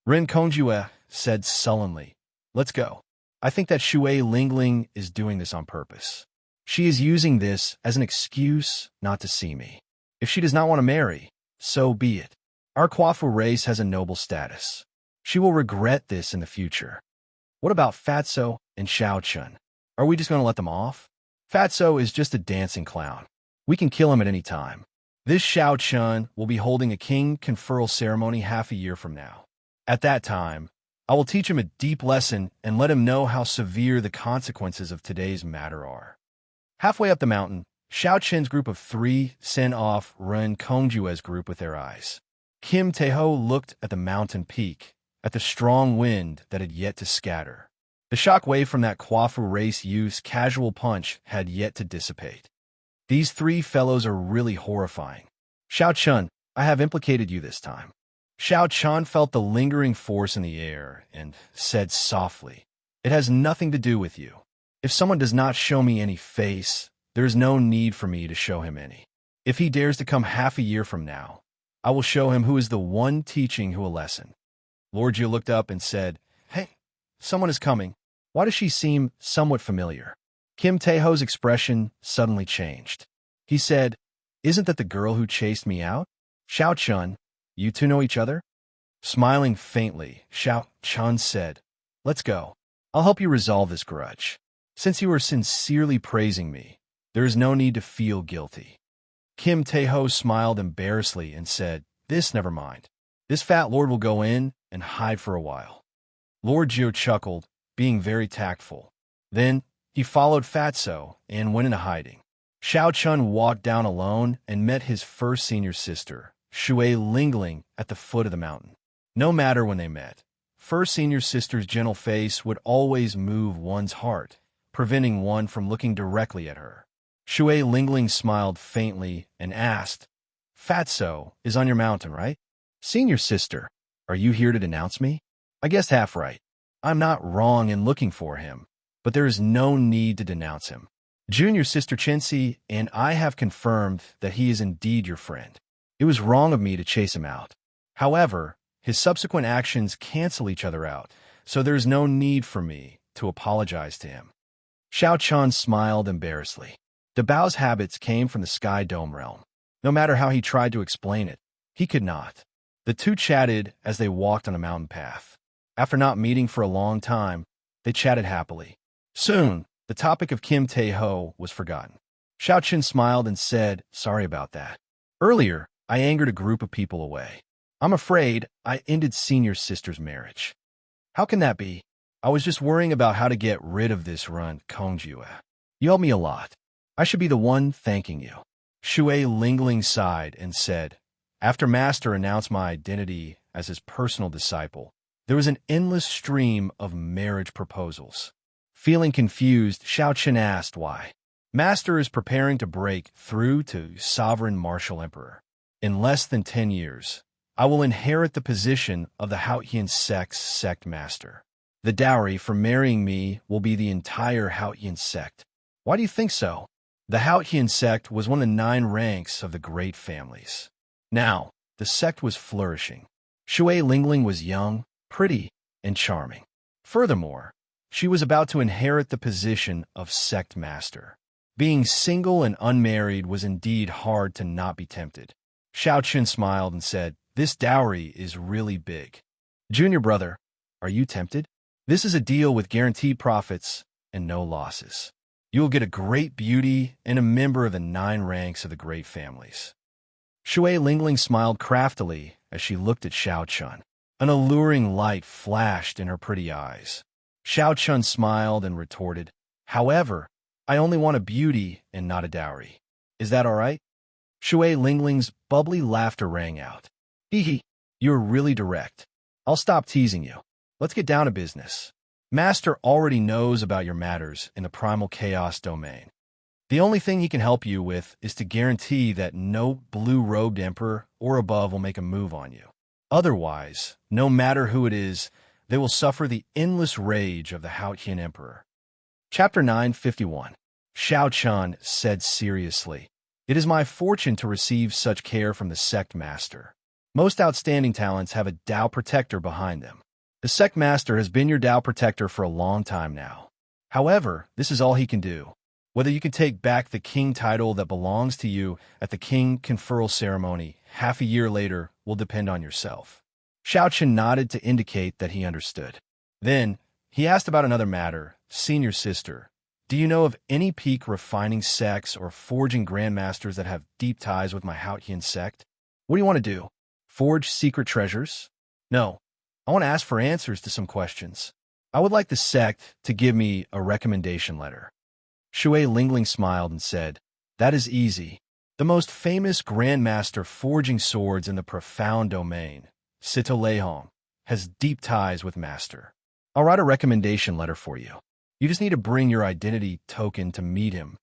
Ren Kongjue said sullenly, Let's go. I think that Shui Lingling is doing this on purpose. She is using this as an excuse not to see me. If she does not want to marry, so be it. Our Quafu race has a noble status. She will regret this in the future. What about Fatso and Xiao Chun? Are we just going to let them off? Fatso is just a dancing clown. We can kill him at any time. This Xiao Chun will be holding a king conferral ceremony half a year from now. At that time, I will teach him a deep lesson and let him know how severe the consequences of today's matter are. Halfway up the mountain, Xiao Chen's group of three sent off Ren Kongjue's group with their eyes. Kim Taeho looked at the mountain peak, at the strong wind that had yet to scatter. The shock wave from that Quafu race youth's casual punch had yet to dissipate. These three fellows are really horrifying. Xiao Chun, I have implicated you this time. Xiao Chun felt the lingering force in the air and said softly, It has nothing to do with you. If someone does not show me any face, there is no need for me to show him any. If he dares to come half a year from now, I will show him who is the one teaching who a lesson. Lord Jiu looked up and said, Hey, someone is coming. Why does she seem somewhat familiar? Kim Taeho's expression suddenly changed. He said, "Isn't that the girl who chased me out?" Xiao Chun, you two know each other? Smiling faintly, Xiao Chun said, "Let's go. I'll help you resolve this grudge. Since you are sincerely praising me, there is no need to feel guilty." Kim Taeho smiled embarrassedly and said, Never mind. This fat lord will go in and hide for a while." Lord Jio chuckled, being very tactful. Then he followed Fatso and went into hiding. Xiao Chun walked down alone and met his first senior sister, Shui Lingling, at the foot of the mountain. No matter when they met, first senior sister's gentle face would always move one's heart, preventing one from looking directly at her. Shui Lingling smiled faintly and asked, "Fatso is on your mountain, right? Senior sister, are you here to denounce me?" "I guessed half right. I'm not wrong in looking for him, but there is no need to denounce him. Junior sister Chensi and I have confirmed that he is indeed your friend. It was wrong of me to chase him out. However, his subsequent actions cancel each other out, so there is no need for me to apologize to him." Xiao Chun smiled embarrassedly. Dabao's habits came from the Sky Dome realm. No matter how he tried to explain it, he could not. The two chatted as they walked on a mountain path. After not meeting for a long time, they chatted happily. Soon, the topic of Kim Tae-ho was forgotten. Xiao Chun smiled and said, "Sorry about that. Earlier, I angered a group of people away. I'm afraid I ended senior sister's marriage." "How can that be?" "I was just worrying about how to get rid of this run, Kongjue. You helped me a lot. I should be the one thanking you." Shui Lingling sighed and said, "After Master announced my identity as his personal disciple, there was an endless stream of marriage proposals." Feeling confused, Xiao Chun asked why. "Master is preparing to break through to Sovereign Martial Emperor. In less than 10 years, I will inherit the position of the Haotian sect's sect master. The dowry for marrying me will be the entire Haotian sect." "Why do you think so?" "The Haotian sect was one of the 9 ranks of the great families. Now, the sect was flourishing. Shui Lingling was young, pretty, and charming. Furthermore, she was about to inherit the position of sect master. Being single and unmarried was indeed hard to not be tempted." Xiao Chun smiled and said, "This dowry is really big. Junior brother, are you tempted? This is a deal with guaranteed profits and no losses. You will get a great beauty and a member of the 9 ranks of the great families." Shui Lingling smiled craftily as she looked at Xiao Chun. An alluring light flashed in her pretty eyes. Xiao Chun smiled and retorted, "However, I only want a beauty and not a dowry. Is that all right?" Shui Lingling's bubbly laughter rang out. "Hee, you're really direct. I'll stop teasing you. Let's get down to business. Master already knows about your matters in the primal chaos domain. The only thing he can help you with is to guarantee that no blue-robed emperor or above will make a move on you. Otherwise, no matter who it is, they will suffer the endless rage of the Haotian emperor." Chapter 951. Xiao Chun said seriously, "It is my fortune to receive such care from the sect master. Most outstanding talents have a Tao protector behind them. The sect master has been your Tao protector for a long time now. However, this is all he can do. Whether you can take back the king title that belongs to you at the king conferral ceremony half a year later will depend on yourself." Xiao Chun nodded to indicate that he understood. Then, he asked about another matter. "Senior sister, do you know of any peak refining sects or forging grandmasters that have deep ties with my Haotian sect?" "What do you want to do? Forge secret treasures?" "No, I want to ask for answers to some questions. I would like the sect to give me a recommendation letter." Shui Lingling smiled and said, "That is easy. The most famous grandmaster forging swords in the profound domain, Sito Leihong, has deep ties with Master. I'll write a recommendation letter for you. You just need to bring your identity token to meet him.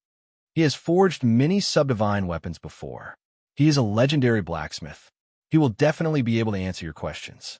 He has forged many subdivine weapons before. He is a legendary blacksmith. He will definitely be able to answer your questions."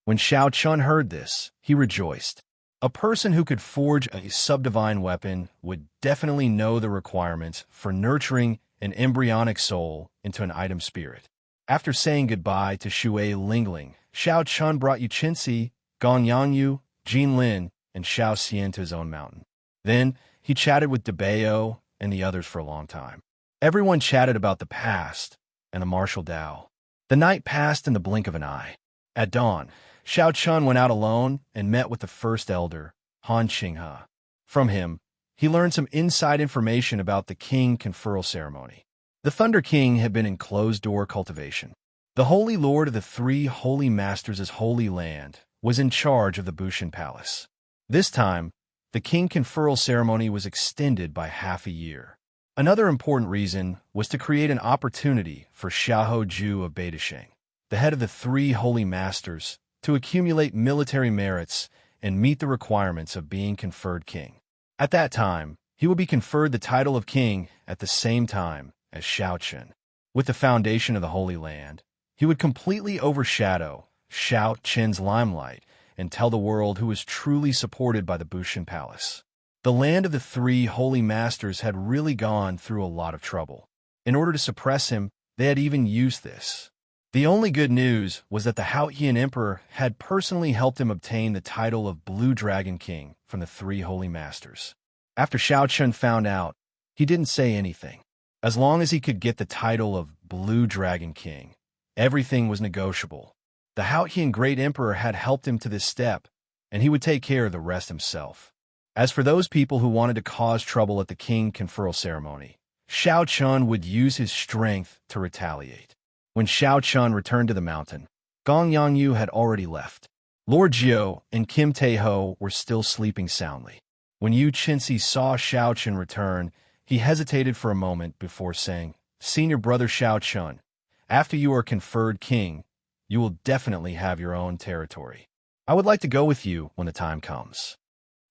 When Xiao Chun heard this, he rejoiced. A person who could forge a subdivine weapon would definitely know the requirements for nurturing an embryonic soul into an item spirit. After saying goodbye to Shui Lingling, Xiao Chun brought Yu Chensi, Gong Yangyu, Jin Lin, and Shao Xian to his own mountain. Then he chatted with Debao and the others for a long time. Everyone chatted about the past and the martial Dao. The night passed in the blink of an eye. At dawn, Shao Chun went out alone and met with the first elder, Han Qinghe. From him, he learned some inside information about the king conferral ceremony. The Thunder King had been in closed-door cultivation. The Holy Lord of the Three Holy Masters' Holy Land was in charge of the Bushan Palace. This time, the king conferral ceremony was extended by half a year. Another important reason was to create an opportunity for Xiahou Ju of Beidasheng, the head of the Three Holy Masters, to accumulate military merits and meet the requirements of being conferred king. At that time, he would be conferred the title of king at the same time as Shao Chun. With the foundation of the Holy Land, he would completely overshadow Shao Chun's limelight and tell the world who was truly supported by the Bushan Palace. The land of the Three Holy Masters had really gone through a lot of trouble. In order to suppress him, they had even used this. The only good news was that the Haotian Emperor had personally helped him obtain the title of Blue Dragon King from the Three Holy Masters. After Shao Chun found out, he didn't say anything. As long as he could get the title of Blue Dragon King, everything was negotiable. The Haotian Great Emperor had helped him to this step, and he would take care of the rest himself. As for those people who wanted to cause trouble at the king conferral ceremony, Shao Chun would use his strength to retaliate. When Shao Chun returned to the mountain, Gong Yangyu had already left. Lord Jiu and Kim Tae-ho were still sleeping soundly. When Yu Qinsi saw Shao Chun return, he hesitated for a moment before saying, "Senior brother Shao Chun, after you are conferred king, you will definitely have your own territory. I would like to go with you when the time comes."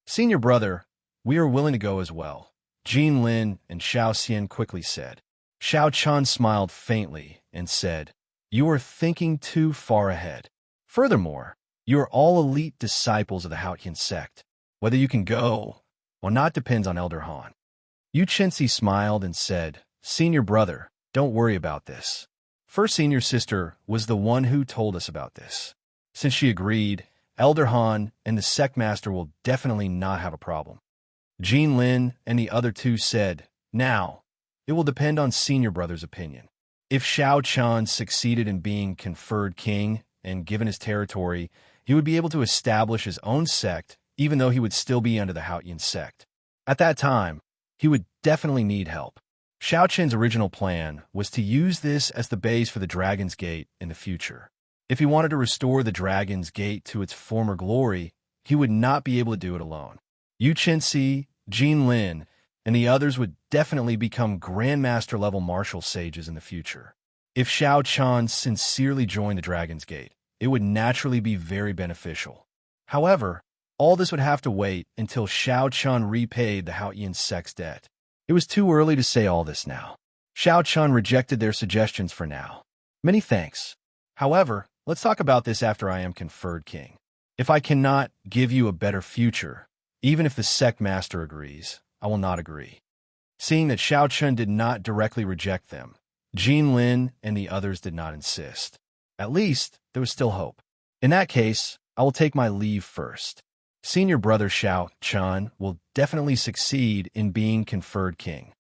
"Senior brother, we are willing to go as well," Jin Lin and Shao Xian quickly said. Shao Chun smiled faintly and said, "You are thinking too far ahead. Furthermore, you are all elite disciples of the Haotian sect. Whether you can go or not depends on Elder Han." Yu Qinsi smiled and said, "Senior brother, don't worry about this. First senior sister was the one who told us about this. Since she agreed, Elder Han and the sect master will definitely not have a problem." Jin Lin and the other two said, "Now, it will depend on senior brother's opinion. If Shao Chun succeeded in being conferred king and given his territory, he would be able to establish his own sect, even though he would still be under the Haotian sect. At that time, he would definitely need help. Shao Chun's original plan was to use this as the base for the Dragon's Gate in the future. If he wanted to restore the Dragon's Gate to its former glory, he would not be able to do it alone. Yu Qinsi, Jin Lin, and the others would definitely become Grandmaster-level martial sages in the future. If Shao Chun sincerely joined the Dragon's Gate, it would naturally be very beneficial. However, all this would have to wait until Shao Chun repaid the Haotian sect's debt. It was too early to say all this now. Shao Chun rejected their suggestions for now. "Many thanks. However, let's talk about this after I am conferred king. If I cannot give you a better future, even if the sect master agrees, I will not agree." Seeing that Shao Chun did not directly reject them, Jin Lin and the others did not insist. At least, there was still hope. "In that case, I will take my leave first. Senior brother Shao Chun will definitely succeed in being conferred king."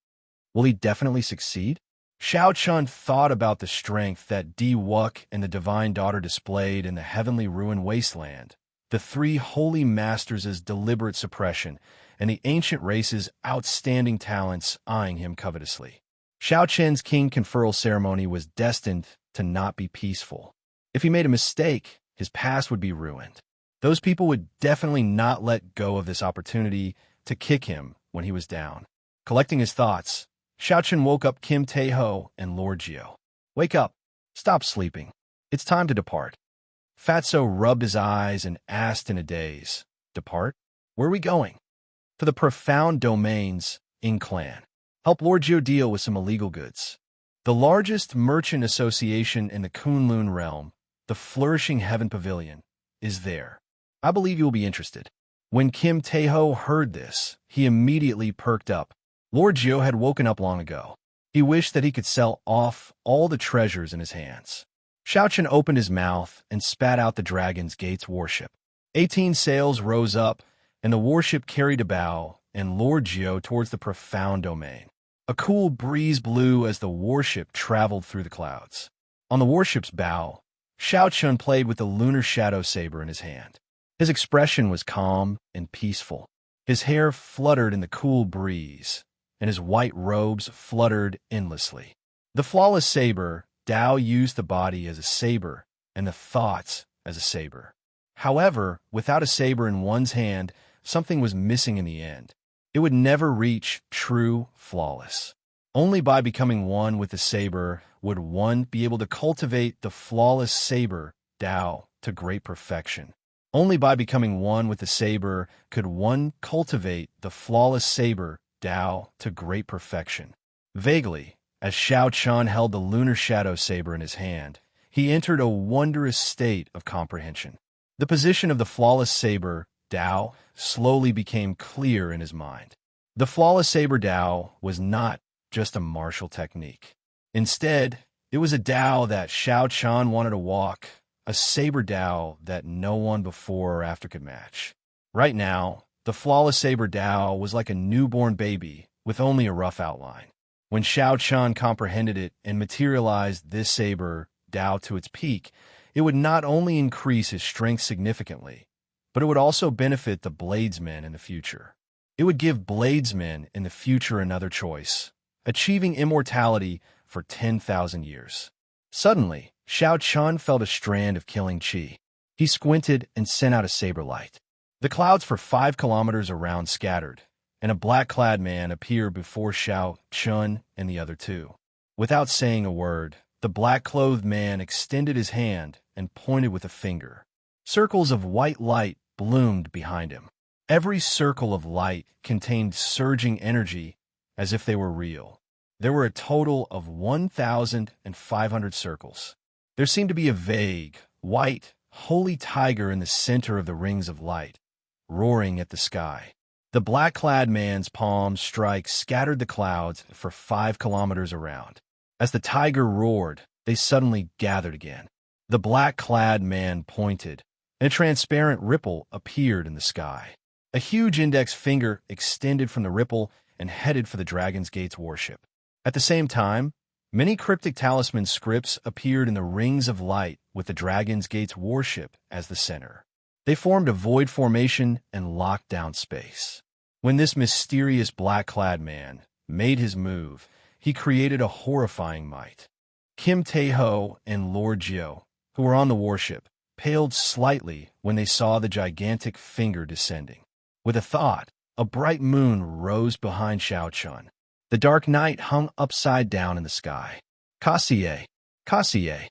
"Will he definitely succeed?" Shao Chun thought about the strength that Di Wuk and the Divine Daughter displayed in the Heavenly Ruin Wasteland, the Three Holy Masters' deliberate suppression, and the ancient race's outstanding talents eyeing him covetously. Shao Chun's king conferral ceremony was destined to not be peaceful. If he made a mistake, his past would be ruined. Those people would definitely not let go of this opportunity to kick him when he was down. Collecting his thoughts, Shao Chun woke up Kim Tae-ho and Lord Jiu. "Wake up. Stop sleeping. It's time to depart." Fatso rubbed his eyes and asked in a daze, "Depart? Where are we going?" "To the profound domains in Clan. Help Lord Jiu deal with some illegal goods. The largest merchant association in the Kunlun realm, the Flourishing Heaven Pavilion, is there. I believe you will be interested." When Kim Tae-ho heard this, he immediately perked up. Lord Jiu had woken up long ago. He wished that he could sell off all the treasures in his hands. Shao Chun opened his mouth and spat out the Dragon's Gate's warship. 18 sails rose up, and the warship carried a bow and lured Jiao towards the profound domain. A cool breeze blew as the warship traveled through the clouds. On the warship's bow, Xiao Chun played with the lunar shadow saber in his hand. His expression was calm and peaceful. His hair fluttered in the cool breeze, and his white robes fluttered endlessly. The flawless saber, Dao used the body as a saber and the thoughts as a saber. However, without a saber in one's hand, something was missing in the end. It would never reach true flawless. Only by becoming one with the saber would one be able to cultivate the flawless saber, Dao, to great perfection. Only by becoming one with the saber could one cultivate the flawless saber, Dao, to great perfection. Vaguely, as Xiao Chun held the lunar shadow saber in his hand, he entered a wondrous state of comprehension. The position of the flawless saber, Dao, slowly became clear in his mind. The flawless saber Dao was not just a martial technique. Instead, it was a Dao that Xiao Chun wanted to walk, a saber Dao that no one before or after could match. Right now, the flawless saber Dao was like a newborn baby with only a rough outline. When Xiao Chun comprehended it and materialized this saber Dao to its peak, it would not only increase his strength significantly, but it would also benefit the bladesmen in the future. It would give bladesmen in the future another choice, achieving immortality for 10,000 years. Suddenly, Xiao Chun felt a strand of killing qi. He squinted and sent out a saber light. The clouds for 5 kilometers around scattered, and a black-clad man appeared before Xiao Chun and the other two. Without saying a word, the black-clothed man extended his hand and pointed with a finger. Circles of white light bloomed behind him. Every circle of light contained surging energy as if they were real. There were a total of 1,500 circles. There seemed to be a vague, white, holy tiger in the center of the rings of light, roaring at the sky. The black-clad man's palm strikes scattered the clouds for 5 kilometers around. As the tiger roared, they suddenly gathered again. The black-clad man pointed, and a transparent ripple appeared in the sky. A huge index finger extended from the ripple and headed for the Dragon's Gate's warship. At the same time, many cryptic talisman scripts appeared in the rings of light with the Dragon's Gate's warship as the center. They formed a void formation and locked down space. When this mysterious black-clad man made his move, he created a horrifying might. Kim Tae-ho and Lord Jiao, who were on the warship, paled slightly when they saw the gigantic finger descending. With a thought, a bright moon rose behind Xiao Chun. The dark night hung upside down in the sky. Kassier, Kassier.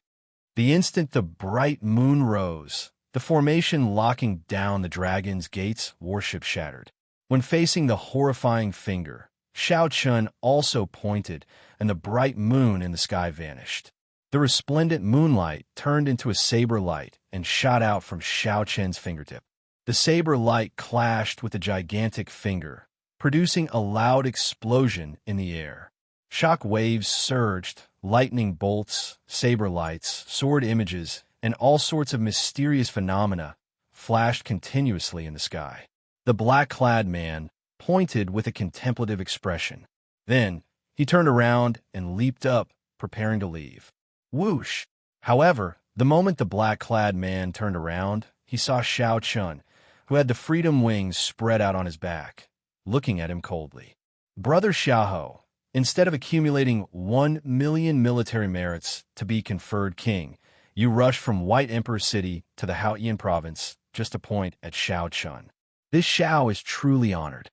The instant the bright moon rose, the formation locking down the Dragon's Gate's warship shattered. When facing the horrifying finger, Xiao Chun also pointed, and the bright moon in the sky vanished. The resplendent moonlight turned into a saber light and shot out from Xiao Chun's fingertip. The saber light clashed with the gigantic finger, producing a loud explosion in the air. Shock waves surged, lightning bolts, saber lights, sword images, and all sorts of mysterious phenomena flashed continuously in the sky. The black-clad man pointed with a contemplative expression. Then, he turned around and leaped up, preparing to leave. Whoosh! However, the moment the black-clad man turned around, he saw Xiao Chun, who had the freedom wings spread out on his back, looking at him coldly. Brother Xiaoho, instead of accumulating 1 million military merits to be conferred king, you rushed from White Emperor City to the Haotian province just to point at Xiao Chun. This Xiao is truly honored.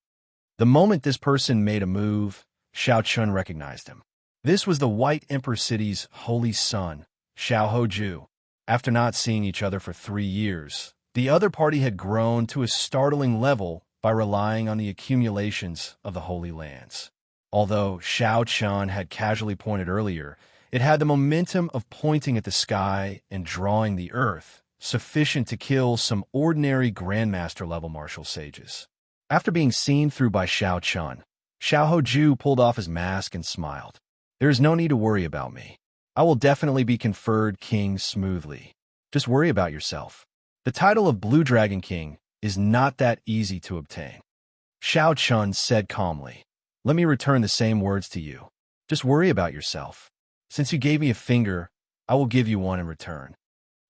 The moment this person made a move, Xiao Chun recognized him. This was the White Emperor City's holy son, Xiao Ju. After not seeing each other for 3 years, the other party had grown to a startling level by relying on the accumulations of the Holy Lands. Although Xiao Chun had casually pointed earlier, it had the momentum of pointing at the sky and drawing the earth, sufficient to kill some ordinary Grandmaster-level martial sages. After being seen through by Xiao Chun, Xiao Ju pulled off his mask and smiled. There is no need to worry about me. I will definitely be conferred king smoothly. Just worry about yourself. The title of Blue Dragon King is not that easy to obtain. Xiao Chun said calmly, "Let me return the same words to you. Just worry about yourself. Since you gave me a finger, I will give you one in return."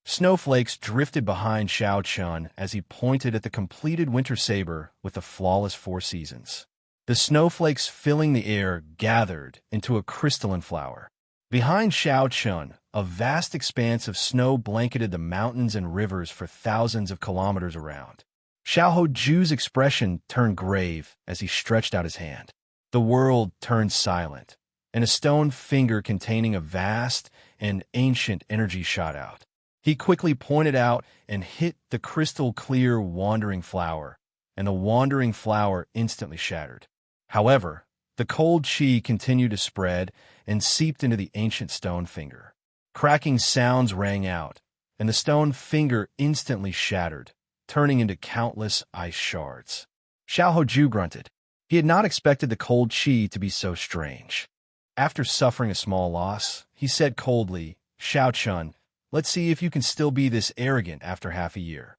Snowflakes drifted behind Xiao Chun as he pointed at the completed winter saber with the flawless 4 seasons. The snowflakes filling the air gathered into a crystalline flower. Behind Xiao Chun, a vast expanse of snow blanketed the mountains and rivers for thousands of kilometers around. Xiao Hoju's expression turned grave as he stretched out his hand. The world turned silent, and a stone finger containing a vast and ancient energy shot out. He quickly pointed out and hit the crystal-clear wandering flower, and the wandering flower instantly shattered. However, the cold chi continued to spread and seeped into the ancient stone finger. Cracking sounds rang out, and the stone finger instantly shattered, turning into countless ice shards. Xiao Hoju grunted. He had not expected the cold chi to be so strange. After suffering a small loss, he said coldly, "Xiao Chun, let's see if you can still be this arrogant after half a year."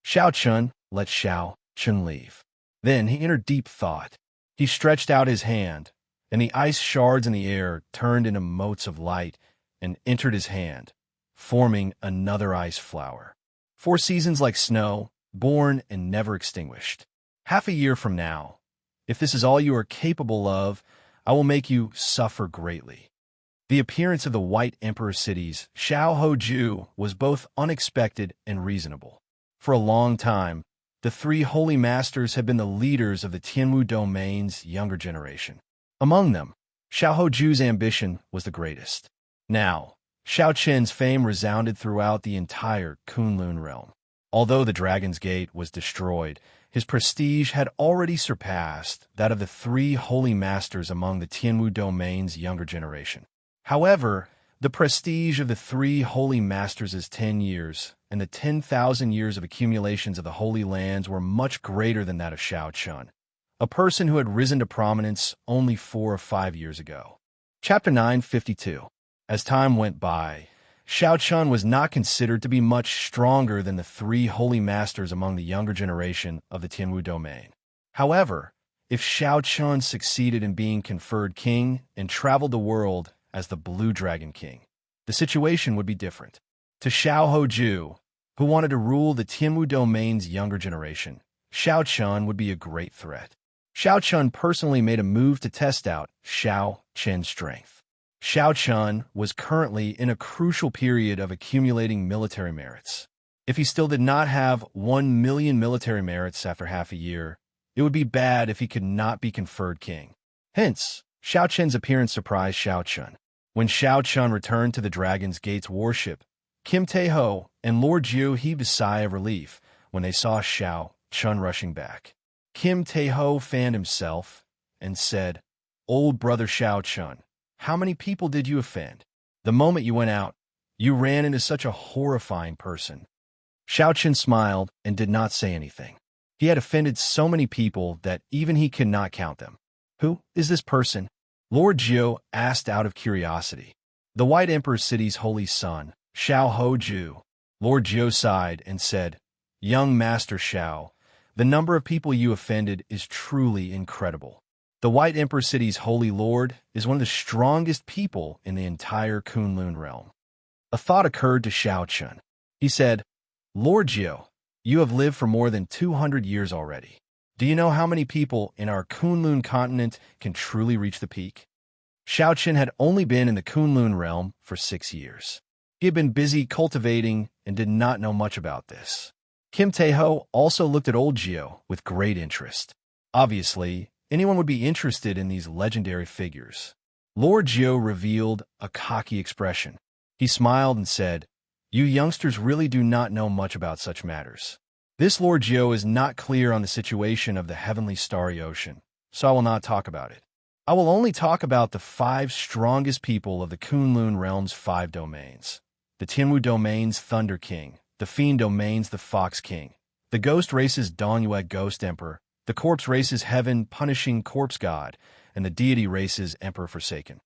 Xiao Chun let Xiao Chun leave. Then he entered deep thought. He stretched out his hand, and the ice shards in the air turned into motes of light and entered his hand, forming another ice flower. 4 seasons like snow, born and never extinguished. Half a year from now, if this is all you are capable of, I will make you suffer greatly. The appearance of the White Emperor cities, Xiao Hoju, was both unexpected and reasonable. For a long time, the 3 holy masters had been the leaders of the Tianwu domain's younger generation. Among them, Xiao Hoju's ambition was the greatest. Now, Xiao Qian's fame resounded throughout the entire Kunlun realm. Although the Dragon's Gate was destroyed, his prestige had already surpassed that of the 3 holy masters among the Tianwu domain's younger generation. However, the prestige of the 3 holy masters' 10 years and the 10,000 years of accumulations of the Holy Lands were much greater than that of Xiao Chun, a person who had risen to prominence only 4 or 5 years ago. Chapter 952. As time went by, Xiao Chun was not considered to be much stronger than the 3 holy masters among the younger generation of the Tianwu domain. However, if Xiao Chun succeeded in being conferred king and traveled the world as the Blue Dragon King, the situation would be different. To Xiao Hoju, who wanted to rule the Tianwu domain's younger generation, Xiao Chun would be a great threat. Xiao Chun personally made a move to test out Xiao Qian's strength. Xiao Chun was currently in a crucial period of accumulating military merits. If he still did not have 1 million military merits after half a year, it would be bad if he could not be conferred king. Hence, Xiao Qian's appearance surprised Xiao Chun. When Xiao Chun returned to the Dragon's Gate's warship, Kim Taeho and Lord Jiu heaved a sigh of relief when they saw Xiao Chun rushing back. Kim Taeho fanned himself and said, "Old brother Xiao Chun, how many people did you offend? The moment you went out, you ran into such a horrifying person." Xiao Chun smiled and did not say anything. He had offended so many people that even he could not count them. "Who is this person?" Lord Jiu asked out of curiosity. "The White Emperor City's holy son, Xiao Hoju." Lord Jiu sighed and said, "Young Master Xiao, the number of people you offended is truly incredible. The White Emperor City's holy lord is one of the strongest people in the entire Kunlun realm." A thought occurred to Xiao Chun. He said, "Lord Jiu, you have lived for more than 200 years already. Do you know how many people in our Kunlun continent can truly reach the peak?" Xiao Chun had only been in the Kunlun realm for 6 years. He had been busy cultivating and did not know much about this. Kim Taeho also looked at old Jiu with great interest. Obviously, anyone would be interested in these legendary figures. Lord Jiu revealed a cocky expression. He smiled and said, "You youngsters really do not know much about such matters. This Lord Jiu is not clear on the situation of the heavenly starry ocean, so I will not talk about it. I will only talk about the 5 strongest people of the Kunlun realm's 5 domains. The Tianwu domain's Thunder King, the Fiend domain's the Fox King, the Ghost race's Dongyue Ghost Emperor, the Corpse race's Heaven Punishing Corpse God, and the Deity race's Emperor Forsaken.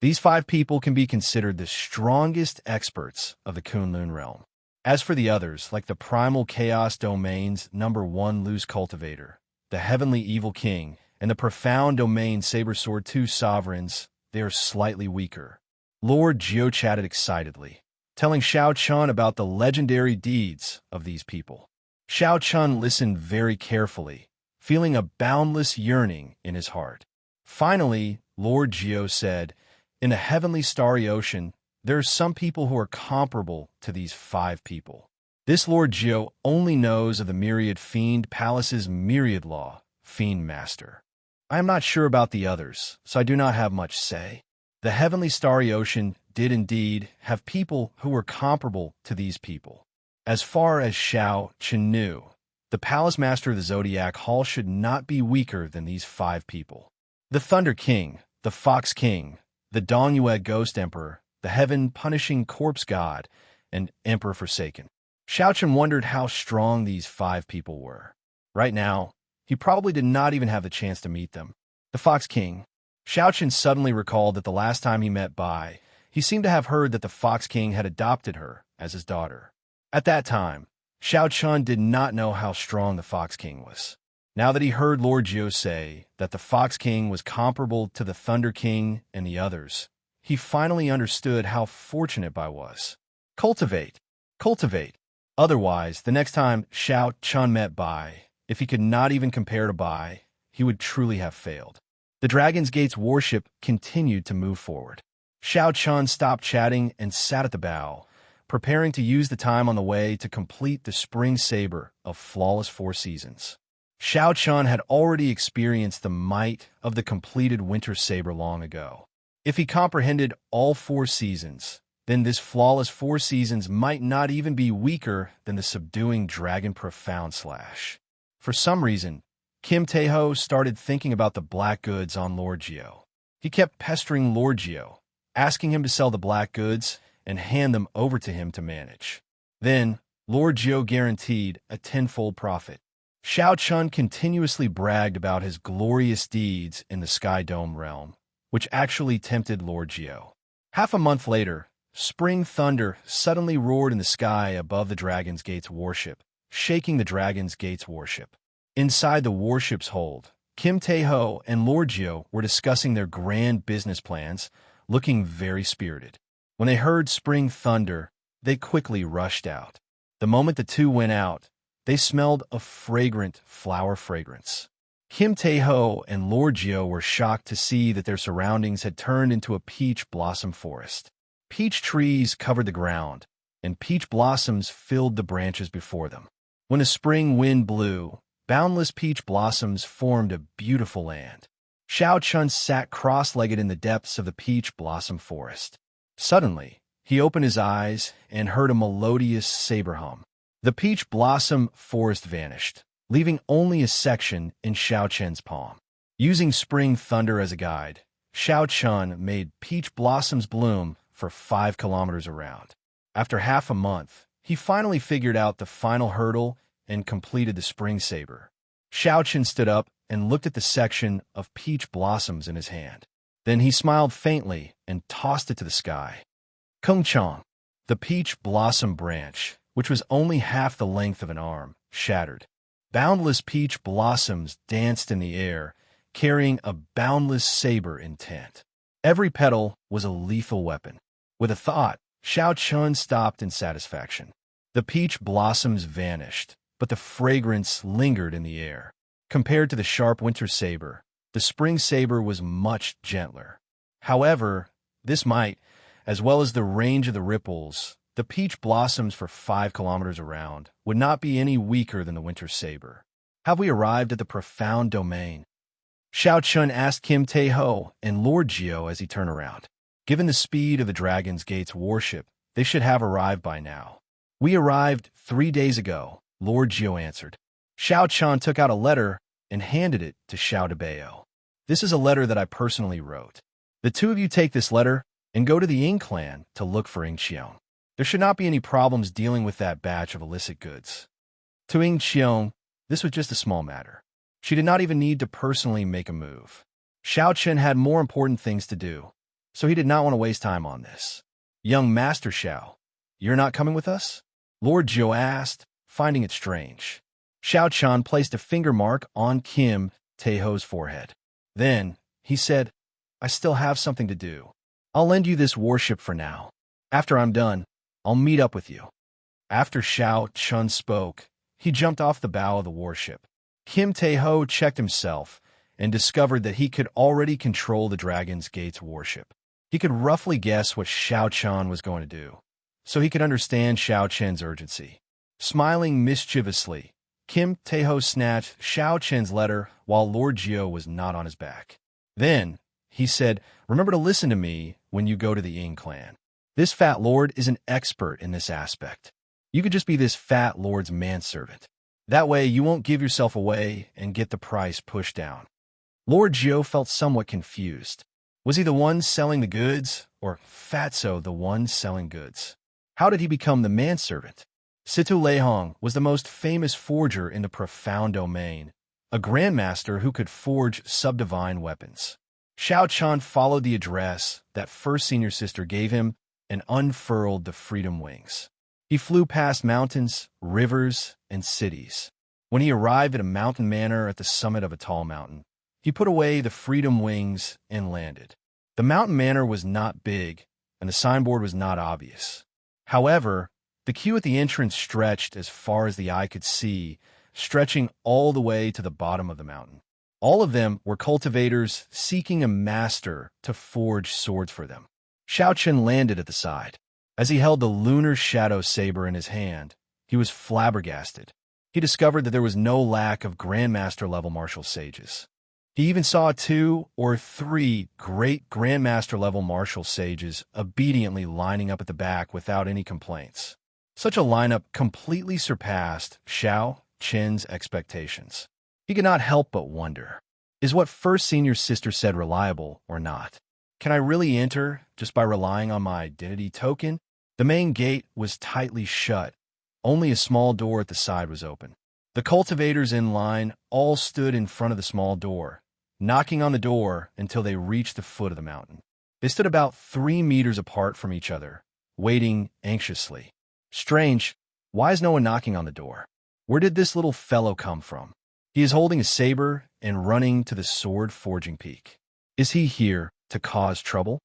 These 5 people can be considered the strongest experts of the Kunlun realm. As for the others, like the primal chaos domains #1 loose cultivator, the heavenly evil king, and the profound domain saber sword 2 sovereigns, they are slightly weaker. Lord Jiao chatted excitedly, telling Xiao Chun about the legendary deeds of these people. Xiao Chun listened very carefully, feeling a boundless yearning in his heart. Finally, Lord Jiao said, "In the heavenly starry ocean, there are some people who are comparable to these 5 people. This Lord Jiao only knows of the Myriad Fiend Palace's Myriad Law, Fiend Master. I am not sure about the others, so I do not have much say. The heavenly starry ocean did indeed have people who were comparable to these people. As far as Xiao Chen knew, the Palace Master of the Zodiac Hall should not be weaker than these 5 people. The Thunder King, the Fox King, the Dongyue Ghost Emperor, the Heaven-Punishing Corpse God, and Emperor Forsaken." Xiao Chen wondered how strong these 5 people were. Right now, he probably did not even have the chance to meet them. The Fox King. Xiao Chen suddenly recalled that the last time he met Bai, he seemed to have heard that the Fox King had adopted her as his daughter. At that time, Xiao Chen did not know how strong the Fox King was. Now that he heard Lord Jiao say that the Fox King was comparable to the Thunder King and the others, he finally understood how fortunate Bai was. Cultivate. Cultivate. Otherwise, the next time Xiao Chen met Bai, if he could not even compare to Bai, he would truly have failed. The Dragon's Gate's warship continued to move forward. Xiao Chen stopped chatting and sat at the bow, preparing to use the time on the way to complete the spring saber of flawless 4 seasons. Xiao Chen had already experienced the might of the completed winter saber long ago. If he comprehended all 4 seasons, then this flawless 4 seasons might not even be weaker than the subduing dragon profound slash. For some reason, Kim Taeho started thinking about the black goods on Lord Jiao. He kept pestering Lord Jiao, asking him to sell the black goods and hand them over to him to manage. Then, Lord Jiao guaranteed a 10-fold profit. Xiao Chen continuously bragged about his glorious deeds in the Sky Dome realm, which actually tempted Lord Jiao. Half a month later, spring thunder suddenly roared in the sky above the Dragon's Gate's warship, shaking the Dragon's Gate's warship. Inside the warship's hold, Kim Taeho and Lord Jiao were discussing their grand business plans, looking very spirited. When they heard spring thunder, they quickly rushed out. The moment the two went out, they smelled a fragrant flower fragrance. Kim Taeho and Lord Jiao were shocked to see that their surroundings had turned into a peach blossom forest. Peach trees covered the ground, and peach blossoms filled the branches before them. When the spring wind blew, boundless peach blossoms formed a beautiful land. Xiao Chen sat cross-legged in the depths of the peach blossom forest. Suddenly, he opened his eyes and heard a melodious saber hum. The peach blossom forest vanished, leaving only a section in Xiao Chen's palm. Using spring thunder as a guide, Xiao Chen made peach blossoms bloom for 5 kilometers around. After half a month, he finally figured out the final hurdle and completed the spring saber. Xiao Chen stood up and looked at the section of peach blossoms in his hand. Then he smiled faintly and tossed it to the sky. Kung Chong, the peach blossom branch, which was only half the length of an arm, shattered. Boundless peach blossoms danced in the air, carrying a boundless saber intent. Every petal was a lethal weapon. With a thought, Xiao Chen stopped in satisfaction. The peach blossoms vanished, but the fragrance lingered in the air. Compared to the sharp winter saber, the spring saber was much gentler. However, this might, as well as the range of the ripples, the peach blossoms for 5 kilometers around, would not be any weaker than the winter saber. Have we arrived at the profound domain? Xiao Chen asked Kim Taeho and Lord Jiao as he turned around. Given the speed of the Dragon's Gate's warship, they should have arrived by now. We arrived 3 days ago, Lord Jiao answered. Xiao Chen took out a letter and handed it to Xiao Debao. This is a letter that I personally wrote. The two of you take this letter and go to the Ying clan to look for Ying Qiong. There should not be any problems dealing with that batch of illicit goods. To Ying Qiong, this was just a small matter. She did not even need to personally make a move. Xiao Chen had more important things to do, so he did not want to waste time on this. Young Master Xiao, you're not coming with us? Lord Jiu asked, finding it strange. Xiao Chan placed a finger mark on Kim Taeho's forehead. Then, he said, I still have something to do. I'll lend you this warship for now. After I'm done, I'll meet up with you. After Xiao Chun spoke, he jumped off the bow of the warship. Kim Taeho checked himself and discovered that he could already control the Dragon's Gate's warship. He could roughly guess what Xiao Chan was going to do, so he could understand Xiao Chen's urgency. Smiling mischievously, Kim Taeho snatched Xiao Chen's letter while Lord Jiu was not on his back. Then, he said, remember to listen to me when you go to the Ying clan. This fat lord is an expert in this aspect. You could just be this fat lord's manservant. That way you won't give yourself away and get the price pushed down. Lord Jiu felt somewhat confused. Was he the one selling the goods, or Fatso the one selling goods? How did he become the manservant? Situ Leihong was the most famous forger in the profound domain, a grandmaster who could forge subdivine weapons. Xiao Chan followed the address that first senior sister gave him and unfurled the freedom wings. He flew past mountains, rivers, and cities. When he arrived at a mountain manor at the summit of a tall mountain, he put away the freedom wings and landed. The mountain manor was not big, and the signboard was not obvious. However, the queue at the entrance stretched as far as the eye could see, stretching all the way to the bottom of the mountain. All of them were cultivators seeking a master to forge swords for them. Xiao Chen landed at the side. As he held the lunar shadow saber in his hand, he was flabbergasted. He discovered that there was no lack of Grandmaster-level martial sages. He even saw 2 or 3 great Grandmaster-level martial sages obediently lining up at the back without any complaints. Such a lineup completely surpassed Xiao Chen's expectations. He could not help but wonder, is what first senior sister said reliable or not? Can I really enter just by relying on my identity token? The main gate was tightly shut. Only a small door at the side was open. The cultivators in line all stood in front of the small door, knocking on the door until they reached the foot of the mountain. They stood about 3 meters apart from each other, waiting anxiously. Strange, why is no one knocking on the door? Where did this little fellow come from? He is holding a saber and running to the sword forging peak. Is he here to cause trouble?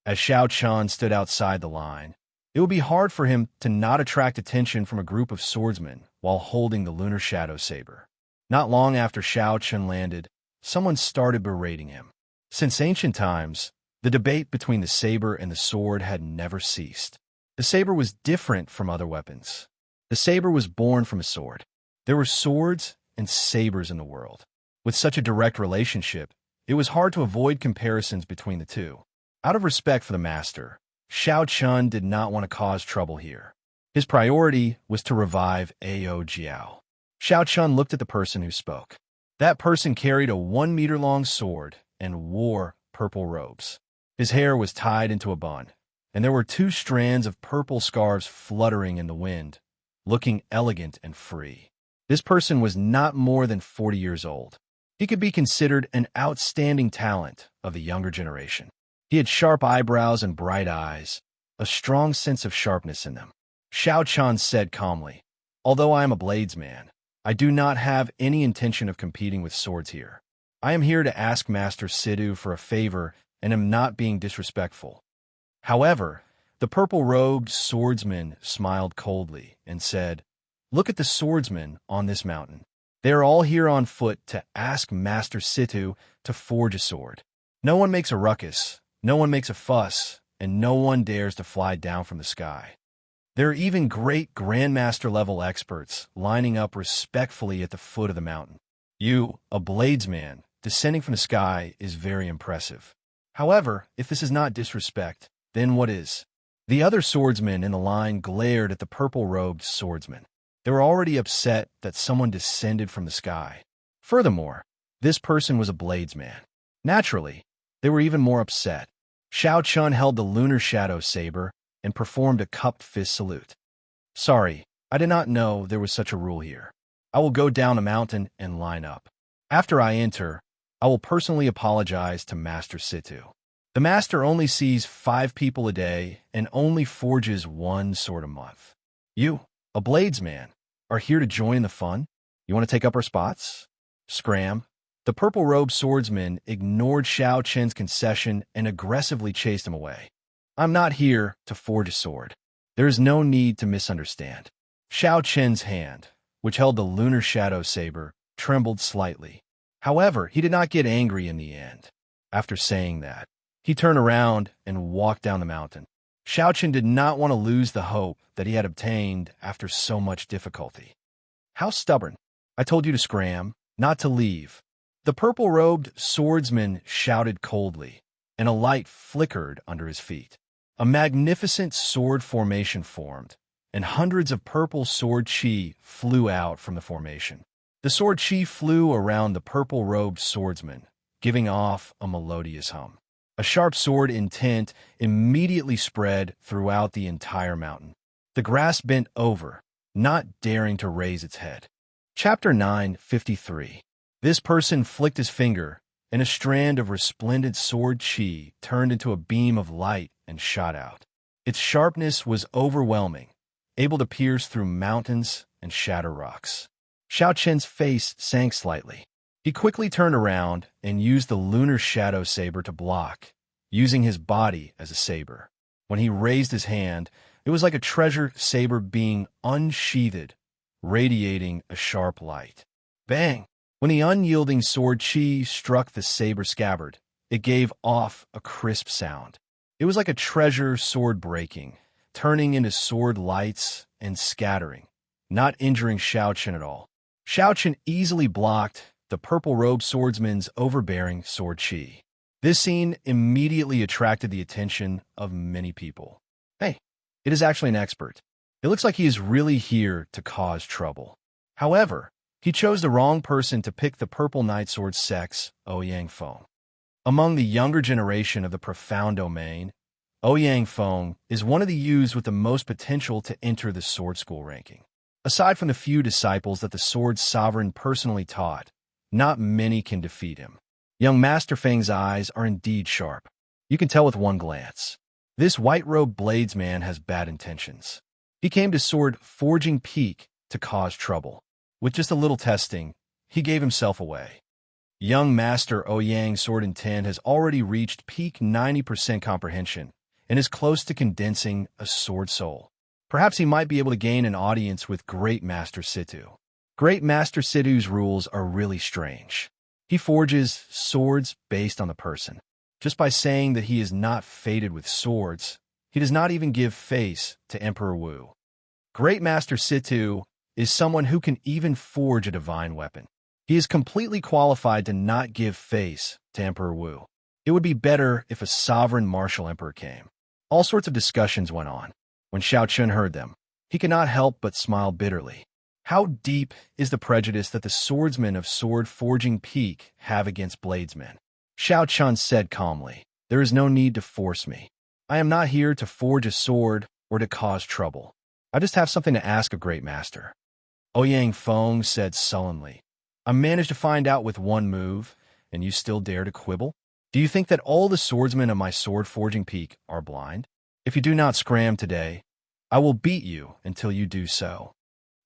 As Xiao Chan stood outside the line, it would be hard for him to not attract attention from a group of swordsmen while holding the lunar shadow saber. Not long after Xiao Chen landed, someone started berating him. Since ancient times, the debate between the saber and the sword had never ceased. The saber was different from other weapons. The saber was born from a sword. There were swords and sabers in the world. With such a direct relationship, it was hard to avoid comparisons between the two. Out of respect for the master, Xiao Chun did not want to cause trouble here. His priority was to revive Ao Jiao. Xiao Chun looked at the person who spoke. That person carried a 1-meter-long sword and wore purple robes. His hair was tied into a bun, and there were 2 strands of purple scarves fluttering in the wind, looking elegant and free. This person was not more than 40 years old. He could be considered an outstanding talent of the younger generation. He had sharp eyebrows and bright eyes, a strong sense of sharpness in them. Xiao Chan said calmly, although I am a bladesman, I do not have any intention of competing with swords here. I am here to ask Master Sidhu for a favor and am not being disrespectful. However, the purple-robed swordsman smiled coldly and said, look at the swordsmen on this mountain. They are all here on foot to ask Master Sidhu to forge a sword. No one makes a ruckus. No one makes a fuss, and no one dares to fly down from the sky. There are even great Grandmaster-level experts lining up respectfully at the foot of the mountain. You, a bladesman, descending from the sky is very impressive. However, if this is not disrespect, then what is? The other swordsmen in the line glared at the purple-robed swordsman. They were already upset that someone descended from the sky. Furthermore, this person was a bladesman. Naturally, they were even more upset. Xiao Chun held the lunar shadow saber and performed a cupped fist salute. Sorry, I did not know there was such a rule here. I will go down the mountain and line up. After I enter, I will personally apologize to Master Sidhu. The master only sees 5 people a day and only forges 1 sword a month. You, A bladesman, are here to join in the fun? You want to take up our spots? Scram. The purple-robed swordsman ignored Xiao Chen's concession and aggressively chased him away. I'm not here to forge a sword. There is no need to misunderstand. Xiao Chen's hand, which held the lunar shadow saber, trembled slightly. However, he did not get angry in the end. After saying that, he turned around and walked down the mountain. Xiao Chen did not want to lose the hope that he had obtained after so much difficulty. How stubborn. I told you to scram, not to leave. The purple-robed swordsman shouted coldly, and a light flickered under his feet. A magnificent sword formation formed, and hundreds of purple sword chi flew out from the formation. The sword chi flew around the purple-robed swordsman, giving off a melodious hum. A sharp sword intent immediately spread throughout the entire mountain. The grass bent over, not daring to raise its head. Chapter 9:53. This person flicked his finger, and a strand of resplendent sword chi turned into a beam of light and shot out. Its sharpness was overwhelming, able to pierce through mountains and shatter rocks. Xiao Chen's face sank slightly. He quickly turned around and used the lunar shadow saber to block, using his body as a saber. When he raised his hand, it was like a treasure saber being unsheathed, radiating a sharp light. Bang! When the unyielding sword chi struck the saber scabbard, it gave off a crisp sound. It was like a treasure sword breaking, turning into sword lights and scattering, not injuring Xiao Chen at all. Xiao Chen easily blocked the purple-robed swordsman's overbearing sword chi. This scene immediately attracted the attention of many people. Hey, it is actually an expert. It looks like he is really here to cause trouble. However, he chose the wrong person to pick the purple knight sword sex, Ouyang Feng. Among the younger generation of the profound domain, Ouyang Feng is one of the youths with the most potential to enter the sword school ranking. Aside from the few disciples that the sword sovereign personally taught, not many can defeat him. Young Master Feng's eyes are indeed sharp. You can tell with one glance. This white-robed bladesman has bad intentions. He came to Sword Forging Peak to cause trouble. With just a little testing, he gave himself away. Young Master Ouyang's sword intent has already reached peak 90% comprehension and is close to condensing a sword soul. Perhaps he might be able to gain an audience with Great Master Situ. Great Master Situ's rules are really strange. He forges swords based on the person. Just by saying that he is not fated with swords, he does not even give face to Emperor Wu. Great Master Situ is someone who can even forge a divine weapon. He is completely qualified to not give face to Emperor Wu. It would be better if a sovereign martial emperor came. All sorts of discussions went on. When Xiao Chen heard them, he could not help but smile bitterly. How deep is the prejudice that the swordsmen of Sword Forging Peak have against bladesmen? Xiao Chen said calmly, "There is no need to force me. I am not here to forge a sword or to cause trouble. I just have something to ask of Great Master." Ouyang Feng said sullenly, "I managed to find out with one move, and you still dare to quibble? Do you think that all the swordsmen of my Sword Forging Peak are blind? If you do not scram today, I will beat you until you do so."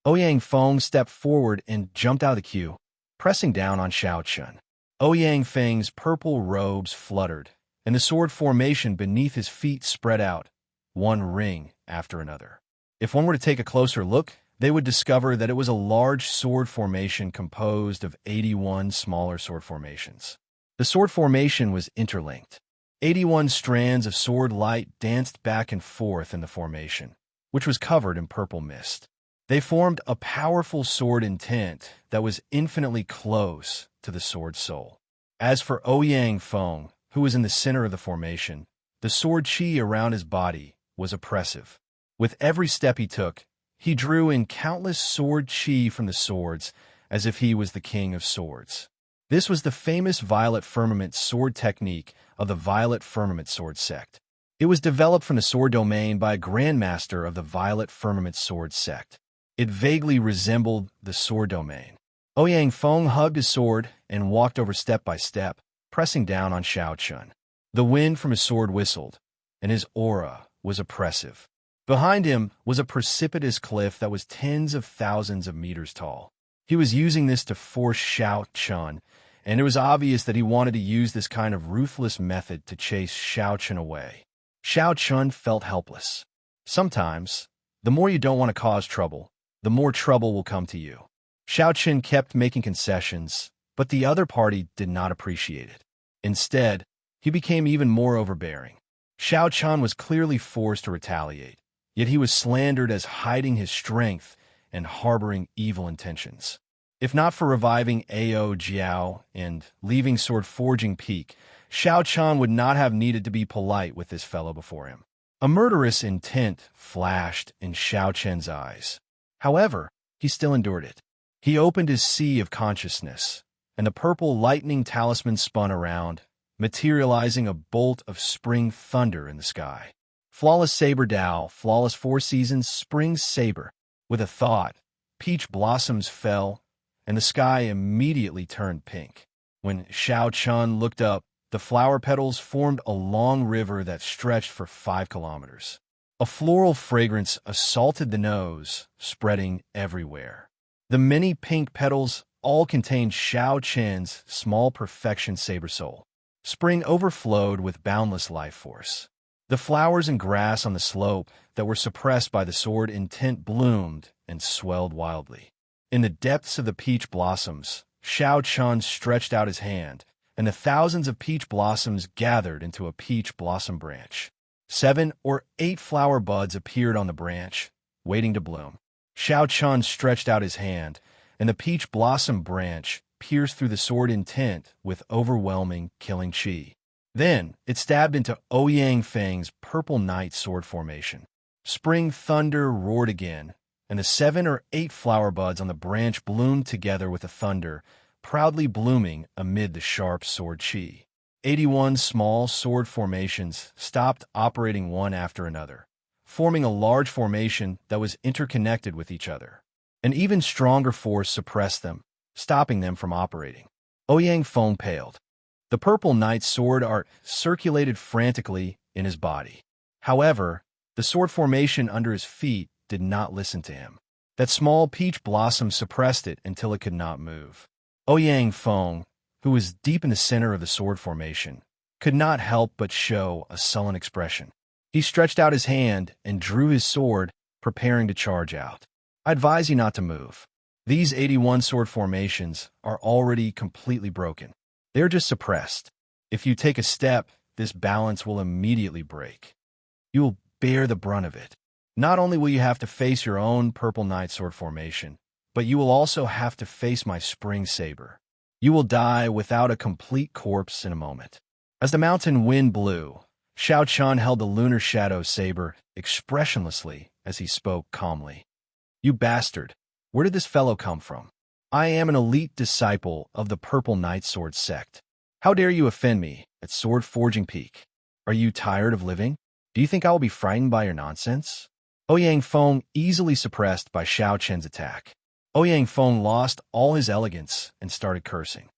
Ouyang Feng stepped forward and jumped out of the queue, pressing down on Xiao Chen. Ouyang Feng's purple robes fluttered, and the sword formation beneath his feet spread out, one ring after another. If one were to take a closer look, they would discover that it was a large sword formation composed of 81 smaller sword formations. The sword formation was interlinked. 81 strands of sword light danced back and forth in the formation, which was covered in purple mist. They formed a powerful sword intent that was infinitely close to the sword soul. As for Ouyang Feng, who was in the center of the formation, the sword chi around his body was oppressive. With every step he took, he drew in countless sword chi from the swords as if he was the king of swords. This was the famous Violet Firmament sword technique of the Violet Firmament sword sect. It was developed from the sword domain by a grandmaster of the Violet Firmament sword sect. It vaguely resembled the sword domain. Ouyang Feng hugged his sword and walked over step by step, pressing down on Xiao Chen. The wind from his sword whistled, and his aura was oppressive. Behind him was a precipitous cliff that was tens of thousands of meters tall. He was using this to force Xiao Chun, and it was obvious that he wanted to use this kind of ruthless method to chase Xiao Chun away. Xiao Chun felt helpless. Sometimes, the more you don't want to cause trouble, the more trouble will come to you. Xiao Chun kept making concessions, but the other party did not appreciate it. Instead, he became even more overbearing. Xiao Chun was clearly forced to retaliate, yet he was slandered as hiding his strength and harboring evil intentions. If not for reviving Ao Jiao and leaving Sword Forging Peak, Xiao Chun would not have needed to be polite with this fellow before him. A murderous intent flashed in Xiao Chen's eyes. However, he still endured it. He opened his sea of consciousness, and the purple lightning talisman spun around, materializing a bolt of spring thunder in the sky. Flawless Saber Dao, flawless Four Seasons Spring Saber. With a thought, peach blossoms fell, and the sky immediately turned pink. When Xiao Chun looked up, the flower petals formed a long river that stretched for 5 kilometers. A floral fragrance assaulted the nose, spreading everywhere. The many pink petals all contained Xiao Chen's small perfection saber soul. Spring overflowed with boundless life force. The flowers and grass on the slope that were suppressed by the sword intent bloomed and swelled wildly. In the depths of the peach blossoms, Xiao Chun stretched out his hand, and the thousands of peach blossoms gathered into a peach blossom branch. 7 or 8 flower buds appeared on the branch, waiting to bloom. Xiao Chun stretched out his hand, and the peach blossom branch pierced through the sword intent with overwhelming killing chi. Then it stabbed into Ouyang Feng's purple night sword formation. Spring thunder roared again, and the 7 or 8 flower buds on the branch bloomed together with the thunder, proudly blooming amid the sharp sword chi. 81 small sword formations stopped operating one after another, forming a large formation that was interconnected with each other. An even stronger force suppressed them, stopping them from operating. Ouyang Feng paled. The purple night sword art circulated frantically in his body. However, the sword formation under his feet did not listen to him. That small peach blossom suppressed it until it could not move. Ouyang Feng, who was deep in the center of the sword formation, could not help but show a sullen expression. He stretched out his hand and drew his sword, preparing to charge out. I advise you not to move. These 81 sword formations are already completely broken. They are just suppressed. If you take a step, this balance will immediately break. You will bear the brunt of it. Not only will you have to face your own purple night sword formation, but you will also have to face my spring saber. You will die without a complete corpse in a moment. As the mountain wind blew, Xiao Chun held the lunar shadow saber expressionlessly as he spoke calmly. You bastard, where did this fellow come from? I am an elite disciple of the Purple Night Sword sect. How dare you offend me at Sword Forging Peak? Are you tired of living? Do you think I will be frightened by your nonsense? Ouyang Feng easily suppressed by Xiao Chen's attack. Ouyang Feng lost all his elegance and started cursing.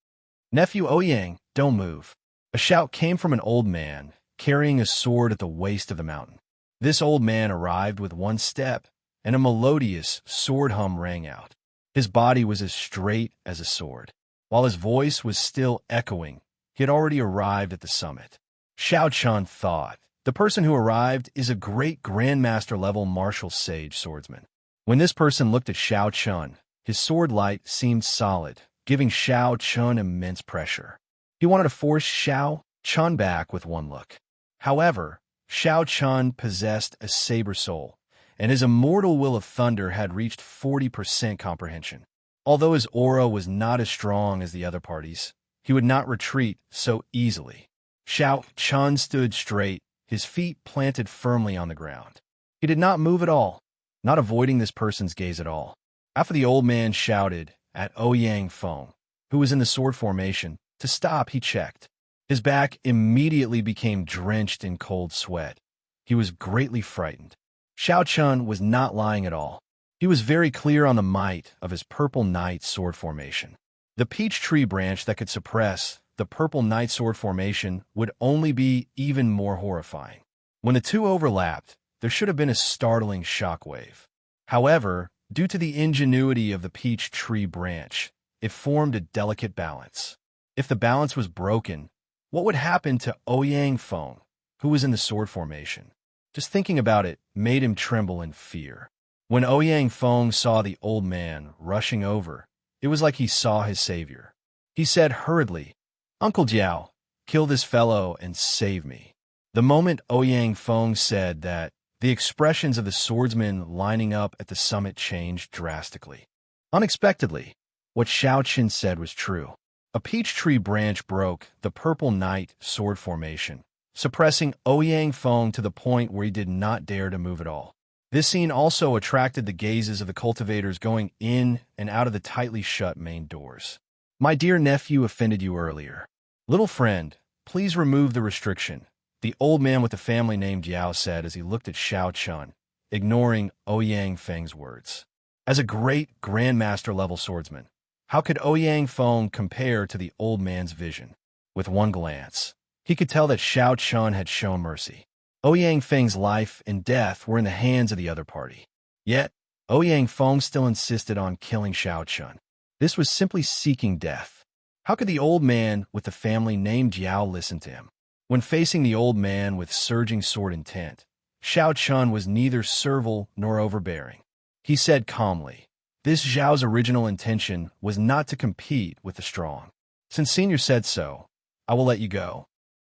Nephew Ouyang, don't move. A shout came from an old man, carrying a sword at the waist of the mountain. This old man arrived with one step, and a melodious sword hum rang out. His body was as straight as a sword. While his voice was still echoing, he had already arrived at the summit. Xiao Chun thought, the person who arrived is a great grandmaster-level martial sage swordsman. When this person looked at Xiao Chun, his sword light seemed solid, giving Xiao Chun immense pressure. He wanted to force Xiao Chun back with one look. However, Xiao Chun possessed a saber soul, and his immortal will of thunder had reached 40% comprehension. Although his aura was not as strong as the other parties, he would not retreat so easily. Xiao Chun stood straight, his feet planted firmly on the ground. He did not move at all, not avoiding this person's gaze at all. After the old man shouted at Ouyang Feng, who was in the sword formation, to stop, he checked. His back immediately became drenched in cold sweat. He was greatly frightened. Xiao Chun was not lying at all. He was very clear on the might of his Purple Night Sword formation. The peach tree branch that could suppress the Purple Night Sword formation would only be even more horrifying. When the two overlapped, there should have been a startling shockwave. However, due to the ingenuity of the peach tree branch, it formed a delicate balance. If the balance was broken, what would happen to Ouyang Feng, who was in the sword formation? Just thinking about it made him tremble in fear. When Ouyang Feng saw the old man rushing over, it was like he saw his savior. He said hurriedly, "Uncle Jiao, kill this fellow and save me." The moment Ouyang Feng said that, the expressions of the swordsmen lining up at the summit changed drastically. Unexpectedly, what Xiao Qin said was true. A peach tree branch broke the purple knight sword formation, suppressing Ouyang Feng to the point where he did not dare to move at all. This scene also attracted the gazes of the cultivators going in and out of the tightly shut main doors. "My dear nephew offended you earlier. Little friend, please remove the restriction," the old man with the family name Jiao said as he looked at Xiao Chun, ignoring Ouyang Feng's words. As a great grandmaster level swordsman, how could Ouyang Feng compare to the old man's vision? With one glance, he could tell that Xiao Chun had shown mercy. Ouyang Feng's life and death were in the hands of the other party. Yet, Ouyang Feng still insisted on killing Xiao Chun. This was simply seeking death. How could the old man with the family name Jiao listen to him? When facing the old man with surging sword intent, Xiao Chun was neither servile nor overbearing. He said calmly, "This Zhao's original intention was not to compete with the strong. Since Senior said so, I will let you go."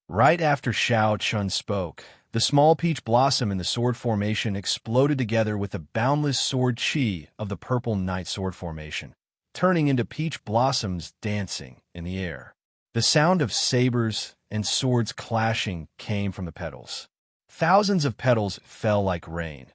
Right after Xiao Chun spoke, the small peach blossom in the sword formation exploded together with the boundless sword chi of the purple knight sword formation, turning into peach blossoms dancing in the air. The sound of sabers and swords clashing came from the petals. Thousands of petals fell like rain,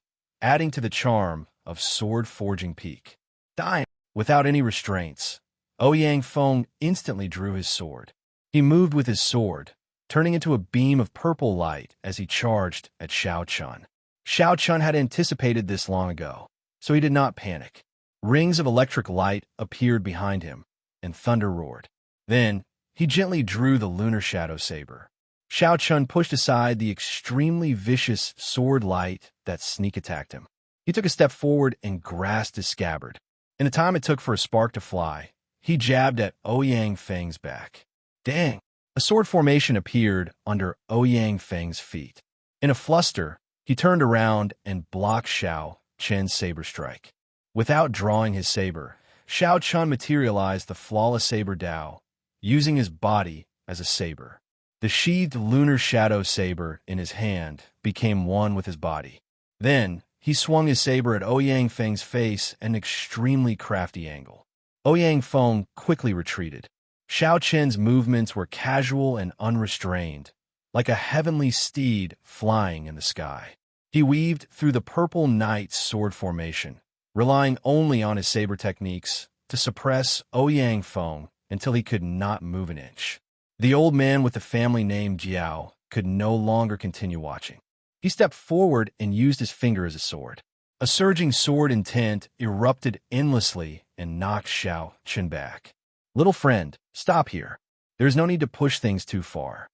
adding to the charm of sword forging peak. Dying without any restraints, Ouyang Feng instantly drew his sword. He moved with his sword, turning into a beam of purple light as he charged at Xiao Chun. Xiao Chun had anticipated this long ago, so he did not panic. Rings of electric light appeared behind him, and thunder roared. Then, he gently drew the lunar shadow saber. Xiao Chun pushed aside the extremely vicious sword light that sneak attacked him. He took a step forward and grasped his scabbard. In the time it took for a spark to fly, he jabbed at Ouyang Feng's back. Dang! A sword formation appeared under Ouyang Feng's feet. In a fluster, he turned around and blocked Xiao Chen's saber strike. Without drawing his saber, Xiao Chun materialized the flawless saber Dao, using his body as a saber. The sheathed lunar shadow saber in his hand became one with his body. Then, he swung his saber at Ouyang Feng's face at an extremely crafty angle. Ouyang Feng quickly retreated. Xiao Chen's movements were casual and unrestrained, like a heavenly steed flying in the sky. He weaved through the purple knight's sword formation, relying only on his saber techniques to suppress Ouyang Feng until he could not move an inch. The old man with the family name Jiao could no longer continue watching. He stepped forward and used his finger as a sword. A surging sword intent erupted endlessly and knocked Xiao Chen back. "Little friend, stop here. There is no need to push things too far."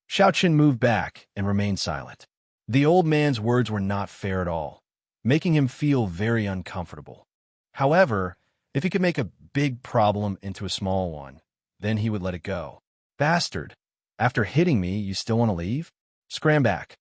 Xiao Chen moved back and remained silent. The old man's words were not fair at all, making him feel very uncomfortable. However, if he could make a big problem into a small one, then he would let it go. "Bastard, after hitting me, you still want to leave? Scram back."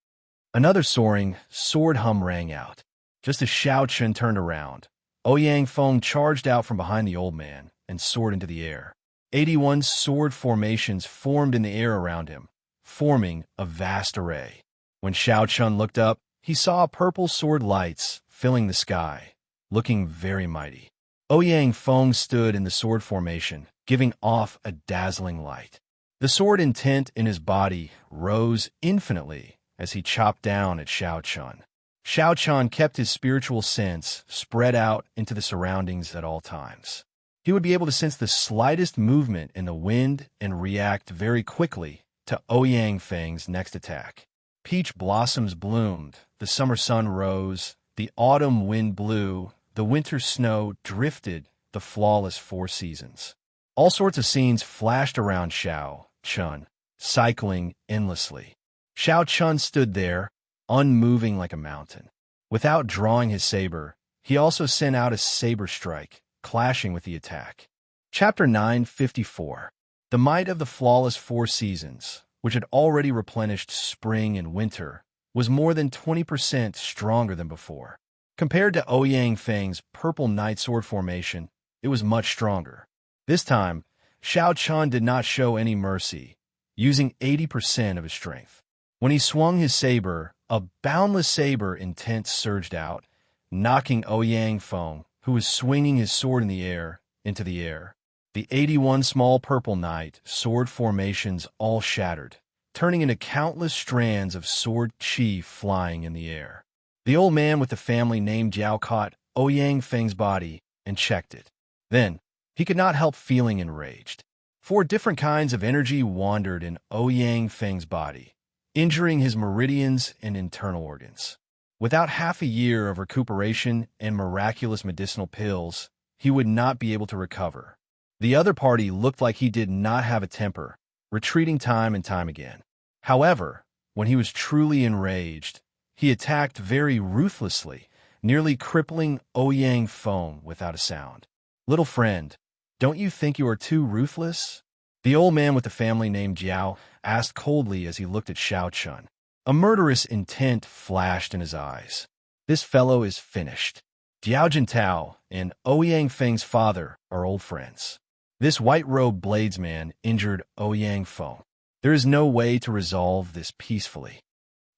Another soaring sword hum rang out. Just as Xiao Chen turned around, Ouyang Feng charged out from behind the old man and soared into the air. 81 sword formations formed in the air around him, forming a vast array. When Xiao Chun looked up, he saw purple sword lights filling the sky, looking very mighty. Ouyang Feng stood in the sword formation, giving off a dazzling light. The sword intent in his body rose infinitely as he chopped down at Xiao Chun. Xiao Chun kept his spiritual sense spread out into the surroundings at all times. He would be able to sense the slightest movement in the wind and react very quickly to Ouyang Feng's next attack. Peach blossoms bloomed, the summer sun rose, the autumn wind blew, the winter snow drifted, the flawless four seasons. All sorts of scenes flashed around Xiao Chun, cycling endlessly. Xiao Chun stood there, unmoving like a mountain. Without drawing his saber, he also sent out a saber strike, clashing with the attack. Chapter 954. The might of the flawless four seasons, which had already replenished spring and winter, was more than 20% stronger than before. Compared to Ouyang Feng's purple knight sword formation, it was much stronger. This time, Xiao Chun did not show any mercy, using 80% of his strength. When he swung his saber, a boundless saber intent surged out, knocking Ouyang Feng, who was swinging his sword in the air, into the air. The 81 small purple knight sword formations all shattered, turning into countless strands of sword chi flying in the air. The old man with the family name Jiao caught Ouyang Feng's body and checked it. Then, he could not help feeling enraged. 4 different kinds of energy wandered in Ouyang Feng's body, injuring his meridians and internal organs. Without half a year of recuperation and miraculous medicinal pills, he would not be able to recover. The other party looked like he did not have a temper, retreating time and time again. However, when he was truly enraged, he attacked very ruthlessly, nearly crippling Ouyang Feng without a sound. "Little friend, don't you think you are too ruthless?" The old man with the family named Jiao asked coldly as he looked at Xiao Chun. A murderous intent flashed in his eyes. "This fellow is finished. Jiao Jintao and Ouyang Feng's father are old friends. This white-robed bladesman injured Ouyang Feng. There is no way to resolve this peacefully.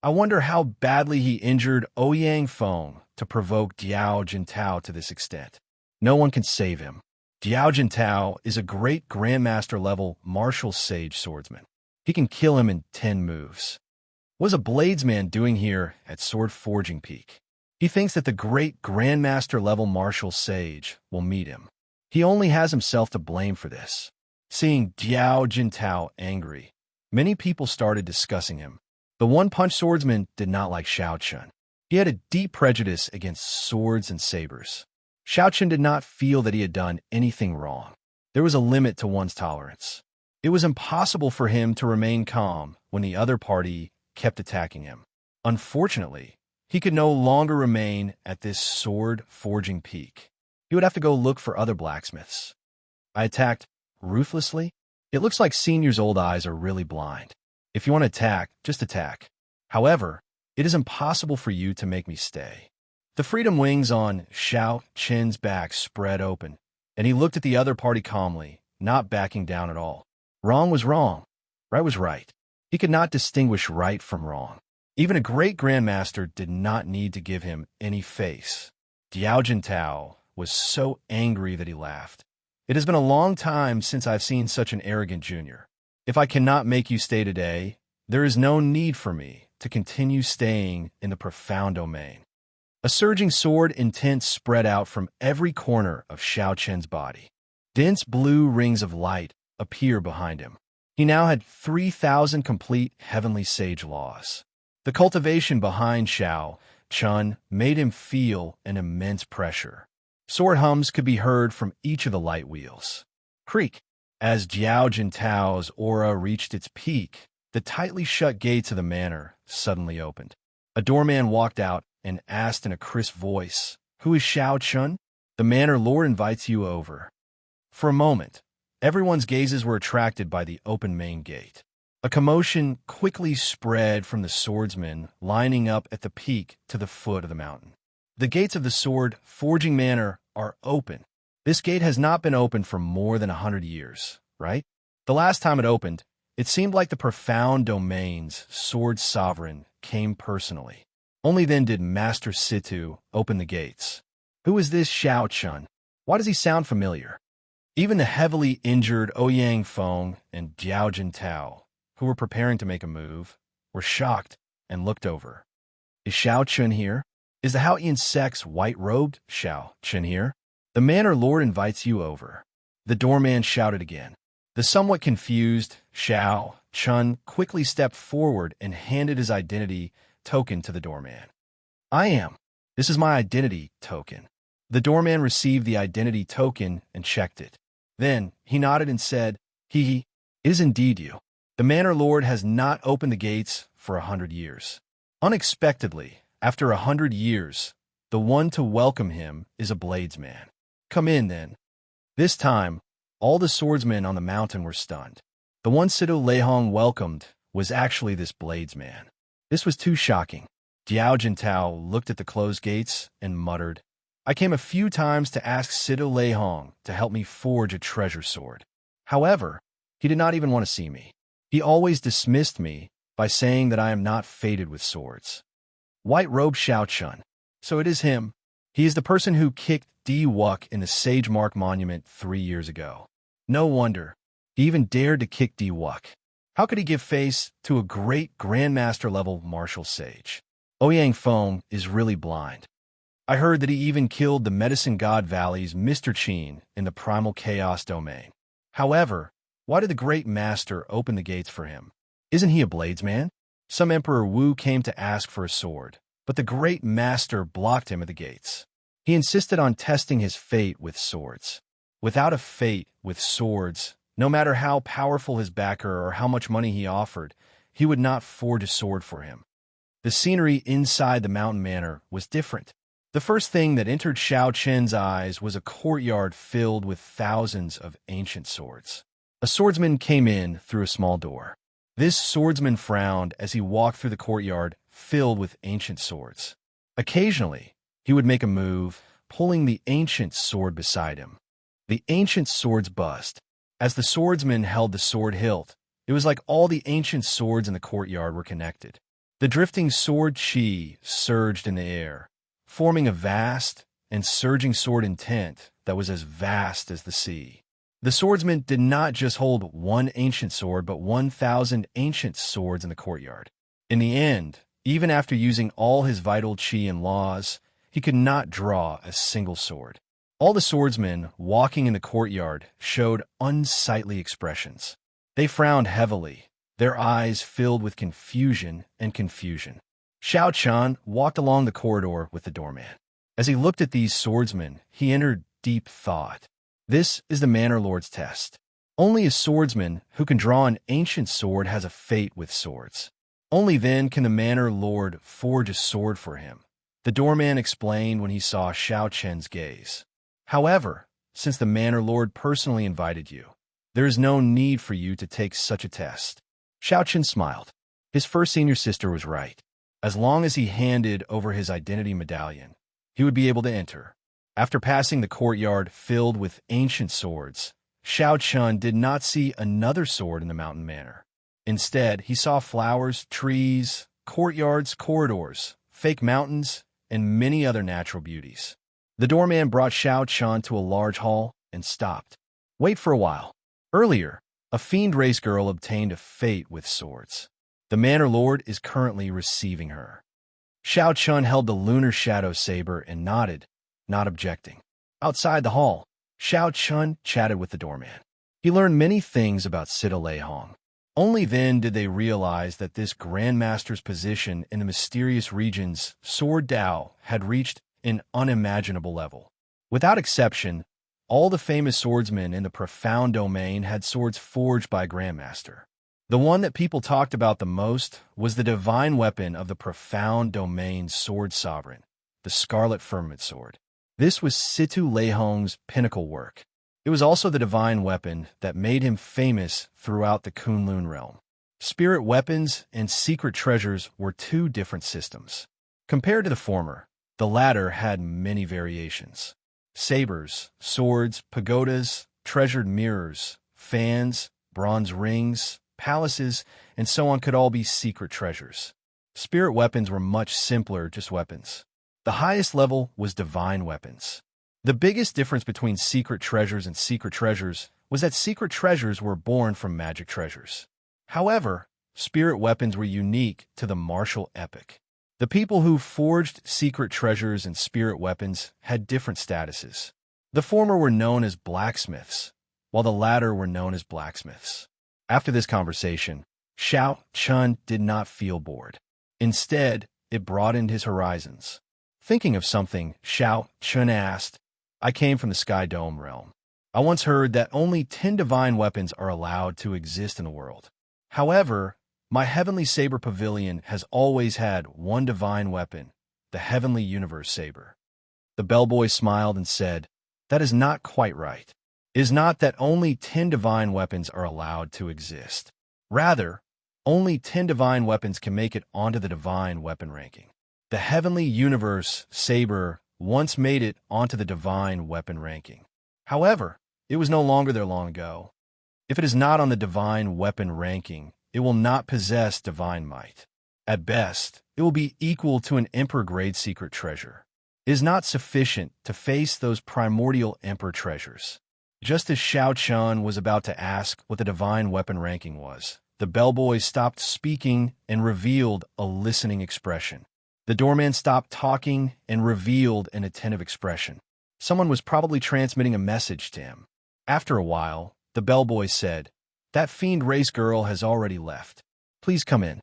I wonder how badly he injured Ouyang Feng to provoke Jiao Jintao to this extent. No one can save him. Jiao Jintao is a great grandmaster-level martial sage swordsman. He can kill him in 10 moves. What is a bladesman doing here at Sword Forging Peak? He thinks that the great grandmaster-level martial sage will meet him. He only has himself to blame for this." Seeing Jiao Jintao angry, many people started discussing him. The one-punch swordsman did not like Xiao Chun. He had a deep prejudice against swords and sabers. Xiao Chun did not feel that he had done anything wrong. There was a limit to one's tolerance. It was impossible for him to remain calm when the other party kept attacking him. Unfortunately, he could no longer remain at this sword forging peak. He would have to go look for other blacksmiths. I attacked ruthlessly? It looks like Senior's old eyes are really blind. If you want to attack, just attack. However, it is impossible for you to make me stay. The freedom wings on Xiao Chen's back spread open, and he looked at the other party calmly, not backing down at all. Wrong was wrong. Right was right. He could not distinguish right from wrong. Even a great grandmaster did not need to give him any face. Jiao Jintao was so angry that he laughed. "It has been a long time since I've seen such an arrogant junior. If I cannot make you stay today, there is no need for me to continue staying in the profound domain." A surging sword intent spread out from every corner of Xiao Chen's body. Dense blue rings of light appear behind him. He now had 3,000 complete heavenly sage laws. The cultivation behind Xiao Chun made him feel an immense pressure. Sword hums could be heard from each of the light wheels. Creak! As Jiao Jintao's aura reached its peak, the tightly shut gates of the manor suddenly opened. A doorman walked out and asked in a crisp voice, "Who is Xiao Chun? The manor lord invites you over." For a moment, everyone's gazes were attracted by the open main gate. A commotion quickly spread from the swordsmen lining up at the peak to the foot of the mountain. The gates of the sword forging manor are open. This gate has not been opened for more than 100 years, right? The last time it opened, it seemed like the profound domain's sword sovereign came personally. Only then did Master Situ open the gates. Who is this Xiao Chun? Why does he sound familiar? Even the heavily injured Ouyang Feng and Jiao Jintao, who were preparing to make a move, were shocked and looked over. Is Xiao Chun here? Is the Haotian sect's white-robed Xiao Chun here? The manor lord invites you over. The doorman shouted again. The somewhat confused Xiao Chun quickly stepped forward and handed his identity token to the doorman. "I am. This is my identity token." The doorman received the identity token and checked it. Then he nodded and said, "It is indeed you. The manor lord has not opened the gates for 100 years. Unexpectedly, after 100 years, the one to welcome him is a bladesman. Come in, then. This time, all the swordsmen on the mountain were stunned. The one Sido Leihong welcomed was actually this bladesman. This was too shocking. Diao Jintao looked at the closed gates and muttered, I came a few times to ask Sido Leihong to help me forge a treasure sword. However, he did not even want to see me. He always dismissed me by saying that I am not fated with swords. White Robe Xiao Chun. So it is him. He is the person who kicked Di Wuk in the Sage Mark Monument 3 years ago. No wonder. He even dared to kick Di Wuk. How could he give face to a great Grandmaster-level martial sage? Ouyang Feng is really blind. I heard that he even killed the Medicine God Valley's Mr. Qin in the Primal Chaos domain. However, why did the Great Master open the gates for him? Isn't he a bladesman? Some Emperor Wu came to ask for a sword, but the Great Master blocked him at the gates. He insisted on testing his fate with swords. Without a fate with swords, no matter how powerful his backer or how much money he offered, he would not forge a sword for him. The scenery inside the mountain manor was different. The first thing that entered Xiao Chen's eyes was a courtyard filled with thousands of ancient swords. A swordsman came in through a small door. This swordsman frowned as he walked through the courtyard filled with ancient swords. Occasionally, he would make a move, pulling the ancient sword beside him. The ancient swords buzzed. As the swordsman held the sword hilt, it was like all the ancient swords in the courtyard were connected. The drifting sword chi surged in the air, forming a vast and surging sword intent that was as vast as the sea. The swordsman did not just hold one ancient sword, but 1,000 ancient swords in the courtyard. In the end, even after using all his vital chi and laws, he could not draw a single sword. All the swordsmen walking in the courtyard showed unsightly expressions. They frowned heavily, their eyes filled with confusion and confusion. Xiao Chan walked along the corridor with the doorman. As he looked at these swordsmen, he entered deep thought. This is the Manor Lord's test. Only a swordsman who can draw an ancient sword has a fate with swords. Only then can the Manor Lord forge a sword for him, the doorman explained when he saw Xiao Chen's gaze. However, since the Manor Lord personally invited you, there is no need for you to take such a test. Xiao Chen smiled. His first senior sister was right. As long as he handed over his identity medallion, he would be able to enter. After passing the courtyard filled with ancient swords, Xiao Chun did not see another sword in the mountain manor. Instead, he saw flowers, trees, courtyards, corridors, fake mountains, and many other natural beauties. The doorman brought Xiao Chun to a large hall and stopped. Wait for a while. Earlier, a fiend race girl obtained a fate with swords. The Manor Lord is currently receiving her. Xiao Chun held the lunar shadow saber and nodded, not objecting. Outside the hall, Xiao Chun chatted with the doorman. He learned many things about Sido Leihong. Only then did they realize that this Grandmaster's position in the mysterious region's Sword Dao had reached an unimaginable level. Without exception, all the famous swordsmen in the profound domain had swords forged by Grandmaster. The one that people talked about the most was the divine weapon of the profound domain's sword sovereign, the Scarlet Firmament Sword. This was Situ Leihong's pinnacle work. It was also the divine weapon that made him famous throughout the Kunlun realm. Spirit weapons and secret treasures were two different systems. Compared to the former, the latter had many variations. Sabers, swords, pagodas, treasured mirrors, fans, bronze rings, palaces, and so on could all be secret treasures. Spirit weapons were much simpler, just weapons. The highest level was divine weapons. The biggest difference between secret treasures and secret treasures was that secret treasures were born from magic treasures. However, spirit weapons were unique to the martial epic. The people who forged secret treasures and spirit weapons had different statuses. The former were known as blacksmiths, while the latter were known as blacksmiths. After this conversation, Xiao Chun did not feel bored. Instead, it broadened his horizons. Thinking of something, Xiao Chun asked, I came from the Sky Dome realm. I once heard that only 10 divine weapons are allowed to exist in the world. However, My heavenly saber pavilion has always had one divine weapon, the heavenly universe saber. The bellboy smiled and said, "That is not quite right. It is not that only 10 divine weapons are allowed to exist. Rather, only 10 divine weapons can make it onto the divine weapon ranking. The heavenly universe saber once made it onto the divine weapon ranking. However, it was no longer there long ago. If it is not on the divine weapon ranking, it will not possess divine might. At best, it will be equal to an emperor-grade secret treasure. It is not sufficient to face those primordial emperor treasures." Just as Shao Chun was about to ask what the divine weapon ranking was, the bellboy stopped speaking and revealed a listening expression. The doorman stopped talking and revealed an attentive expression. Someone was probably transmitting a message to him. After a while, the bellboy said, "That fiend race girl has already left. Please come in."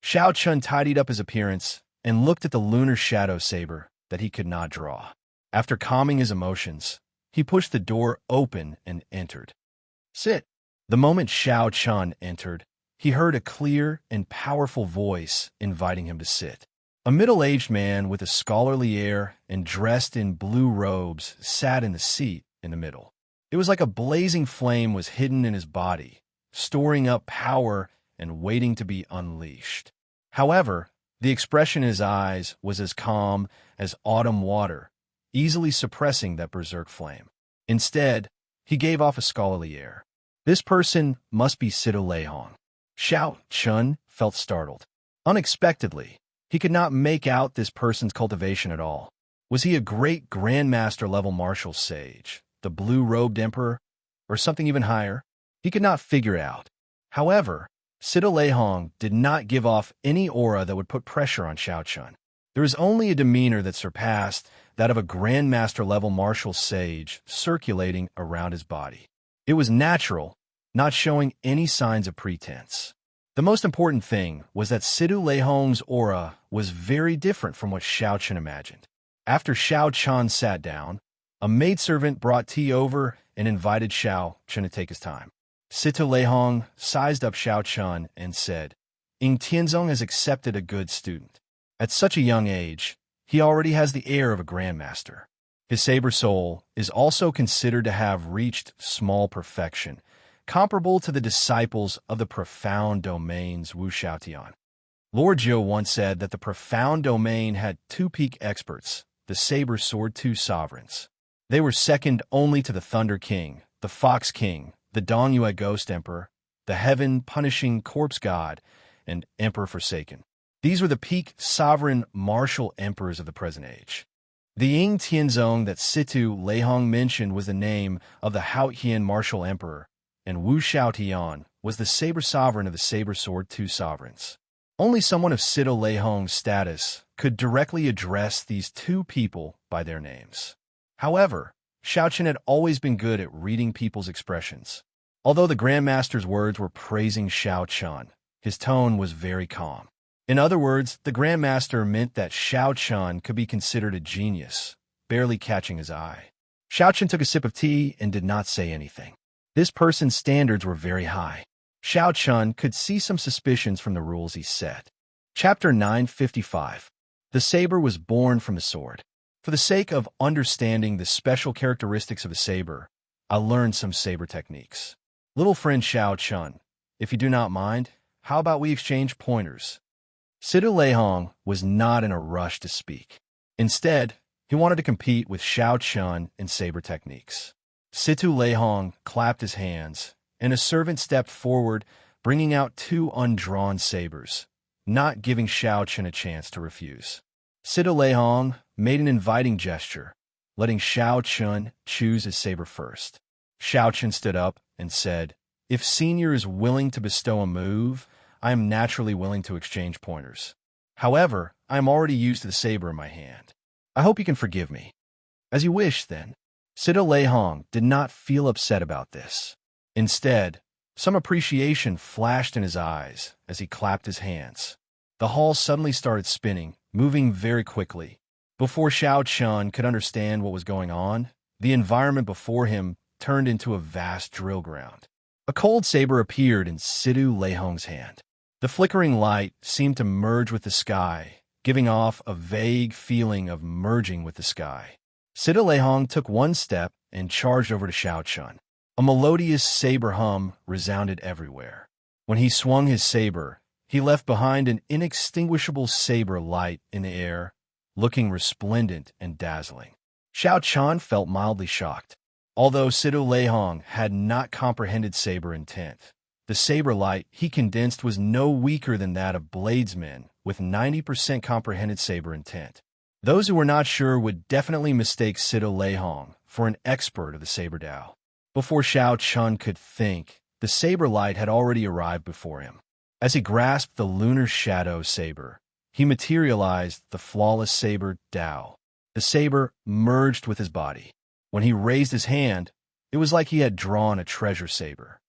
Shao Chun tidied up his appearance and looked at the lunar shadow saber that he could not draw. After calming his emotions, he pushed the door open and entered. "Sit." The moment Shao Chun entered, he heard a clear and powerful voice inviting him to sit. A middle-aged man with a scholarly air and dressed in blue robes sat in the seat in the middle. It was like a blazing flame was hidden in his body, storing up power and waiting to be unleashed. However, the expression in his eyes was as calm as autumn water, easily suppressing that berserk flame. Instead, he gave off a scholarly air. This person must be Sido Leihong. Shao Chun felt startled. Unexpectedly, he could not make out this person's cultivation at all. Was he a great grandmaster-level martial sage, the blue-robed emperor, or something even higher? He could not figure out. However, Sido Leihong did not give off any aura that would put pressure on Shao Chun. There was only a demeanor that surpassed that of a grandmaster-level martial sage circulating around his body. It was natural, not showing any signs of pretense. The most important thing was that Sido Leihong's aura was very different from what Shao Chun imagined. After Shao Chun sat down, a maidservant brought tea over and invited Shao Chun to take his time. Sido Leihong sized up Shao Chun and said, "Ying Tianzong has accepted a good student. At such a young age, he already has the air of a grandmaster. His saber soul is also considered to have reached small perfection, comparable to the disciples of the profound domains Wu Shaotian. Lord Zhou once said that the profound domain had two peak experts, the saber sword two sovereigns. They were second only to the Thunder King, the Fox King, the Dongyue Ghost Emperor, the Heaven-punishing Corpse God, and Emperor Forsaken. These were the peak sovereign martial emperors of the present age. The Ying Tianzong that Sido Leihong mentioned was the name of the Haotian martial emperor, and Wu Shaotian was the saber sovereign of the saber sword two sovereigns. Only someone of Sido Leihong's status could directly address these two people by their names. However, Shao Chun had always been good at reading people's expressions. Although the Grandmaster's words were praising Shao Chun, his tone was very calm. In other words, the Grandmaster meant that Shao Chun could be considered a genius, barely catching his eye. Shao Chun took a sip of tea and did not say anything. This person's standards were very high. Shao Chun could see some suspicions from the rules he set. Chapter 955. The saber was born from the sword. For the sake of understanding the special characteristics of a saber, I learned some saber techniques. Little friend Shao Chun, if you do not mind, how about we exchange pointers? Sido Leihong was not in a rush to speak. Instead, he wanted to compete with Shao Chun in saber techniques. Sido Leihong clapped his hands, and a servant stepped forward, bringing out two undrawn sabers, not giving Shao Chun a chance to refuse. Sido Leihong made an inviting gesture, letting Shao Chun choose his saber first. Shao Chun stood up and said, "If Senior is willing to bestow a move, I am naturally willing to exchange pointers. However, I am already used to the saber in my hand. I hope you can forgive me." "As you wish, then." Sido Leihong did not feel upset about this. Instead, some appreciation flashed in his eyes as he clapped his hands. The hall suddenly started spinning, moving very quickly. Before Shao Chun could understand what was going on, the environment before him turned into a vast drill ground. A cold saber appeared in Sido Leihong's hand. The flickering light seemed to merge with the sky, giving off a vague feeling of merging with the sky. Sita Leihong took one step and charged over to Xiao Chun. A melodious saber hum resounded everywhere. When he swung his saber, he left behind an inextinguishable saber light in the air, looking resplendent and dazzling. Xiao Chun felt mildly shocked. Although Sita Leihong had not comprehended saber intent, the saber light he condensed was no weaker than that of bladesmen with 90% comprehended saber intent. Those who were not sure would definitely mistake Sita Leihong for an expert of the saber Dao. Before Xiao Chun could think, the saber light had already arrived before him. As he grasped the lunar shadow saber, he materialized the flawless saber Dao. The saber merged with his body. When he raised his hand, it was like he had drawn a treasure saber.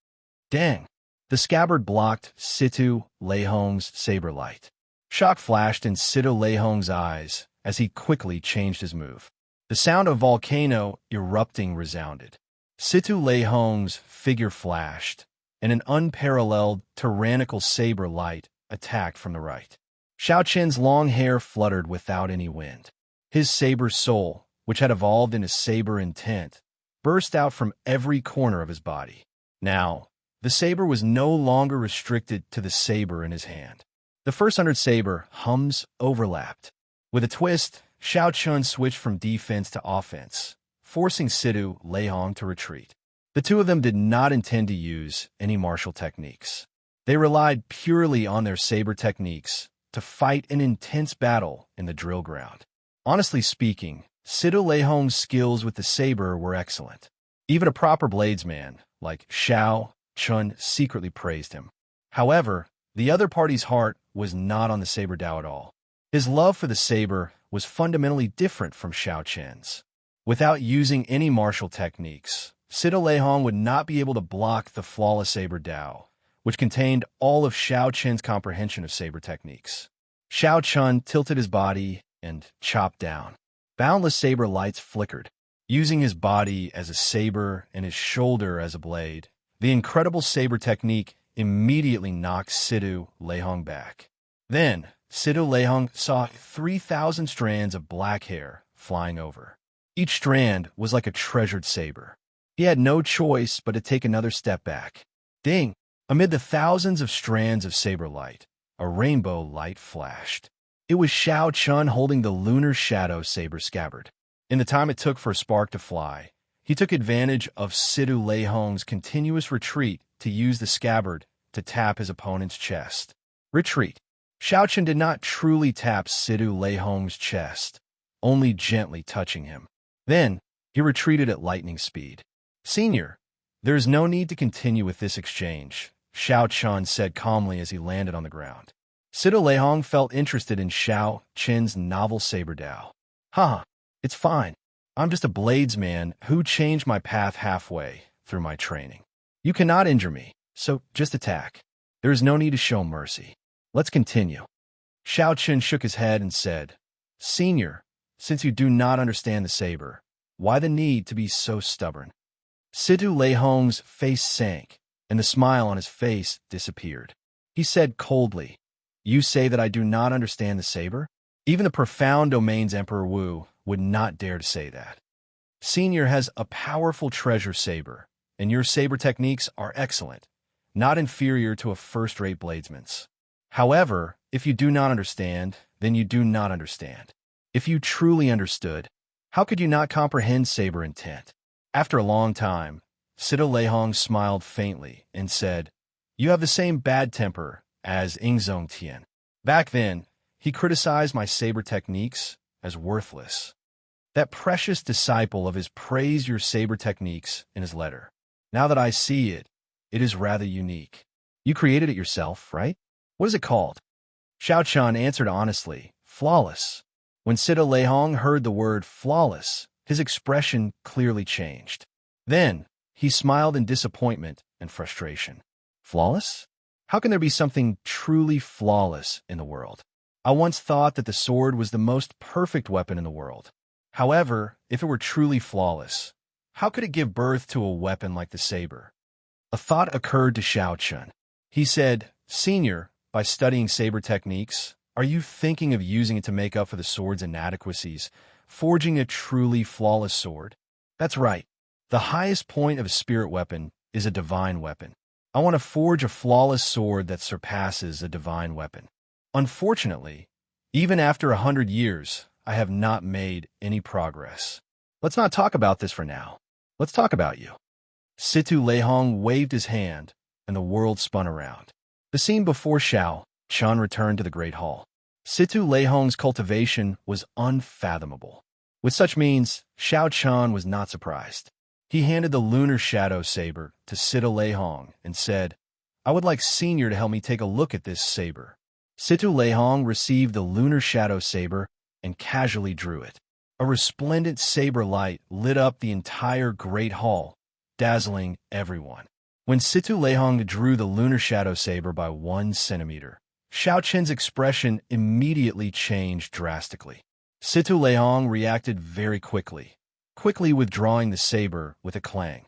Dang! The scabbard blocked Sita Leihong's saber light. Shock flashed in Sita Leihong's eyes as he quickly changed his move. The sound of volcano erupting resounded. Sita Leihong's figure flashed, and an unparalleled tyrannical saber light attacked from the right. Xiao Chen's long hair fluttered without any wind. His saber soul, which had evolved into saber intent, burst out from every corner of his body. Now, the saber was no longer restricted to the saber in his hand. The first 100 saber hums overlapped. With a twist, Xiao Chun switched from defense to offense, forcing Sita Leihong to retreat. The two of them did not intend to use any martial techniques. They relied purely on their saber techniques to fight an intense battle in the drill ground. Honestly speaking, Sita Leihong's skills with the saber were excellent. Even a proper bladesman, like Xiao Chun, secretly praised him. However, the other party's heart was not on the saber Dao at all. His love for the saber was fundamentally different from Xiao Chen's. Without using any martial techniques, Sita Leihong would not be able to block the flawless saber Dao, which contained all of Xiao Chen's comprehension of saber techniques. Xiao Chun tilted his body and chopped down. Boundless saber lights flickered. Using his body as a saber and his shoulder as a blade, the incredible saber technique immediately knocked Sita Leihong back. Then, Sita Leihong saw 3,000 strands of black hair flying over. Each strand was like a treasured saber. He had no choice but to take another step back. Ding! Amid the thousands of strands of saber light, a rainbow light flashed. It was Xiao Chun holding the lunar shadow saber scabbard. In the time it took for a spark to fly, he took advantage of Sita Leihong's continuous retreat to use the scabbard to tap his opponent's chest. Retreat. Xiao Chun did not truly tap Sita Leihong's chest, only gently touching him. Then, he retreated at lightning speed. Senior, there is no need to continue with this exchange, Xiao Chun said calmly as he landed on the ground. Sita Leihong felt interested in Xiao Chen's novel saber Dao. Haha, it's fine. I'm just a bladesman who changed my path halfway through my training. You cannot injure me, so just attack. There is no need to show mercy. Let's continue. Xiao Chen shook his head and said, Senior, since you do not understand the saber, why the need to be so stubborn? Sita Leihong's face sank, and the smile on his face disappeared. He said coldly, You say that I do not understand the saber? Even the profound domain's Emperor Wu would not dare to say that. Senior has a powerful treasure saber, and your saber techniques are excellent, not inferior to a first-rate bladesman's. However, if you do not understand, then you do not understand. If you truly understood, how could you not comprehend saber intent? After a long time, Sita Leihong smiled faintly and said, You have the same bad temper as Ingzong Tian. Back then, he criticized my saber techniques as worthless. That precious disciple of his praised your saber techniques in his letter. Now that I see it, it is rather unique. You created it yourself, right? What is it called? Xiao Chun answered honestly, Flawless. When Sita Leihong heard the word flawless, his expression clearly changed. Then, he smiled in disappointment and frustration. Flawless? How can there be something truly flawless in the world? I once thought that the sword was the most perfect weapon in the world. However, if it were truly flawless, how could it give birth to a weapon like the saber? A thought occurred to Xiao Chun. He said, Senior, by studying saber techniques? Are you thinking of using it to make up for the sword's inadequacies, forging a truly flawless sword? That's right. The highest point of a spirit weapon is a divine weapon. I want to forge a flawless sword that surpasses a divine weapon. Unfortunately, even after 100 years, I have not made any progress. Let's not talk about this for now. Let's talk about you. Situ Leihong waved his hand, and the world spun around. The scene before Xiao Chun returned to the Great Hall. Situ Leihong's cultivation was unfathomable. With such means, Xiao Chun was not surprised. He handed the lunar shadow saber to Situ Leihong and said, "I would like Senior to help me take a look at this saber." Situ Leihong received the lunar shadow saber and casually drew it. A resplendent saber light lit up the entire Great Hall, dazzling everyone. When Situ Leihong drew the lunar shadow saber by 1 centimeter, Xiao Chen's expression immediately changed drastically. Situ Leihong reacted very quickly withdrawing the saber with a clang.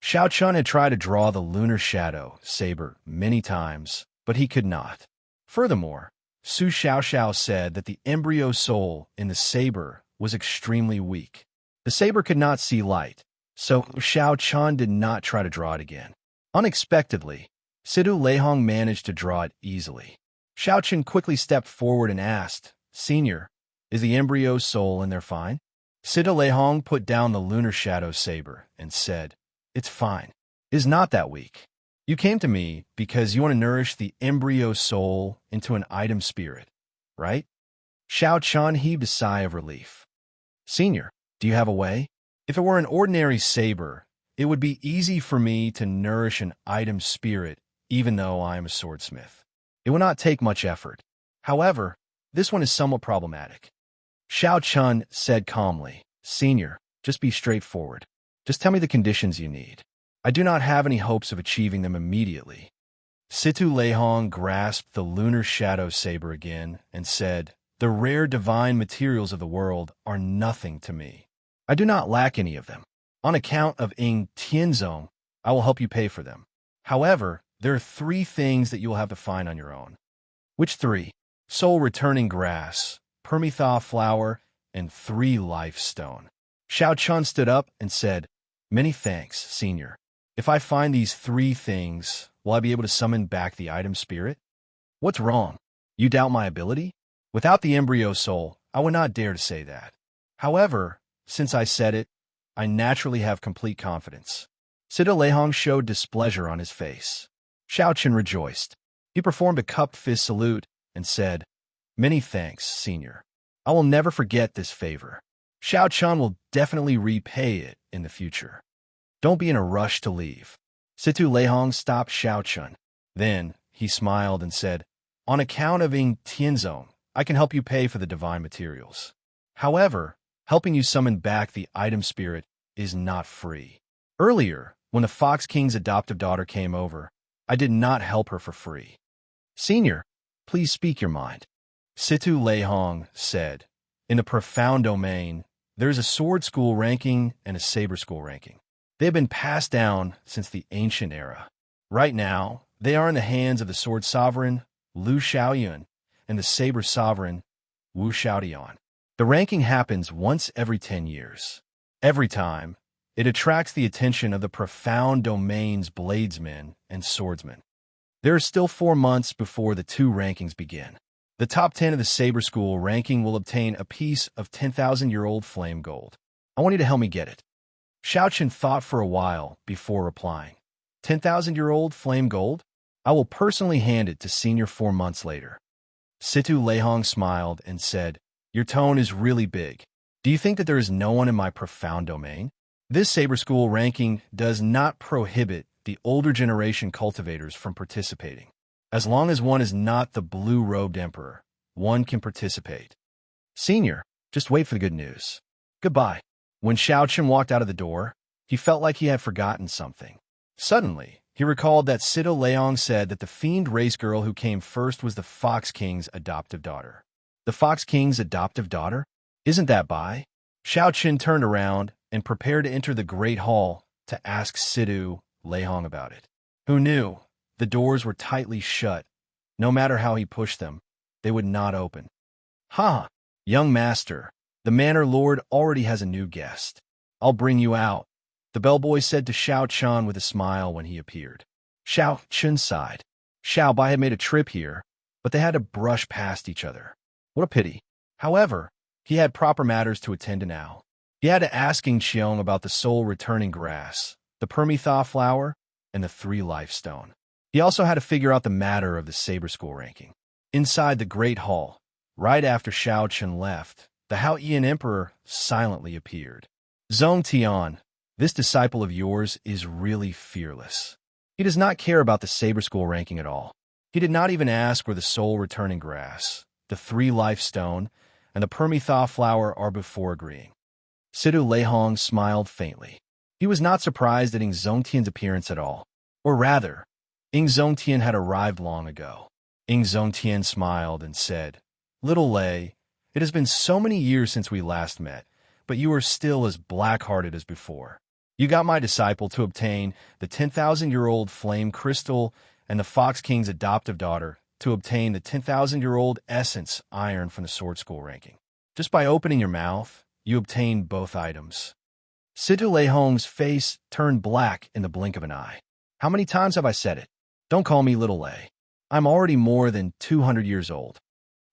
Xiao Chun had tried to draw the lunar shadow saber many times, but he could not. Furthermore, Su Xiaoxiao said that the embryo soul in the saber was extremely weak. The saber could not see light, so Xiao Chun did not try to draw it again. Unexpectedly, Situ Leihong managed to draw it easily. Xiao Chun quickly stepped forward and asked, "Senior, is the embryo soul in there fine?" Situ Leihong put down the lunar shadow saber and said, "It's fine. It is not that weak. You came to me because you want to nourish the embryo soul into an item spirit, right?" Xiao Chun heaved a sigh of relief. "Senior, do you have a way? If it were an ordinary saber, it would be easy for me to nourish an item spirit even though I am a swordsmith. It would not take much effort. However, this one is somewhat problematic." Xiao Chun said calmly, "Senior, just be straightforward. Just tell me the conditions you need. I do not have any hopes of achieving them immediately." Situ Leihong grasped the lunar shadow saber again and said, "The rare divine materials of the world are nothing to me. I do not lack any of them. On account of Ing Tianzong, I will help you pay for them. However, there are 3 things that you will have to find on your own." "Which 3? Soul returning grass, permetha flower, and 3 life stone." Xiao Chun stood up and said, "Many thanks, Senior. If I find these 3 things, will I be able to summon back the item spirit?" "What's wrong? You doubt my ability?" "Without the embryo soul, I would not dare to say that. However, since I said it, I naturally have complete confidence." Situ Leihong showed displeasure on his face. Xiao Chun rejoiced. He performed a cupped fist salute and said, "Many thanks, Senior. I will never forget this favor. Xiao Chun will definitely repay it in the future. Don't be in a rush to leave." Situ Leihong stopped Xiao Chun. Then he smiled and said, "On account of Ing Tianzong, I can help you pay for the divine materials. However, helping you summon back the item spirit is not free. Earlier, when the Fox King's adoptive daughter came over, I did not help her for free." "Senior, please speak your mind." Situ Leihong said, "In the profound domain, there is a sword school ranking and a saber school ranking. They have been passed down since the ancient era. Right now, they are in the hands of the sword sovereign, Lu Xiaoyun, and the saber sovereign, Wu Xiaodian. The ranking happens once every 10 years. Every time, it attracts the attention of the profound domain's bladesmen and swordsmen. There are still 4 months before the 2 rankings begin. The top 10 of the Saber School ranking will obtain a piece of 10,000-year-old flame gold. I want you to help me get it." Xiao Chen thought for a while before replying. 10,000-year-old flame gold? I will personally hand it to Senior 4 months later." Situ Leihong smiled and said, "Your tone is really big. Do you think that there is no one in my profound domain? This Saber School ranking does not prohibit the older generation cultivators from participating. As long as one is not the blue-robed emperor, one can participate. Senior, just wait for the good news. Goodbye." When Xiao Chen walked out of the door, he felt like he had forgotten something. Suddenly, he recalled that Situ Leihong said that the fiend race girl who came first was the Fox King's adoptive daughter. The Fox King's adoptive daughter? Isn't that Bai? Xiao Chen turned around and prepared to enter the Great Hall to ask Situ Leihong about it. Who knew? The doors were tightly shut, No matter how he pushed them, they would not open. "Ha! Young master, the manor lord already has a new guest. I'll bring you out," the bellboy said to Xiao Chun with a smile when he appeared. Xiao Chun sighed. Xiao Bai had made a trip here, but they had to brush past each other. What a pity. However, he had proper matters to attend to now. He had to ask Ing Qiong about the soul-returning grass, the Permitha flower, and the 3 life stone. He also had to figure out the matter of the saber school ranking. Inside the Great Hall, right after Xiao Chun left, the Hao Ian Emperor silently appeared. "Zhong Tian, this disciple of yours is really fearless. He does not care about the saber school ranking at all. He did not even ask where the soul-returning grass, the 3 life stone, and the Permitha flower are before agreeing." Sidu Leihong smiled faintly. He was not surprised at Ing Zongtian's appearance at all. Or rather, Ing Zongtian had arrived long ago. Ing Zongtian smiled and said, "Little Lei, it has been so many years since we last met, but you are still as black-hearted as before. You got my disciple to obtain the 10,000-year-old flame crystal and the Fox King's adoptive daughter to obtain the 10,000-year-old essence iron from the sword school ranking. Just by opening your mouth, you obtained both items." Situ Leihong's face turned black in the blink of an eye. "How many times have I said it? Don't call me Little Lei. I'm already more than 200 years old."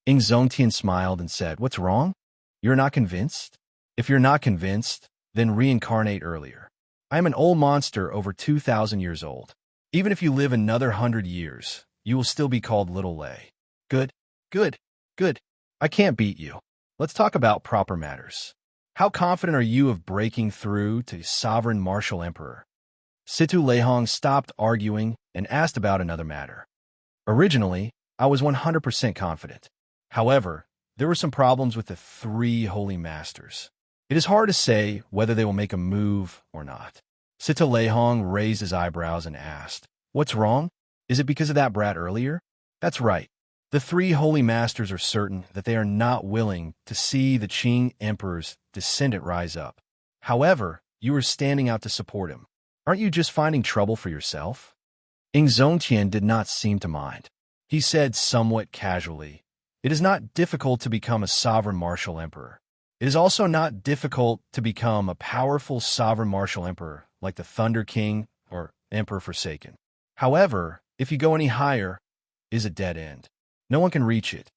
Ing Zongtian smiled and said, "What's wrong? You're not convinced? If you're not convinced, then reincarnate earlier. I am an old monster over 2,000 years old. Even if you live another 100 years, you will still be called Little Lei." "Good, good, good. I can't beat you. Let's talk about proper matters. How confident are you of breaking through to Sovereign Martial Emperor?" Situ Leihong stopped arguing and asked about another matter. "Originally, I was 100% confident. However, there were some problems with the 3 holy masters. It is hard to say whether they will make a move or not." Situ Leihong raised his eyebrows and asked, "What's wrong? Is it because of that brat earlier?" "That's right. The 3 holy masters are certain that they are not willing to see the Qing Emperor's descendant rise up. However, you are standing out to support him. Aren't you just finding trouble for yourself?" Ing Zongtian did not seem to mind. He said somewhat casually, "It is not difficult to become a sovereign martial emperor. It is also not difficult to become a powerful sovereign martial emperor like the Thunder King or Emperor Forsaken. However, if you go any higher, it is a dead end. No one can reach it.